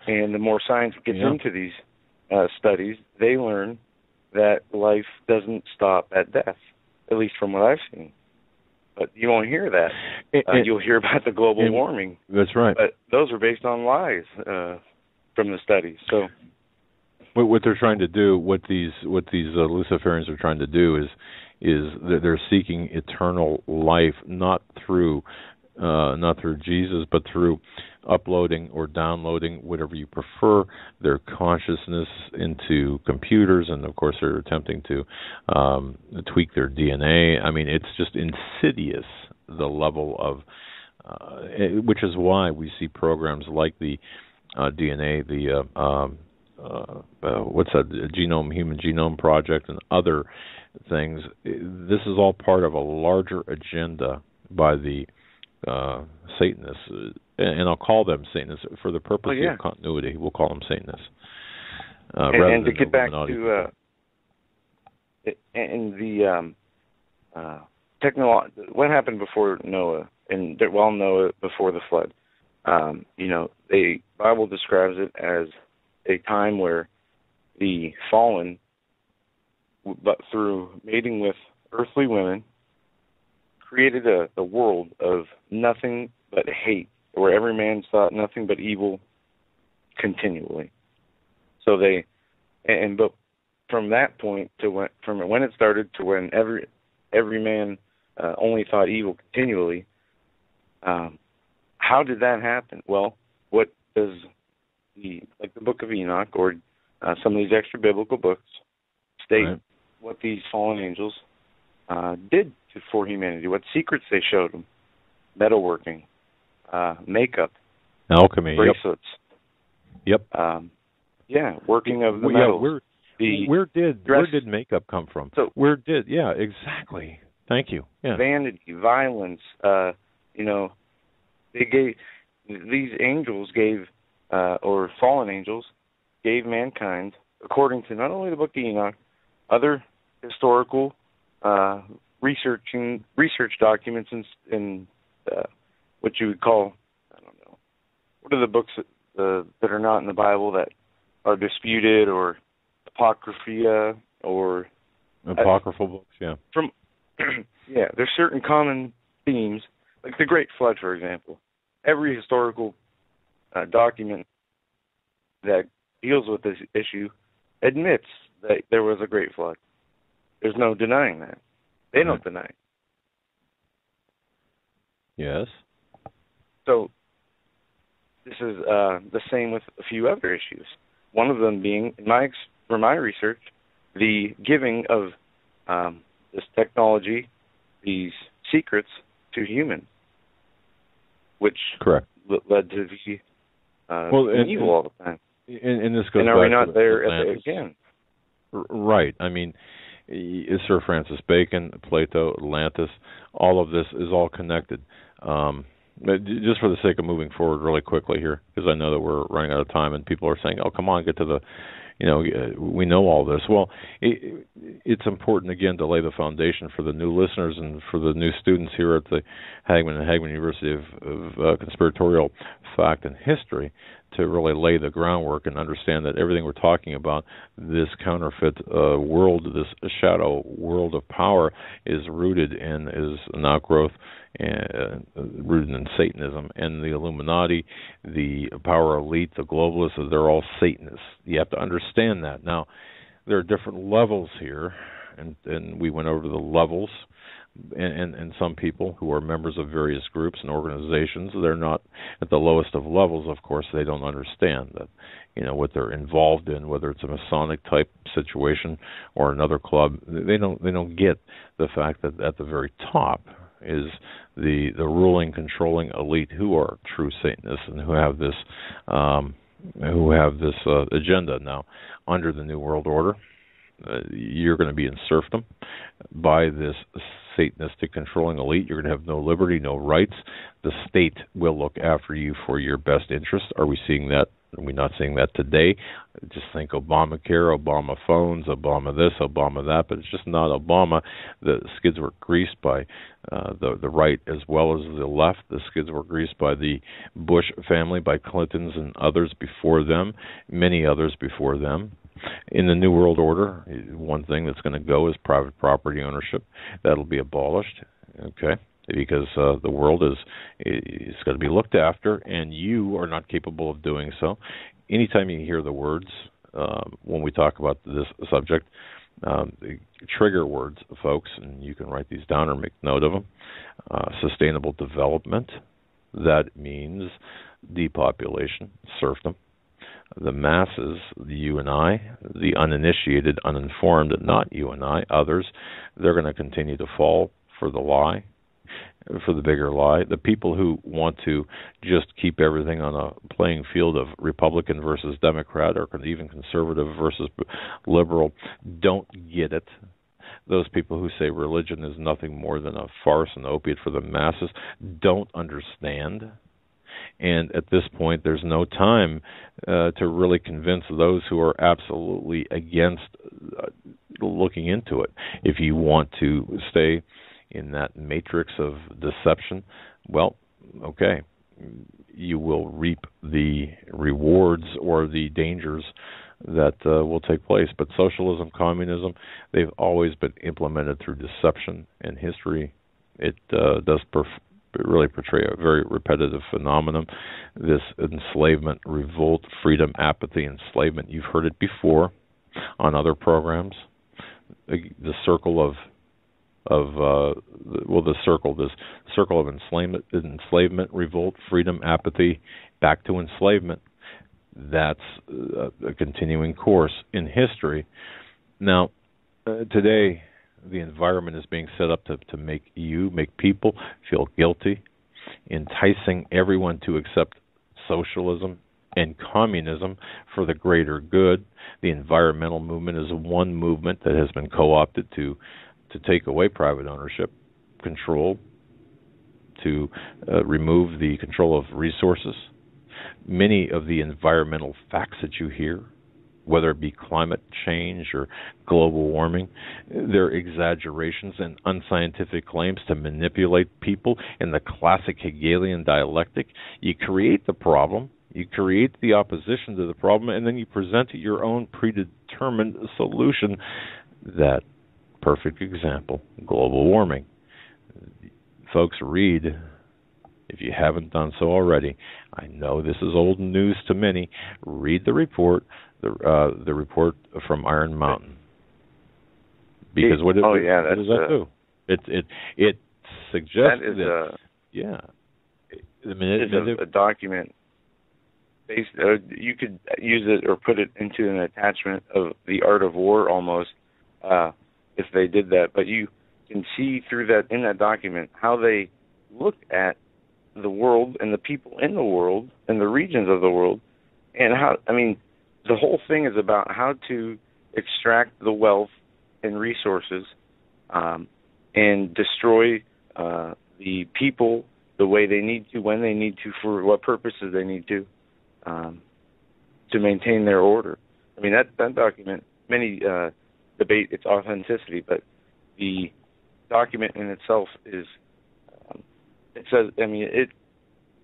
S2: And the more science gets into these studies, they learn that life doesn't stop at death, at least from what I've seen. But you won't hear that. You'll hear about the global warming.
S1: That's right.
S2: But those are based on lies from the studies. So,
S1: what they're trying to do, what these Luciferians are trying to do, is that they're seeking eternal life, not through Jesus, but through uploading or downloading, whatever you prefer, their consciousness into computers, and of course they're attempting to tweak their DNA. I mean, it's just insidious, the level of, which is why we see programs like the DNA, the what's that, Human Genome Project, and other things. This is all part of a larger agenda by the Satanists, and I'll call them Satanists for the purpose of continuity. We'll call them Satanists.
S2: And to get back to what happened before Noah, and Noah before the flood. The Bible describes it as a time where the fallen, but through mating with earthly women, created a world of nothing but hate, where every man thought nothing but evil continually. So but from that point to from when it started to when every man only thought evil continually, how did that happen? Well, what does the Book of Enoch or some of these extra biblical books state what these fallen angels did for humanity, what secrets they showed them: metalworking, makeup,
S1: alchemy,
S2: bracelets.
S1: Yep.
S2: Working of the metals.
S1: Where did makeup come from?
S2: So
S1: exactly. Thank you. Yeah.
S2: Vanity, violence. They gave these angels or fallen angels gave mankind, according to not only the Book of Enoch, other historical research documents in what you would call, I don't know, what are the books that are not in the Bible that are disputed, or apocrypha, or
S1: apocryphal books? Yeah.
S2: There's certain common themes, like the Great Flood, for example. Every historical document that deals with this issue admits that there was a Great Flood. There's no denying that. They don't deny it.
S1: Yes.
S2: So this is the same with a few other issues. One of them being, for my research, the giving of this technology, these secrets, to humans, which
S1: correct
S2: led to the evil all the time.
S1: And this goes
S2: and are
S1: back
S2: we not
S1: to
S2: there
S1: Atlantis.
S2: again?
S1: Right. I mean, Sir Francis Bacon, Plato, Atlantis, all of this is all connected. But just for the sake of moving forward really quickly here, because I know that we're running out of time and people are saying, oh, come on, get to the, we know all this. Well, it's important, again, to lay the foundation for the new listeners and for the new students here at the Hagmann Hagmann University of Conspiratorial Fact and History, to really lay the groundwork and understand that everything we're talking about, this counterfeit world, this shadow world of power, is rooted in, is an outgrowth, rooted in Satanism. And the Illuminati, the power elite, the globalists, they're all Satanists. You have to understand that. Now, there are different levels here, and we went over the levels. And some people who are members of various groups and organizations, they're not at the lowest of levels. Of course, they don't understand that, what they're involved in, whether it's a Masonic type situation or another club. They don't get the fact that at the very top is the ruling, controlling elite who are true Satanists and who have this agenda. Now, under the New World Order, you're going to be in serfdom by this Satanistic controlling elite. You're going to have no liberty, no rights. The state will look after you for your best interest. Are we seeing that? Are we not seeing that today? Just think Obamacare, Obama phones, Obama this, Obama that, but it's just not Obama. The skids were greased by the right as well as the left. The skids were greased by the Bush family, by Clintons and others before them, many others before them. In the New World Order, one thing that's going to go is private property ownership. That'll be abolished, okay, because the world is going to be looked after, and you are not capable of doing so. Anytime you hear the words, when we talk about this subject, trigger words, folks, and you can write these down or make note of them. Sustainable development, that means depopulation, serfdom. The masses, the you and I, the uninitiated, uninformed, not you and I, others, they're going to continue to fall for the lie, for the bigger lie. The people who want to just keep everything on a playing field of Republican versus Democrat, or even conservative versus liberal, don't get it. Those people who say religion is nothing more than a farce and opiate for the masses don't understand. And at this point, there's no time to really convince those who are absolutely against looking into it. If you want to stay in that matrix of deception, well, okay, you will reap the rewards or the dangers that will take place. But socialism, communism, they've always been implemented through deception, and history, it does really portray a very repetitive phenomenon. This enslavement, revolt, freedom, apathy, enslavement. You've heard it before on other programs. The circle this circle of enslavement, revolt, freedom, apathy, back to enslavement. That's a continuing course in history. Now, today, the environment is being set up to make people feel guilty, enticing everyone to accept socialism and communism for the greater good. The environmental movement is one movement that has been co-opted to take away private ownership, control, to remove the control of resources. Many of the environmental facts that you hear, whether it be climate change or global warming, they're exaggerations and unscientific claims to manipulate people in the classic Hegelian dialectic. You create the problem, you create the opposition to the problem, and then you present your own predetermined solution. That perfect example, global warming. Folks, read, if you haven't done so already. I know this is old news to many. Read the report. The report from Iron Mountain, because what does that do? It suggests that
S2: a document. Based, you could use it or put it into an attachment of The Art of War almost, if they did that. But you can see through that, in that document, how they look at the world and the people in the world and the regions of the world, and how, I mean, the whole thing is about how to extract the wealth and resources and destroy the people the way they need to, when they need to, for what purposes they need to maintain their order. I mean, that document, many debate its authenticity, but the document in itself is, it says, I mean,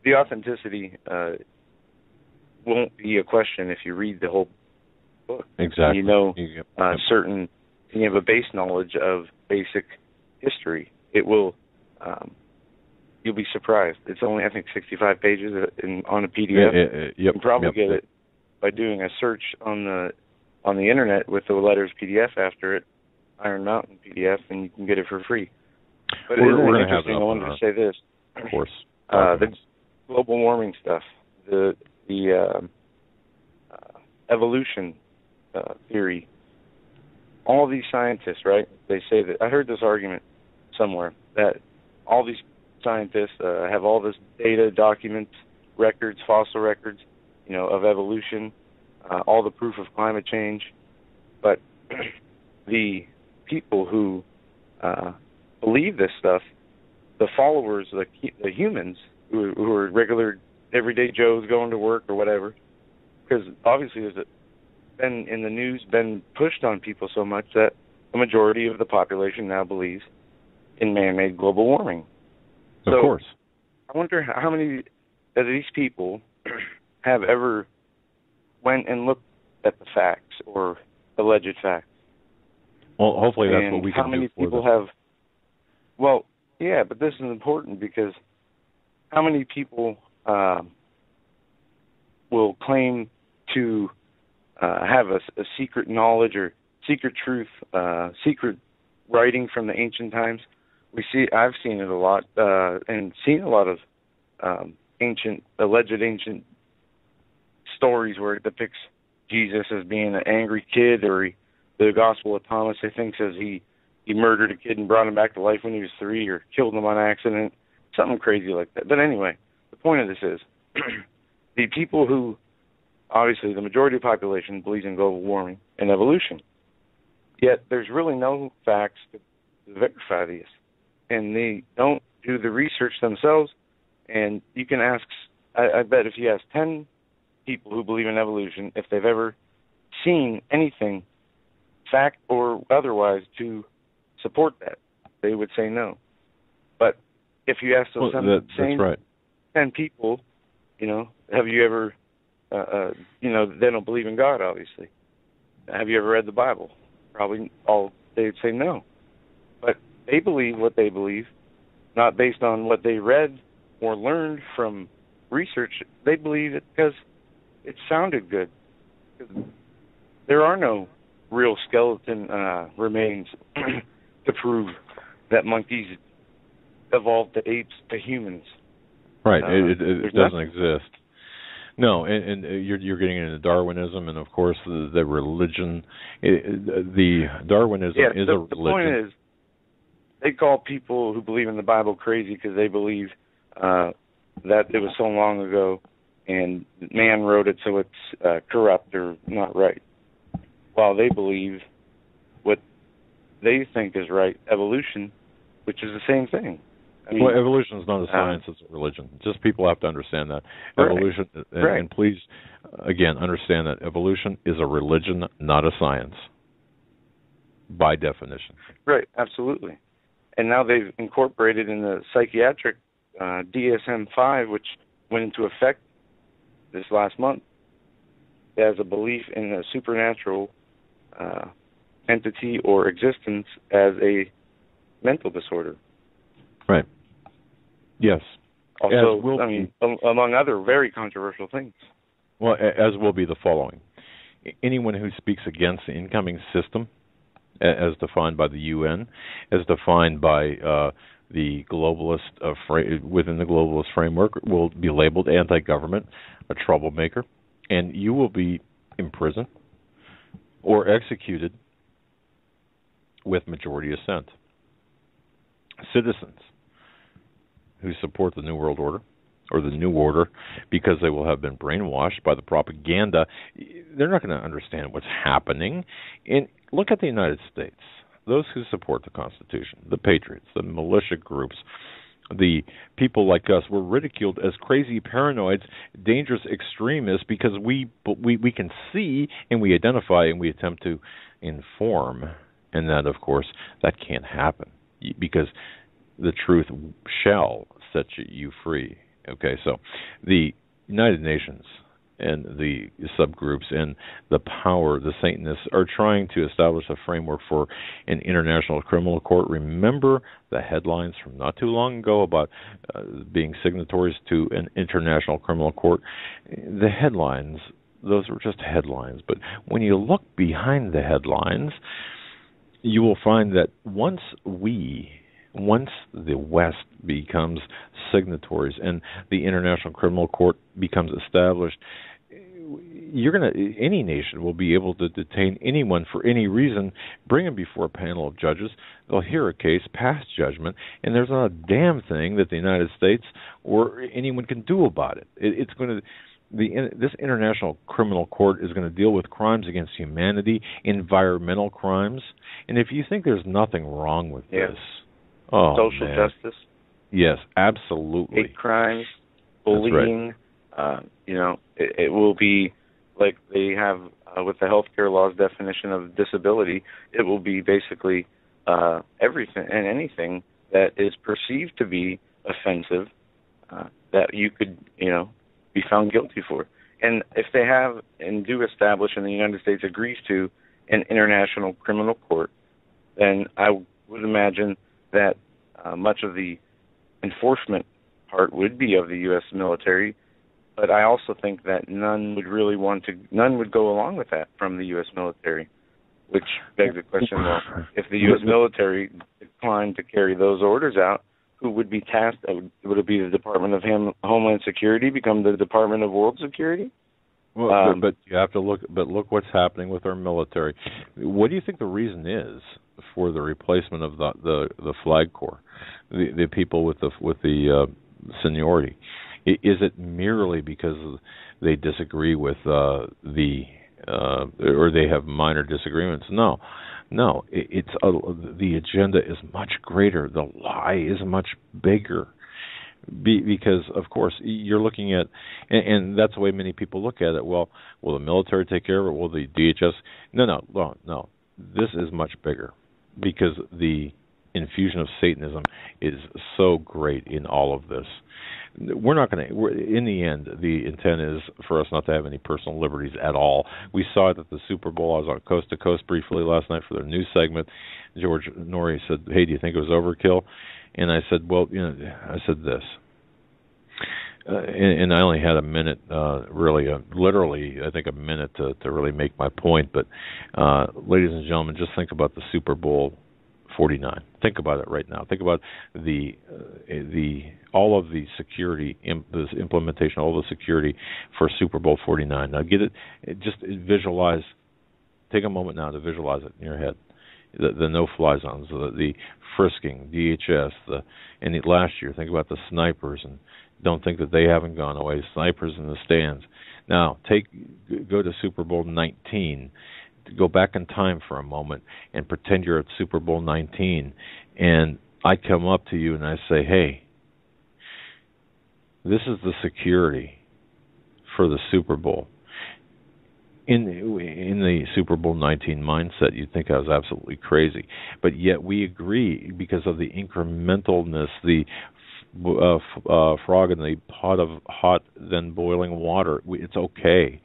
S2: the authenticity won't be a question if you read the whole book.
S1: Exactly.
S2: You know, certain, you have a base knowledge of basic history. It will, you'll be surprised. It's only, I think, 65 pages on a PDF. You can probably get it by doing a search on the internet with the letters PDF after it, Iron Mountain PDF, and you can get it for free. But
S1: we're
S2: it
S1: going
S2: is interesting. I wanted to say this.
S1: Of course.
S2: The global warming stuff, the evolution theory. All these scientists, right? They say that, I heard this argument somewhere, that all these scientists have all this data, documents, records, fossil records, you know, of evolution, all the proof of climate change, but the people who believe this stuff, the followers, the humans who are regular, everyday Joes going to work or whatever, because obviously there's been in the news, been pushed on people so much that the majority of the population now believes in man-made global warming.
S1: Of course.
S2: I wonder how many of these people have ever went and looked at the facts or alleged facts.
S1: Well, hopefully that's
S2: and
S1: what we can do.
S2: How many
S1: for
S2: people
S1: them.
S2: have? Well, yeah, but this is important because how many people will claim to have a secret knowledge or secret truth, secret writing from the ancient times? I've seen it a lot, and seen a lot of alleged ancient stories where it depicts Jesus as being an angry kid, or the Gospel of Thomas, I think, says he murdered a kid and brought him back to life when he was 3, or killed him on accident, something crazy like that. But anyway, the point of this is the people who, obviously the majority of the population believes in global warming and evolution, yet there's really no facts to verify these, and they don't do the research themselves. And you can ask, I bet if you ask 10 people who believe in evolution if they've ever seen anything, fact or otherwise, to support that, they would say no. But if you ask those same 10 people, you know, have you ever, you know, they don't believe in God, obviously. Have you ever read the Bible? Probably all they'd say no. But they believe what they believe, not based on what they read or learned from research. They believe it because it sounded good. There are no real skeleton remains to prove that monkeys evolved to apes to humans.
S1: Right. It doesn't exist. No, and you're getting into Darwinism, and of course the religion. The Darwinism is a religion.
S2: The point is, they call people who believe in the Bible crazy because they believe that it was so long ago and man wrote it, so it's corrupt or not right. While they believe what they think is right, evolution, which is the same thing. I mean,
S1: well, evolution is not a science; it's a religion. Just people have to understand that.
S2: Right.
S1: Evolution, and please, again, understand that evolution is a religion, not a science, by definition.
S2: Right, absolutely. And now they've incorporated in the psychiatric DSM-5, which went into effect this last month, as a belief in a supernatural entity or existence as a mental disorder.
S1: Right. Yes.
S2: Also, among other very controversial things.
S1: Well, as will be the following. Anyone who speaks against the incoming system, as defined by the UN, as defined by the globalist, within the globalist framework, will be labeled anti-government, a troublemaker, and you will be imprisoned or executed with majority assent. citizens who support the New World Order or the New Order because they will have been brainwashed by the propaganda. They're not going to understand what's happening. And look at the United States. Those who support the Constitution, the patriots, the militia groups, the people like us, were ridiculed as crazy paranoids, dangerous extremists because we can see and we identify and we attempt to inform. And that, of course, that can't happen because the truth shall set you free. Okay, so the United Nations and the subgroups and the power, the Satanists, are trying to establish a framework for an international criminal court. Remember the headlines from not too long ago about being signatories to an international criminal court? The headlines, those were just headlines. But when you look behind the headlines, you will find that once the West becomes signatories and the International Criminal Court becomes established, any nation will be able to detain anyone for any reason, bring them before a panel of judges. They'll hear a case, pass judgment, and there's not a damn thing that the United States or anyone can do about it. This International Criminal Court is going to deal with crimes against humanity, environmental crimes, and if you think there's nothing wrong with this,
S2: social justice,
S1: yes, absolutely,
S2: hate crimes, bullying, it will be like they have with the healthcare law's definition of disability. It will be basically everything and anything that is perceived to be offensive that you could, be found guilty for. And if they have and do establish, and the United States agrees to, an international criminal court, then I would imagine that much of the enforcement part would be of the U.S. military, but I also think that none would go along with that from the U.S. military, which begs the question, well, if the U.S. military declined to carry those orders out, who would be tasked? Would it be the Department of Homeland Security become the Department of World Security?
S1: Well, but you have to look. But look what's happening with our military. What do you think the reason is for the replacement of the Flag Corps, the people with the seniority? Is it merely because they disagree with or they have minor disagreements? No. It's the agenda is much greater. The lie is much bigger. Because, of course, you're looking at, and that's the way many people look at it. Well, will the military take care of it? Will the DHS? No. This is much bigger because the infusion of Satanism is so great in all of this. We're not going to, in the end, the intent is for us not to have any personal liberties at all. We saw it at the Super Bowl. I was on Coast to Coast briefly last night for their news segment. George Norrie said, hey, do you think it was overkill? And I said, well, I said this. And I only had a minute, literally, I think a minute to really make my point. But, ladies and gentlemen, just think about the Super Bowl 49. Think about it right now. Think about all of the security, this implementation, all the security for Super Bowl 49. Now get it, just visualize. Take a moment now to visualize it in your head. The no-fly zones, the frisking, DHS, and last year, think about the snipers, and don't think that they haven't gone away. Snipers in the stands. Now go to Super Bowl 19. Go back in time for a moment and pretend you're at Super Bowl 19, and I come up to you and I say, hey, this is the security for the Super Bowl. In the Super Bowl 19 mindset, you'd think I was absolutely crazy. But yet we agree because of the incrementalness, the frog in the pot of hot, then boiling water. It's okay.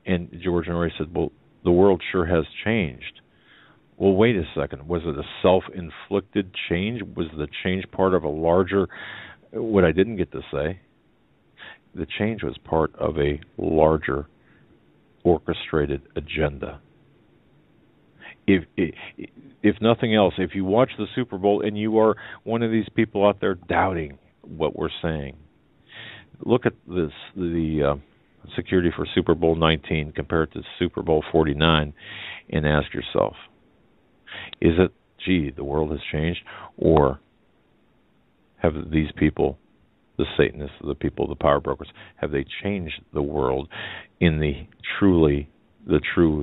S1: And George Norrie said, well, the world sure has changed. Well, wait a second. Was it a self-inflicted change? Was the change part of a larger... What I didn't get to say, the change was part of a larger orchestrated agenda. If nothing else, if you watch the Super Bowl and you are one of these people out there doubting what we're saying, look at the security for Super Bowl 19 compared to Super Bowl 49 and ask yourself, is it, gee, the world has changed, or have these people, the Satanists, the people, the power brokers, have they changed the world in the true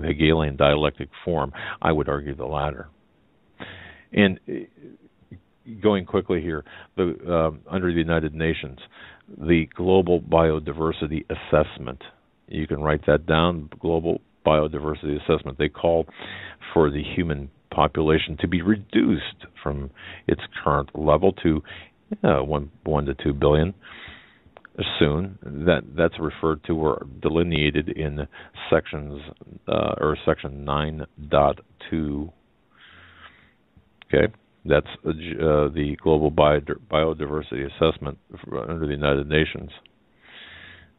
S1: Hegelian dialectic form? I would argue the latter. And going quickly here, under the United Nations, the Global Biodiversity Assessment, you can write that down, Global Biodiversity Assessment. They call for the human population to be reduced from its current level to 1 to 2 billion soon. That's referred to or delineated in section 9.2. Okay, that's the Global Biodiversity Assessment under the United Nations.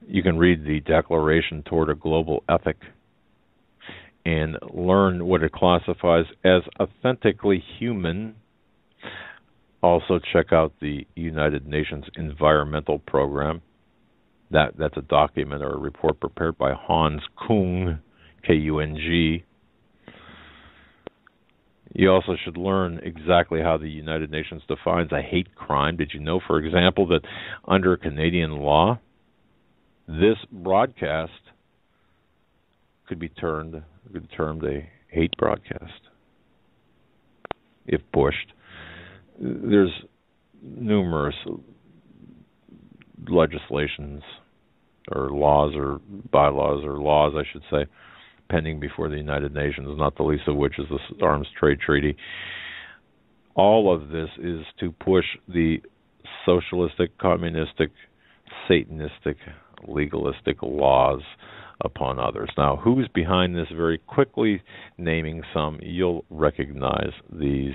S1: You can read the Declaration Toward a Global Ethic and learn what it classifies as authentically human. Also check out the United Nations Environmental Program. That's a document or a report prepared by Hans Kung, K-U-N-G. You also should learn exactly how the United Nations defines a hate crime. Did you know, for example, that under Canadian law, this broadcast could be termed a hate broadcast if pushed? There's numerous legislations or laws or bylaws or laws, I should say, pending before the United Nations, not the least of which is the Arms Trade Treaty. All of this is to push the socialistic, communistic, Satanistic, legalistic laws upon others. Now, who's behind this? Very quickly naming some, you'll recognize these.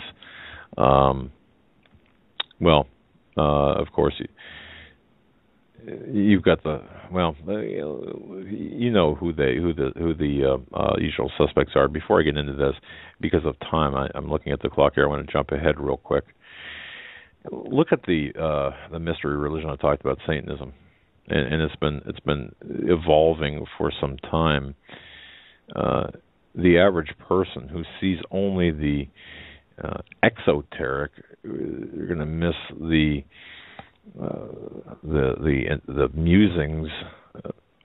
S1: Of course, you've got who the usual suspects are. Before I get into this, because of time, I'm looking at the clock here. I want to jump ahead real quick. Look at the mystery religion I talked about, Satanism, and it's been evolving for some time. The average person who sees only the exoteric, you're going to miss the musings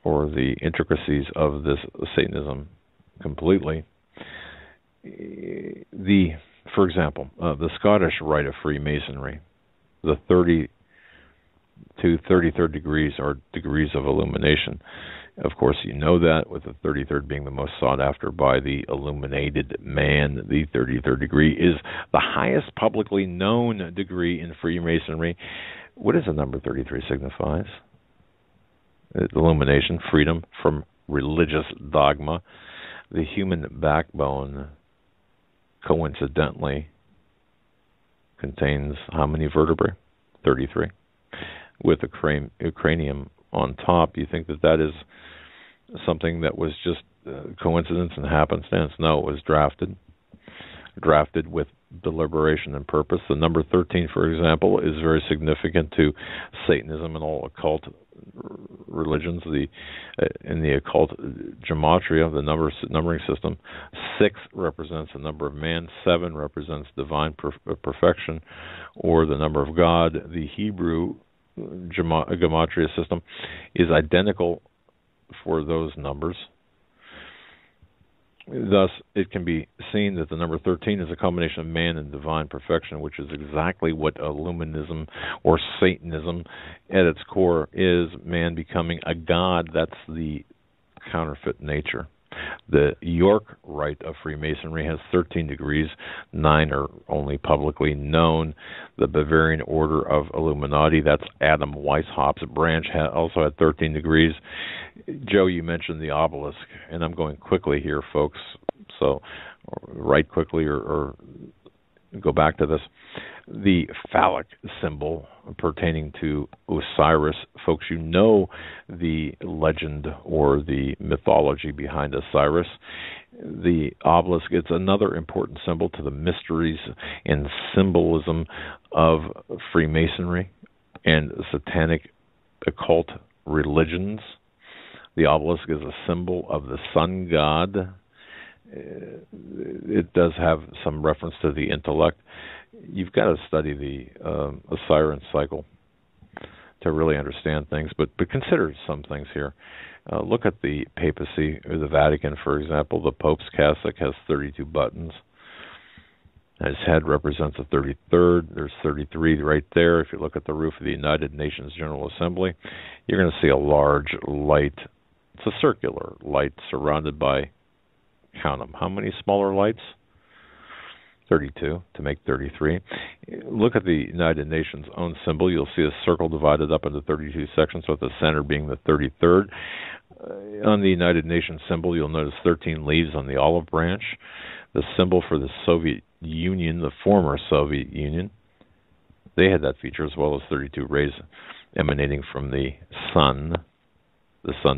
S1: or the intricacies of this Satanism completely. For example, the Scottish rite of Freemasonry, the 30 to 33rd degrees are degrees of illumination. Of course, you know that, with the 33rd being the most sought after by the illuminated man. The 33rd degree is the highest publicly known degree in Freemasonry. What does the number 33 signifies? Illumination, freedom from religious dogma. The human backbone, coincidentally, contains how many vertebrae? 33. With a cranium on top. You think that is something that was just coincidence and happenstance? No, it was drafted with deliberation and purpose. The number 13, for example, is very significant to Satanism and all occult religions. In the occult gematria, the numbering system, 6 represents the number of man, 7 represents divine perfection, or the number of God. The Hebrew gematria system is identical for those numbers. Thus, it can be seen that the number 13 is a combination of man and divine perfection, which is exactly what Illuminism or Satanism at its core is, man becoming a god. That's the counterfeit nature. The York Rite of Freemasonry has 13 degrees, 9 are only publicly known. The Bavarian Order of Illuminati, that's Adam Weishaupt's branch, also had 13 degrees. Joe, you mentioned the obelisk, and I'm going quickly here, folks, so write quickly or go back to this. The phallic symbol pertaining to Osiris, folks, you know the legend or the mythology behind Osiris. The obelisk, it's another important symbol to the mysteries and symbolism of Freemasonry and satanic occult religions. The obelisk is a symbol of the sun god. It does have some reference to the intellect. you've got to study the Osiris cycle to really understand things. But consider some things here. Look at the papacy or the Vatican, for example. The Pope's cassock has 32 buttons. His head represents the 33rd. There's 33 right there. If you look at the roof of the United Nations General Assembly, you're going to see a large light. It's a circular light surrounded by, count them, how many smaller lights? 32 to make 33. Look at the United Nations' own symbol. You'll see a circle divided up into 32 sections, with the center being the 33rd. On the United Nations symbol, you'll notice 13 leaves on the olive branch. The symbol for the Soviet Union, the former Soviet Union, they had that feature, as well as 32 rays emanating from the sun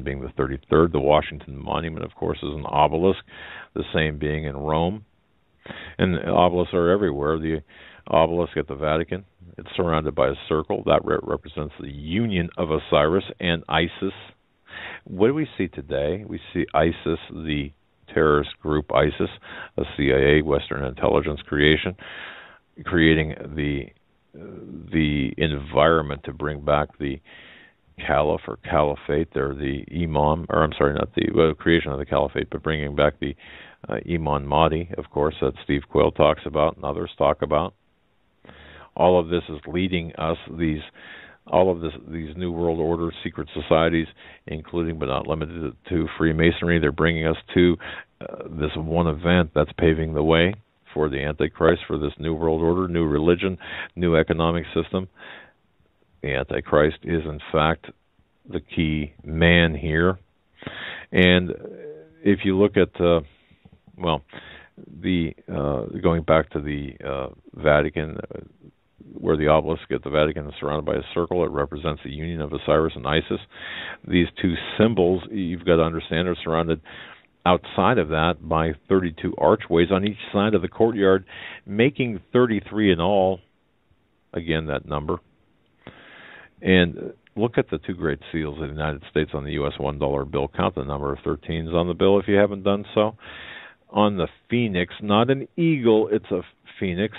S1: being the 33rd. The Washington Monument, of course, is an obelisk, the same being in Rome. And obelisks are everywhere. The obelisk at the Vatican, it's surrounded by a circle. That represents the union of Osiris and Isis. What do we see today? We see ISIS, the terrorist group ISIS, a CIA, Western intelligence creation, creating the environment to bring back the caliph or caliphate. They're the imam, or I'm sorry, not the creation of the caliphate, but bringing back the Imam Mahdi, of course, that Steve Quayle talks about and others talk about. All of this is leading us, these New World Order secret societies, including but not limited to Freemasonry. They're bringing us to this one event that's paving the way for the Antichrist, for this New World Order, new religion, new economic system. The Antichrist is, in fact, the key man here. And if you look at, going back to the Vatican, where the obelisk at the Vatican is surrounded by a circle, it represents the union of Osiris and Isis. These two symbols, you've got to understand, are surrounded outside of that by 32 archways on each side of the courtyard, making 33 in all. Again, that number. And look at the two great seals of the United States on the U.S. $1 bill. Count the number of 13s on the bill if you haven't done so. On the phoenix, not an eagle, it's a phoenix.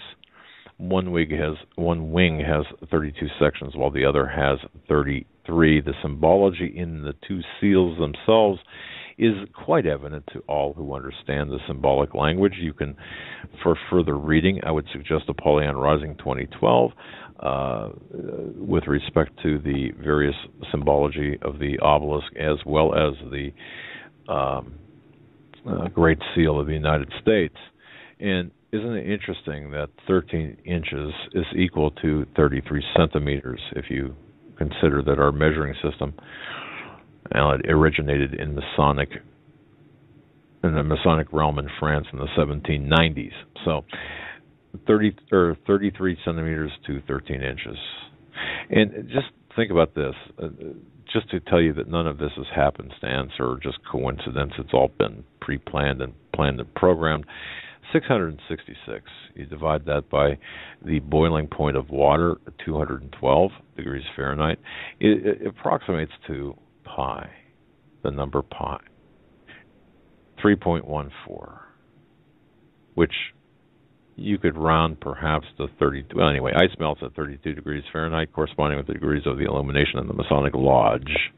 S1: One wing has 32 sections, while the other has 33. The symbology in the two seals themselves is quite evident to all who understand the symbolic language. You can, for further reading, I would suggest Apollyon Rising 2012 with respect to the various symbology of the obelisk, as well as the Great Seal of the United States. And isn't it interesting that 13 inches is equal to 33 centimeters if you consider that our measuring system it originated in the Masonic realm in France in the 1790s. So 33 centimeters to 13 inches. And just think about this, just to tell you that none of this is happenstance or just coincidence. It's all been pre-planned and planned and programmed. 666, you divide that by the boiling point of water, 212 degrees Fahrenheit, it approximates to pi, the number pi, 3.14, which you could round perhaps to 32. Well, anyway, ice melts at 32 degrees Fahrenheit, corresponding with the degrees of the illumination in the Masonic Lodge.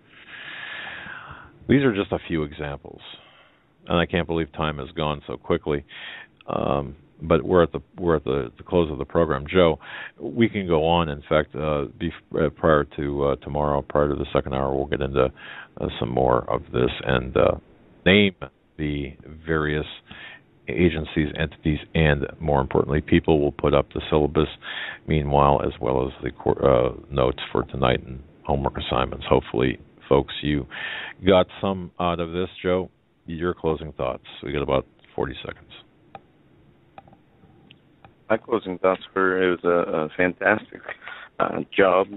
S1: These are just a few examples, and I can't believe time has gone so quickly. But we're at the close of the program. Joe, we can go on. In fact, prior to tomorrow, prior to the second hour, we'll get into some more of this and name the various agencies, entities, and more importantly, people. Will put up the syllabus, meanwhile, as well as the notes for tonight and homework assignments. Hopefully, folks, you got some out of this. Joe, your closing thoughts. We got about 40 seconds.
S2: My closing thoughts were it was a fantastic job.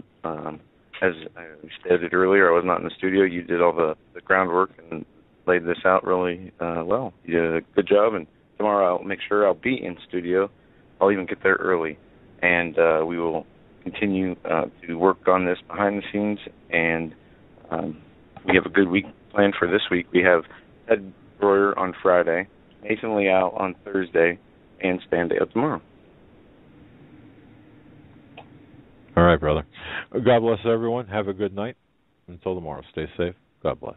S2: As I stated earlier, I was not in the studio. You did all the groundwork and laid this out really well. You did a good job, and tomorrow I'll make sure I'll be in studio. I'll even get there early, and we will continue to work on this behind the scenes, and we have a good week planned for this week. We have Ed Breuer on Friday, Nathan Leal on Thursday, and Stan Dale tomorrow.
S1: right, brother. God bless everyone. Have a good night. Until tomorrow, stay safe. God bless.